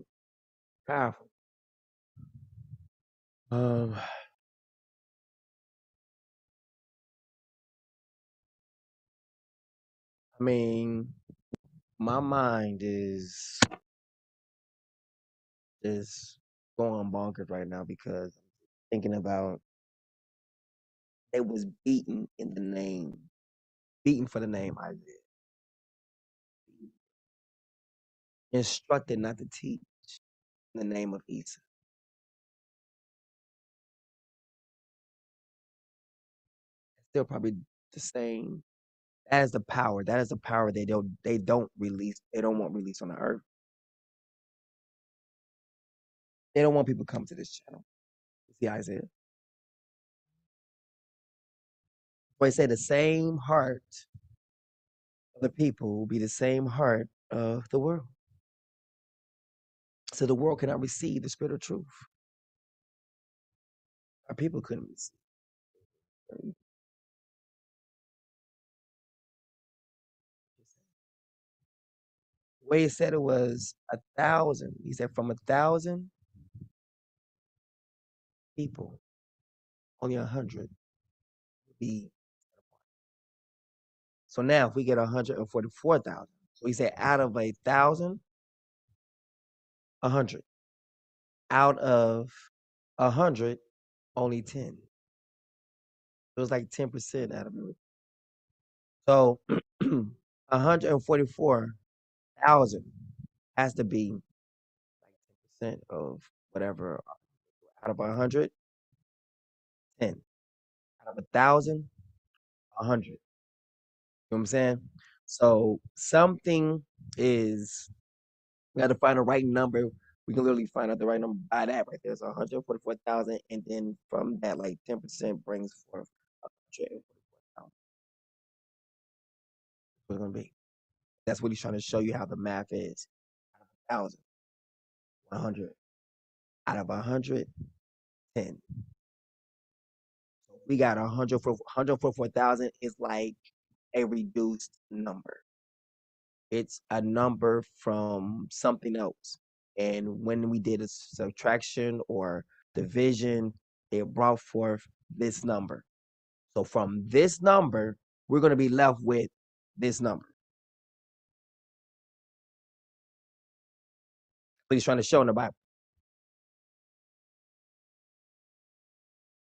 Powerful. I mean, my mind is just going bonkers right now because I'm thinking about they was beaten in the name, beaten for the name Isaiah, instructed not to teach in the name of Isa. Still probably the same. That is the power. That is the power they don't release. They don't want release on the earth. They don't want people to come to this channel. See Isaiah. Boy, say the same heart of the people will be the same heart of the world. So the world cannot receive the spirit of truth. Our people couldn't receive. The way he said it was 1,000. He said from 1,000 people, only 100 would be. So now if we get 144,000, so he said out of 1,000, 100. Out of 100, only 10. It was like 10% out of it. So 144,000 has to be like 10% of whatever. Out of 100, 10. Out of 1,000, 100. You know what I'm saying? So something is, we got to find the right number. We can literally find out the right number by that right there. So 144,000, and then from that, like 10% brings forth 144,000. What it's gonna be. That's what he's trying to show you how the math is. Out of 1,000, 100. Out of 100, 10. So we got 144,000 is like a reduced number. It's a number from something else. And when we did a subtraction or division, it brought forth this number. So from this number, we're going to be left with this number. What he's trying to show in the Bible.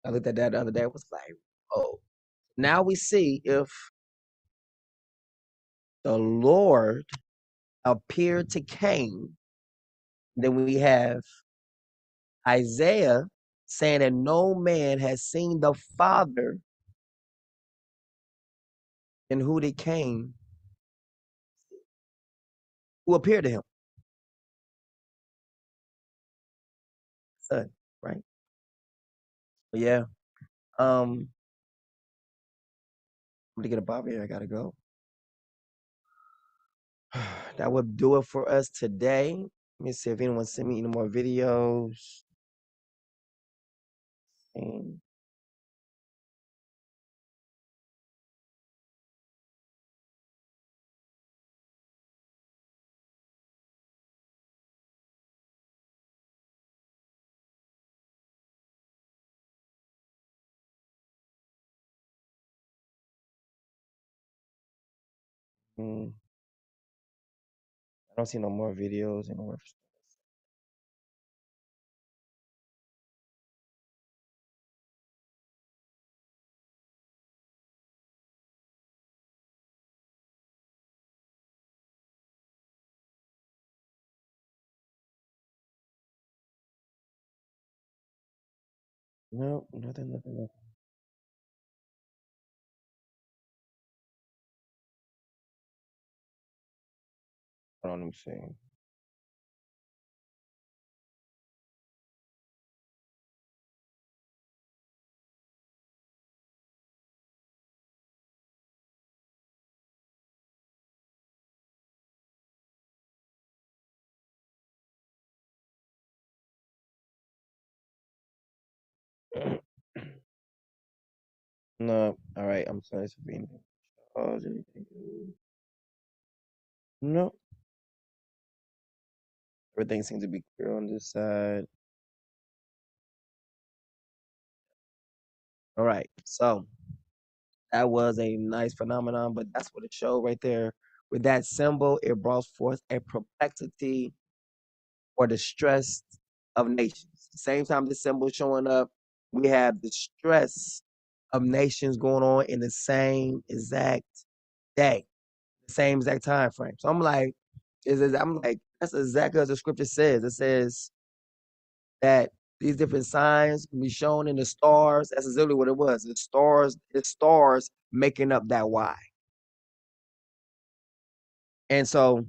I looked at that the other day. I was like, oh. Now we see if the Lord appeared to Cain, then we have Isaiah saying that no man has seen the Father. And who did Cain? Who appeared to him? Son, right? But yeah. I'm gonna get up out of here. I gotta go. That would do it for us today. Let me see if anyone sent me any more videos. And I don't see no more videos anywhere. No, nothing. Hold on, let me see. No, all right. I'm sorry for being. No. Everything seems to be clear on this side. All right, so that was a nice phenomenon, but that's what it showed right there. With that symbol, it brought forth a perplexity or the stress of nations. The same time this symbol is showing up, we have the stress of nations going on in the same exact day, the same exact time frame. So I'm like, that's exactly as the scripture says. It says that these different signs can be shown in the stars. That's exactly what it was. The stars making up that Y. And so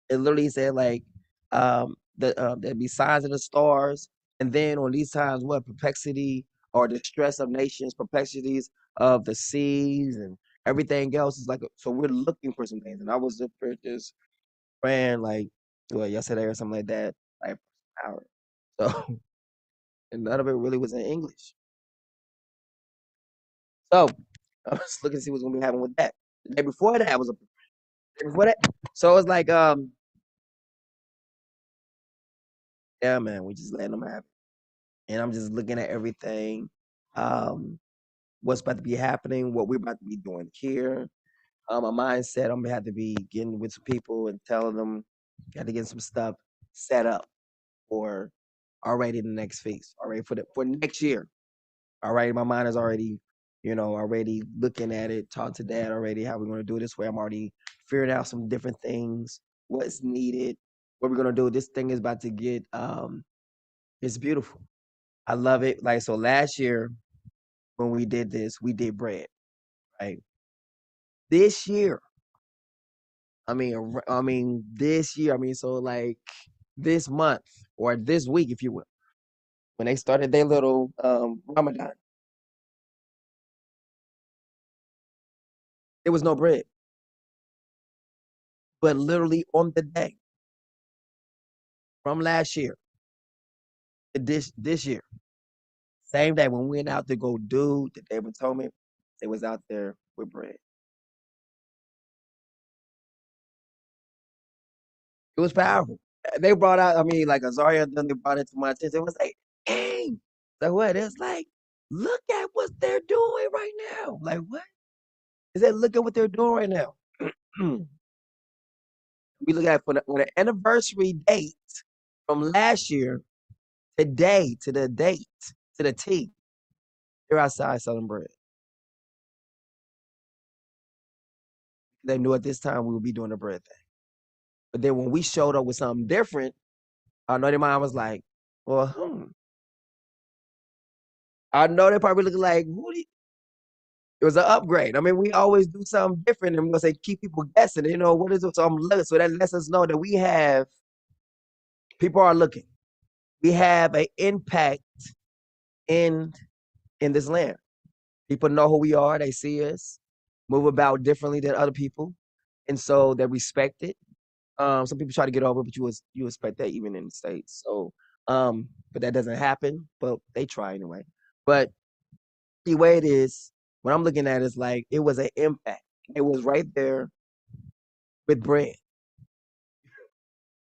it literally said like there'd be signs in the stars, and then on these times, what perplexity or distress of nations, perplexities of the seas and everything else is like. So we're looking for some things, and I was just praying like yesterday or something like that, like for an hour. So and none of it really was in English. So I was looking to see what's gonna be happening with that. The day before that was day before that. So it was like yeah, man, we just letting them have it. And I'm just looking at everything, what's about to be happening, what we're about to be doing here. My mindset, I'm gonna have to be getting with some people and telling them, got to get some stuff set up for already the next feast, already for next year. Already, my mind is already, already looking at it. Talk to Dad already how we're gonna do it this way. I'm already figuring out some different things, what's needed, what we're gonna do. This thing is about to get, it's beautiful. I love it. Like so, last year when we did this, we did bread, right? This year, this year, so like this month or this week, if you will, when they started their little Ramadan, there was no bread. But literally on the day from last year to this year, same day when we went out to go do the David told me, they was out there with bread. It was powerful. They brought out, like Azaria, then they brought it to my attention. It was like, dang. Like what? It's like, look at what they're doing right now. Like what? Is that look at what they're doing right now? We look at for the anniversary date from last year, today to the date, to the T. They're outside selling bread. They knew at this time we would be doing the bread thing. But then when we showed up with something different, I know their mind was like, well, I know they probably looking like, it was an upgrade. We always do something different, and we're gonna say keep people guessing. What is it? So I'm looking. So that lets us know that we have people are looking. We have an impact in this land. People know who we are. They see us move about differently than other people, and so they respect it. Some people try to get over, but you expect that even in the States. So, but that doesn't happen. But they try anyway. But the way it is, what I'm looking at is like it was an impact. It was right there with bread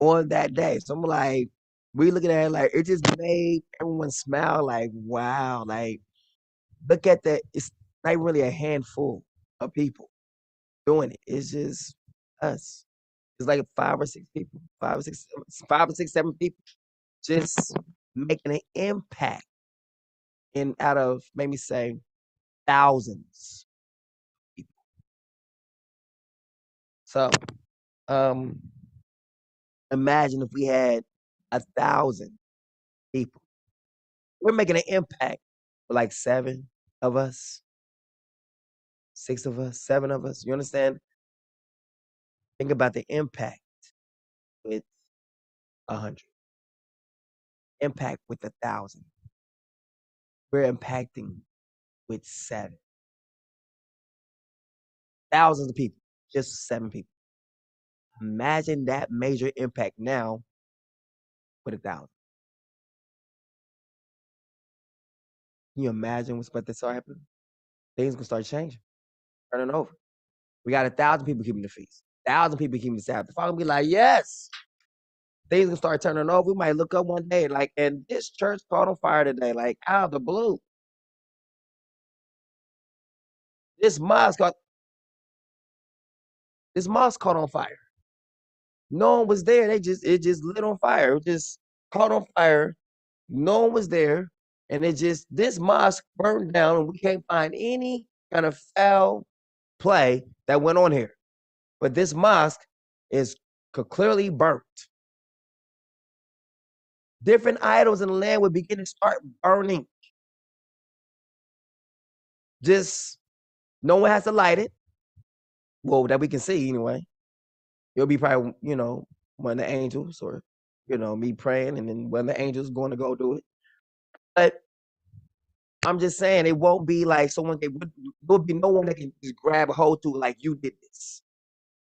on that day. So I'm like, we looking at it like it just made everyone smile. Like wow, like look at that. It's not really a handful of people doing it. It's just us. It's like 5 or 6 people, 7 people, just making an impact in out of maybe say thousands of people. So, imagine if we had 1,000 people. We're making an impact for like 7 of us, 6 of us, 7 of us. You understand? Think about the impact with 100. Impact with 1,000. We're impacting with 7. Thousands of people, just 7 people. Imagine that major impact now with 1,000. Can you imagine what's about to start happening? Things gonna start changing, turning over. We got 1,000 people keeping the feast, 1,000 people keeping the Sabbath. The Father be like, yes, things gonna start turning over. We might look up one day, like, and this church caught on fire today, like out of the blue. This mosque caught on fire. No one was there. It just lit on fire. It just caught on fire. No one was there. And this mosque burned down, and we can't find any kind of foul play that went on here. But this mosque is clearly burnt. Different idols in the land would begin to start burning. Just no one has to light it. Well, that we can see anyway. It'll be probably, one of the angels, or, me praying, and then one of the angels going to go do it. But I'm just saying, it won't be like there'll be no one that can just grab a hold to it like you did this.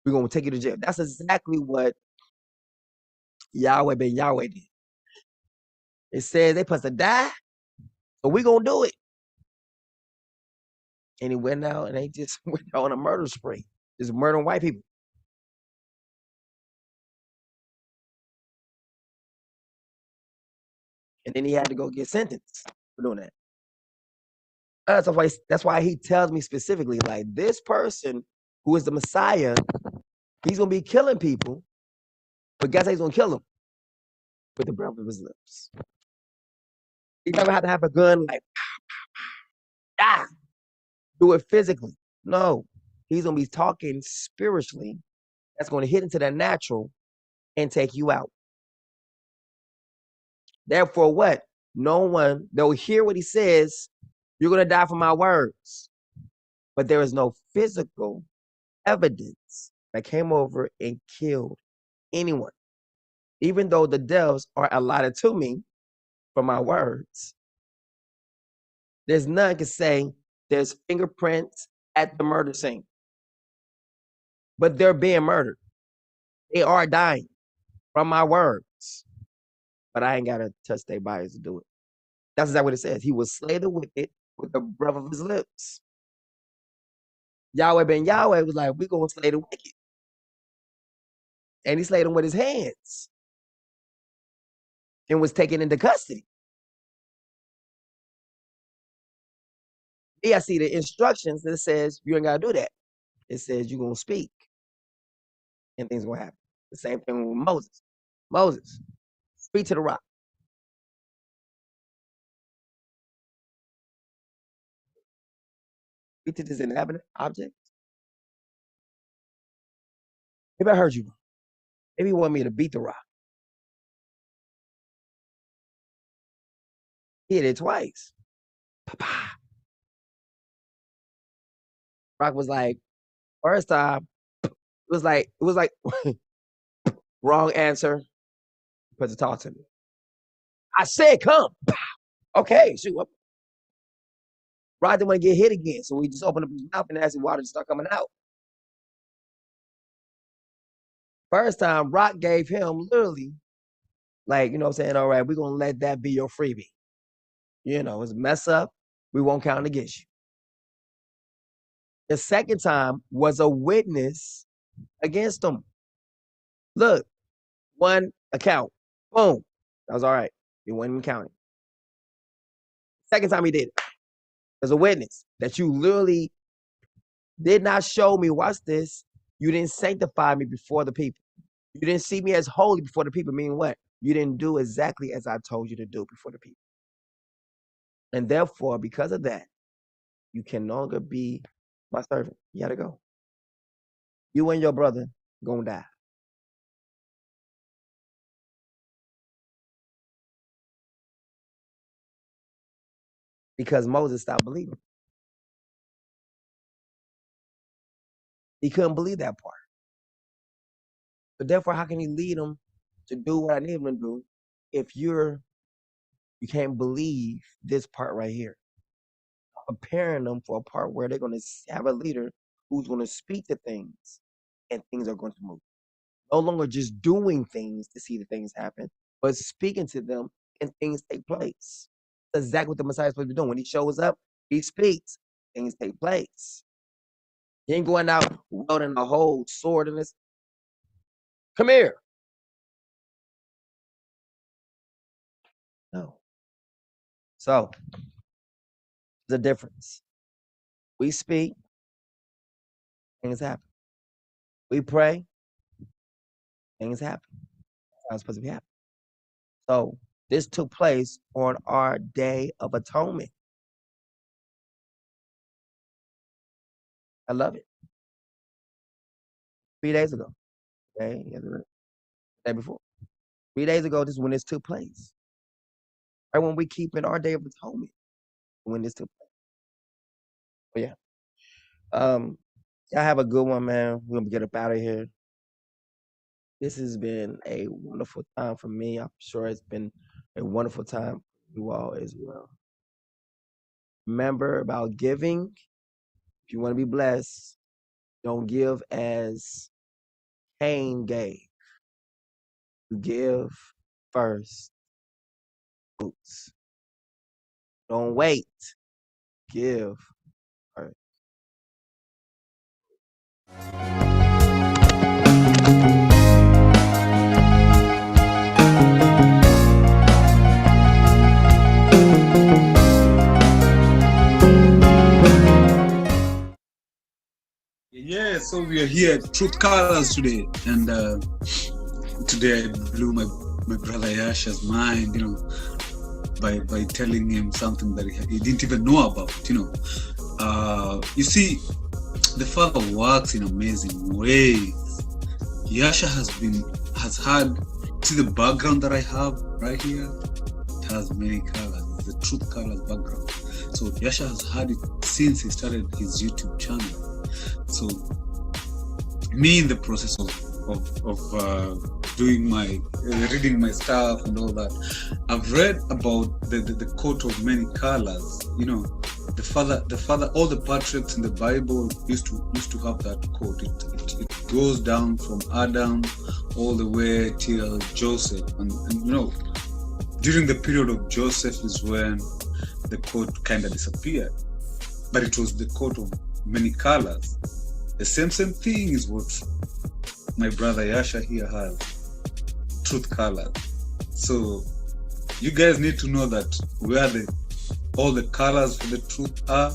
We're going to take you to jail. That's exactly what Yahweh ben Yahweh did. It says they supposed to die, so we're going to do it. And he went out, and they just went out on a murder spree, just murdering white people. And then he had to go get sentenced for doing that. That's why he tells me specifically, like, this person who is the Messiah, he's going to be killing people, but guess how he's going to kill them? With the breath of his lips. He never had to have a gun, like, do it physically. No, he's going to be talking spiritually. That's going to hit into the natural and take you out. Therefore, what? No one, they'll hear what he says, you're going to die for my words. But there is no physical evidence that came over and killed anyone. Even though the deaths are allotted to me for my words, there's none can say there's fingerprints at the murder scene. But they're being murdered. They are dying from my words. But I ain't got to touch their bodies to do it. That's exactly what it says. He will slay the wicked with the breath of his lips. Yahweh ben Yahweh was like, we're going to slay the wicked. And he slayed them with his hands and was taken into custody. I see the instructions that says you ain't got to do that. It says you're going to speak and things going to happen. The same thing with Moses. Moses, speak to the rock. Speak to this inanimate object. Maybe I heard you. Maybe you want me to beat the rock. He hit it twice. Pa-pa. Rock was like, first time, it was like wrong answer. Put to talk to me. I said, come. Okay, shoot. Rock didn't want to get hit again, so we just opened up his mouth and asked the water to start coming out. First time, Rock gave him literally, like, saying, all right, we're going to let that be your freebie. It's a mess up. We won't count against you. The second time was a witness against him. Look, one account. Boom. That was all right. It wasn't even counting. Second time he did it. There's a witness that you literally did not show me. Watch this. You didn't sanctify me before the people. You didn't see me as holy before the people. Meaning what? You didn't do exactly as I told you to do before the people. And therefore, because of that, you can no longer be my servant. You got to go. You and your brother going to die. Because Moses stopped believing. He couldn't believe that part. But therefore, how can he lead them to do what I need him to do if you can't believe this part right here? Preparing them for a part where they're going to have a leader who's going to speak to things and things are going to move. No longer just doing things to see the things happen, but speaking to them and things take place. That's exactly what the Messiah is supposed to be doing. When he shows up, he speaks, things take place. He ain't going out wielding a whole sword in this. Come here. No. So there's a difference. We speak, things happen. We pray, things happen. That's how it's supposed to be happening. So this took place on our Day of Atonement. I love it. 3 days ago. Okay, the day before. 3 days ago, this is when this took place. Right when we keep in our Day of Atonement, when this took place. But yeah. Y'all have a good one, man. We're gonna get up out of here. This has been a wonderful time for me. I'm sure it's been a wonderful time for you all as well. Remember about giving. If you want to be blessed, don't give as Cain gave. You give first fruits. Don't wait. Give first. Yeah, so we are here at Truth Colors today, and today I blew my brother Yasha's mind, you know, by telling him something that he didn't even know about, you know. You see, the Father works in amazing ways. Yasha has had, see the background that I have right here? It has many colors. It's the Truth Colors background. So Yasha has had it since he started his YouTube channel. So me in the process of doing my reading my stuff and all that, I've read about the coat of many colors. You know, the father, all the patriarchs in the Bible used to have that coat. It goes down from Adam all the way till Joseph, and you know, during the period of Joseph is when the coat kind of disappeared, but it was the coat of many colors. The same thing is what my brother Yasha here has, Truth Colors. So you guys need to know that where all the colors for the truth are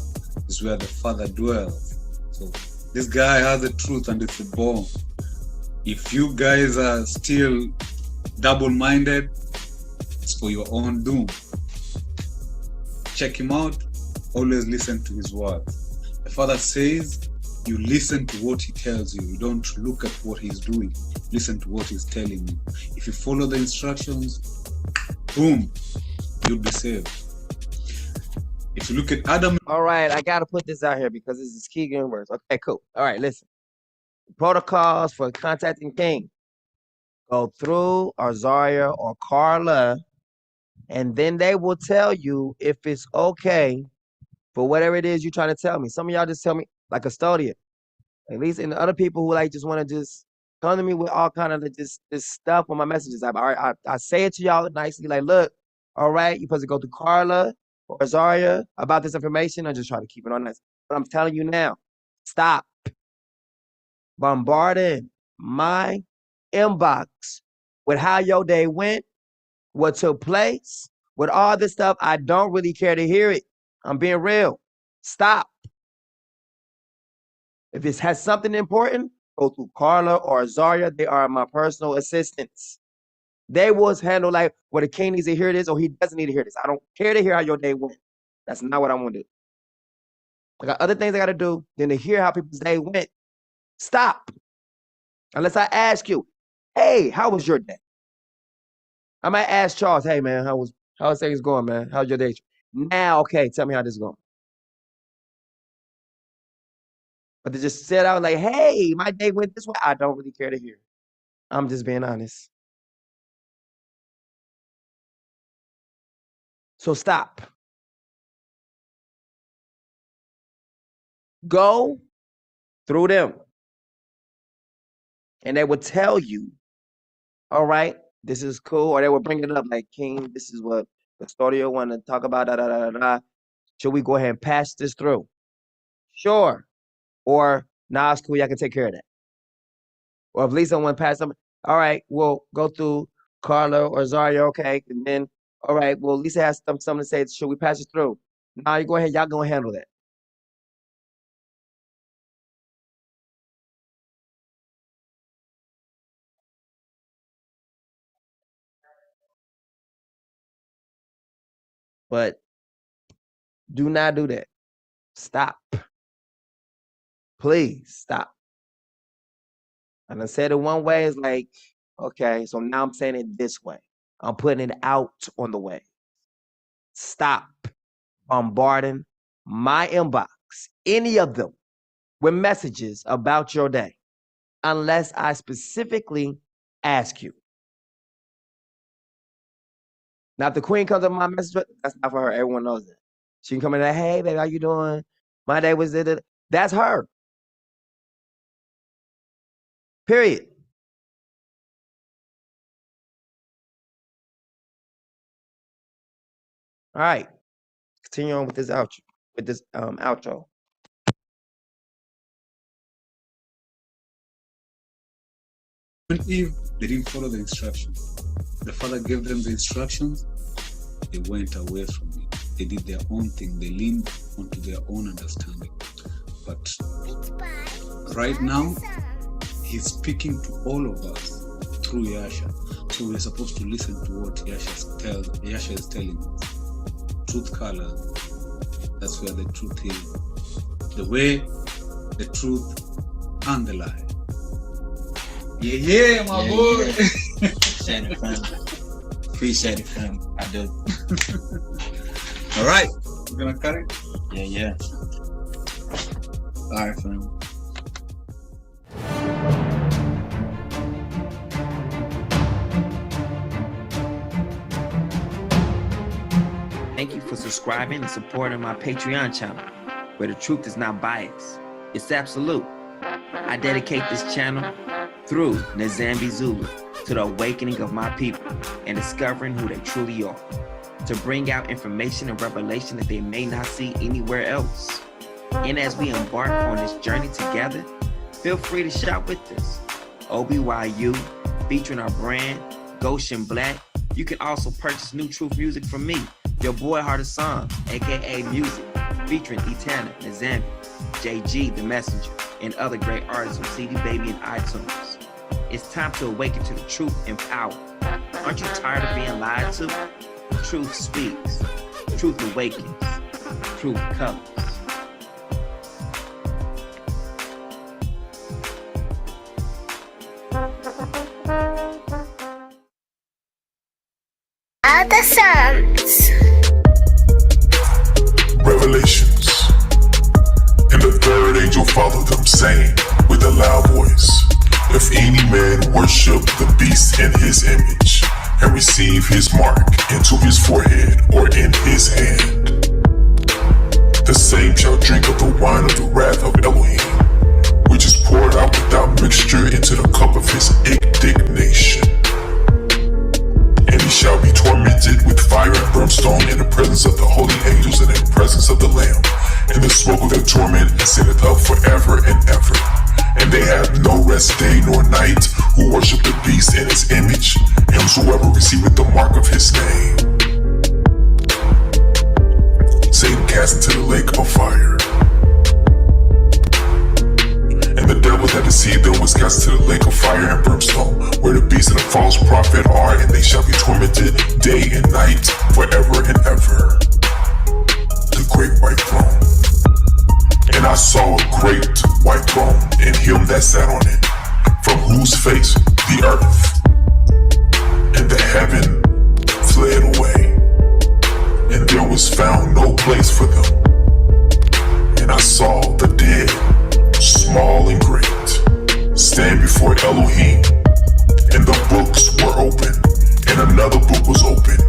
is where the Father dwells. So this guy has the truth and it's a bomb. If you guys are still double-minded, it's for your own doom. Check him out. Always listen to his words. The Father says, you listen to what he tells you. You don't look at what he's doing. Listen to what he's telling you. If you follow the instructions, boom, you'll be saved. If you look at Adam. All right, I got to put this out here because this is key words. Okay, cool. All right, listen. Protocols for contacting King. Go through Azaria or Carla, and then they will tell you if it's okay for whatever it is you're trying to tell me. Some of y'all just tell me, like custodian. At least, and the other people who like just want to just come to me with all kind of just this stuff on my messages. I say it to y'all nicely, like, look, all right, you're supposed to go to Carla or Azaria about this information. I just try to keep it on nice. But I'm telling you now, stop bombarding my inbox with how your day went, what took place, with all this stuff. I don't really care to hear it. I'm being real. Stop. If it has something important, go through Carla or Azaria. They are my personal assistants. They will handle like, well, the king needs to hear this or he doesn't need to hear this. I don't care to hear how your day went. That's not what I want to do. I got other things I got to do than to hear how people's day went. Stop. Unless I ask you, hey, how was your day? I might ask Charles, hey, man, how's things going, man? How's your day? Now, okay, tell me how this is going. But to just sit out like, hey, my day went this way, I don't really care to hear. I'm just being honest. So stop. Go through them. And they will tell you, all right, this is cool. Or they will bring it up like, King, this is what the story want to talk about. Should we go ahead and pass this through? Sure. Or, nah, it's cool. Y'all can take care of that. Or if Lisa want to pass something, all right, we'll go through Carla or Zaria, okay. And then All right. Well, Lisa has something to say. Should we pass it through? Nah, you go ahead. Y'all go and handle that. But do not do that. Stop. Please stop. And I said it one way. It's like, okay, so now I'm saying it this way. I'm putting it out on the way. Stop bombarding my inbox, any of them, with messages about your day, unless I specifically ask you. Now, if the queen comes up with my message, that's not for her. Everyone knows that. She can come in and, hey, baby, how you doing? My day was it. That's her. Period. All right. Continue on with this outro. When Eve, they didn't follow the instructions. The Father gave them the instructions. They went away from it. They did their own thing. They leaned onto their own understanding. But right now, He's speaking to all of us through Yasha. So we're supposed to listen to what Yasha is telling us. Truth colors. That's where the truth is. The way, the truth, and the lie. Yeah, my boy. Appreciate it, fam. Appreciate it, fam. I do. All right. We're gonna cut it? Yeah. All right, fam. Thank you for subscribing and supporting my Patreon channel, where the truth is not biased. It's absolute. I dedicate this channel through Nzambi Zulu to the awakening of my people and discovering who they truly are, to bring out information and revelation that they may not see anywhere else. And as we embark on this journey together, feel free to shop with us. OBYU, featuring our brand, GOSHEN Black. You can also purchase New Truth music from me, your boy Heart of Song, aka Music, featuring Etana, Nzambi, JG The Messenger, and other great artists on CD Baby and iTunes. It's time to awaken to the truth and power. Aren't you tired of being lied to? Truth speaks. Truth awakens. Truth colors. Other Psalms. Revelations. And the third angel followed them, saying with a loud voice, if any man worship the beast in his image, and receive his mark into his forehead or in his hand, the same shall drink of the wine of the wrath of Elohim, which is poured out without mixture into the cup of his indignation. And he shall be tormented with fire and brimstone in the presence of the holy angels and in the presence of the Lamb. And the smoke of their torment ascendeth up forever and ever. And they have no rest day nor night who worship the beast in his image, and whosoever receiveth the mark of his name. Satan cast into the lake of fire. And the devil that deceived them was cast into the lake of fire and brimstone, where the beast and the false prophet are, and they shall be tormented day and night forever and ever. The great white throne. And I saw a great white throne, and him that sat on it, from whose face the earth and the heaven fled away, and there was found no place for them. And I saw the dead, small and great, stand before Elohim, and the books were open, and another book was open,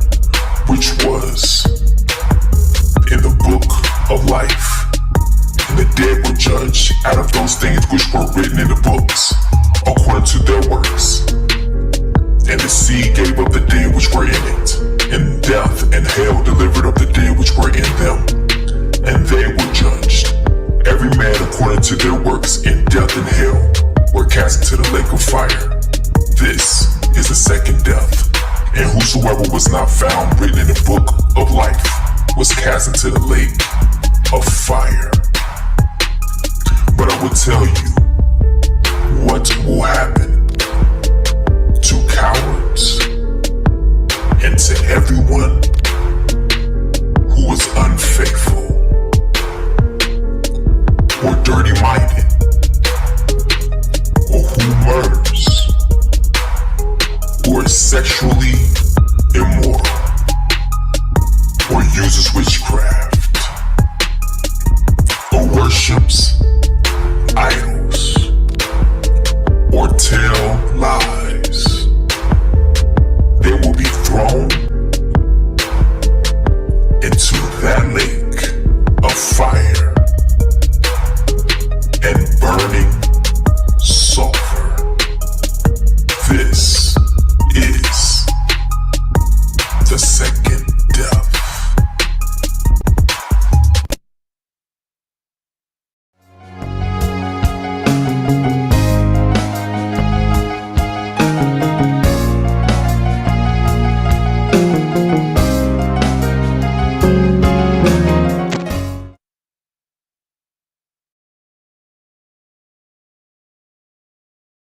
which was in the book of life. And the dead were judged out of those things which were written in the books, according to their works. And the sea gave up the dead which were in it, and death and hell delivered up the dead which were in them. And they were judged, every man according to their works, and death and hell were cast into the lake of fire. This is the second death, and whoso Whosoever was not found written in the book of life was cast into the lake of fire. But I will tell you what will happen to cowards and to everyone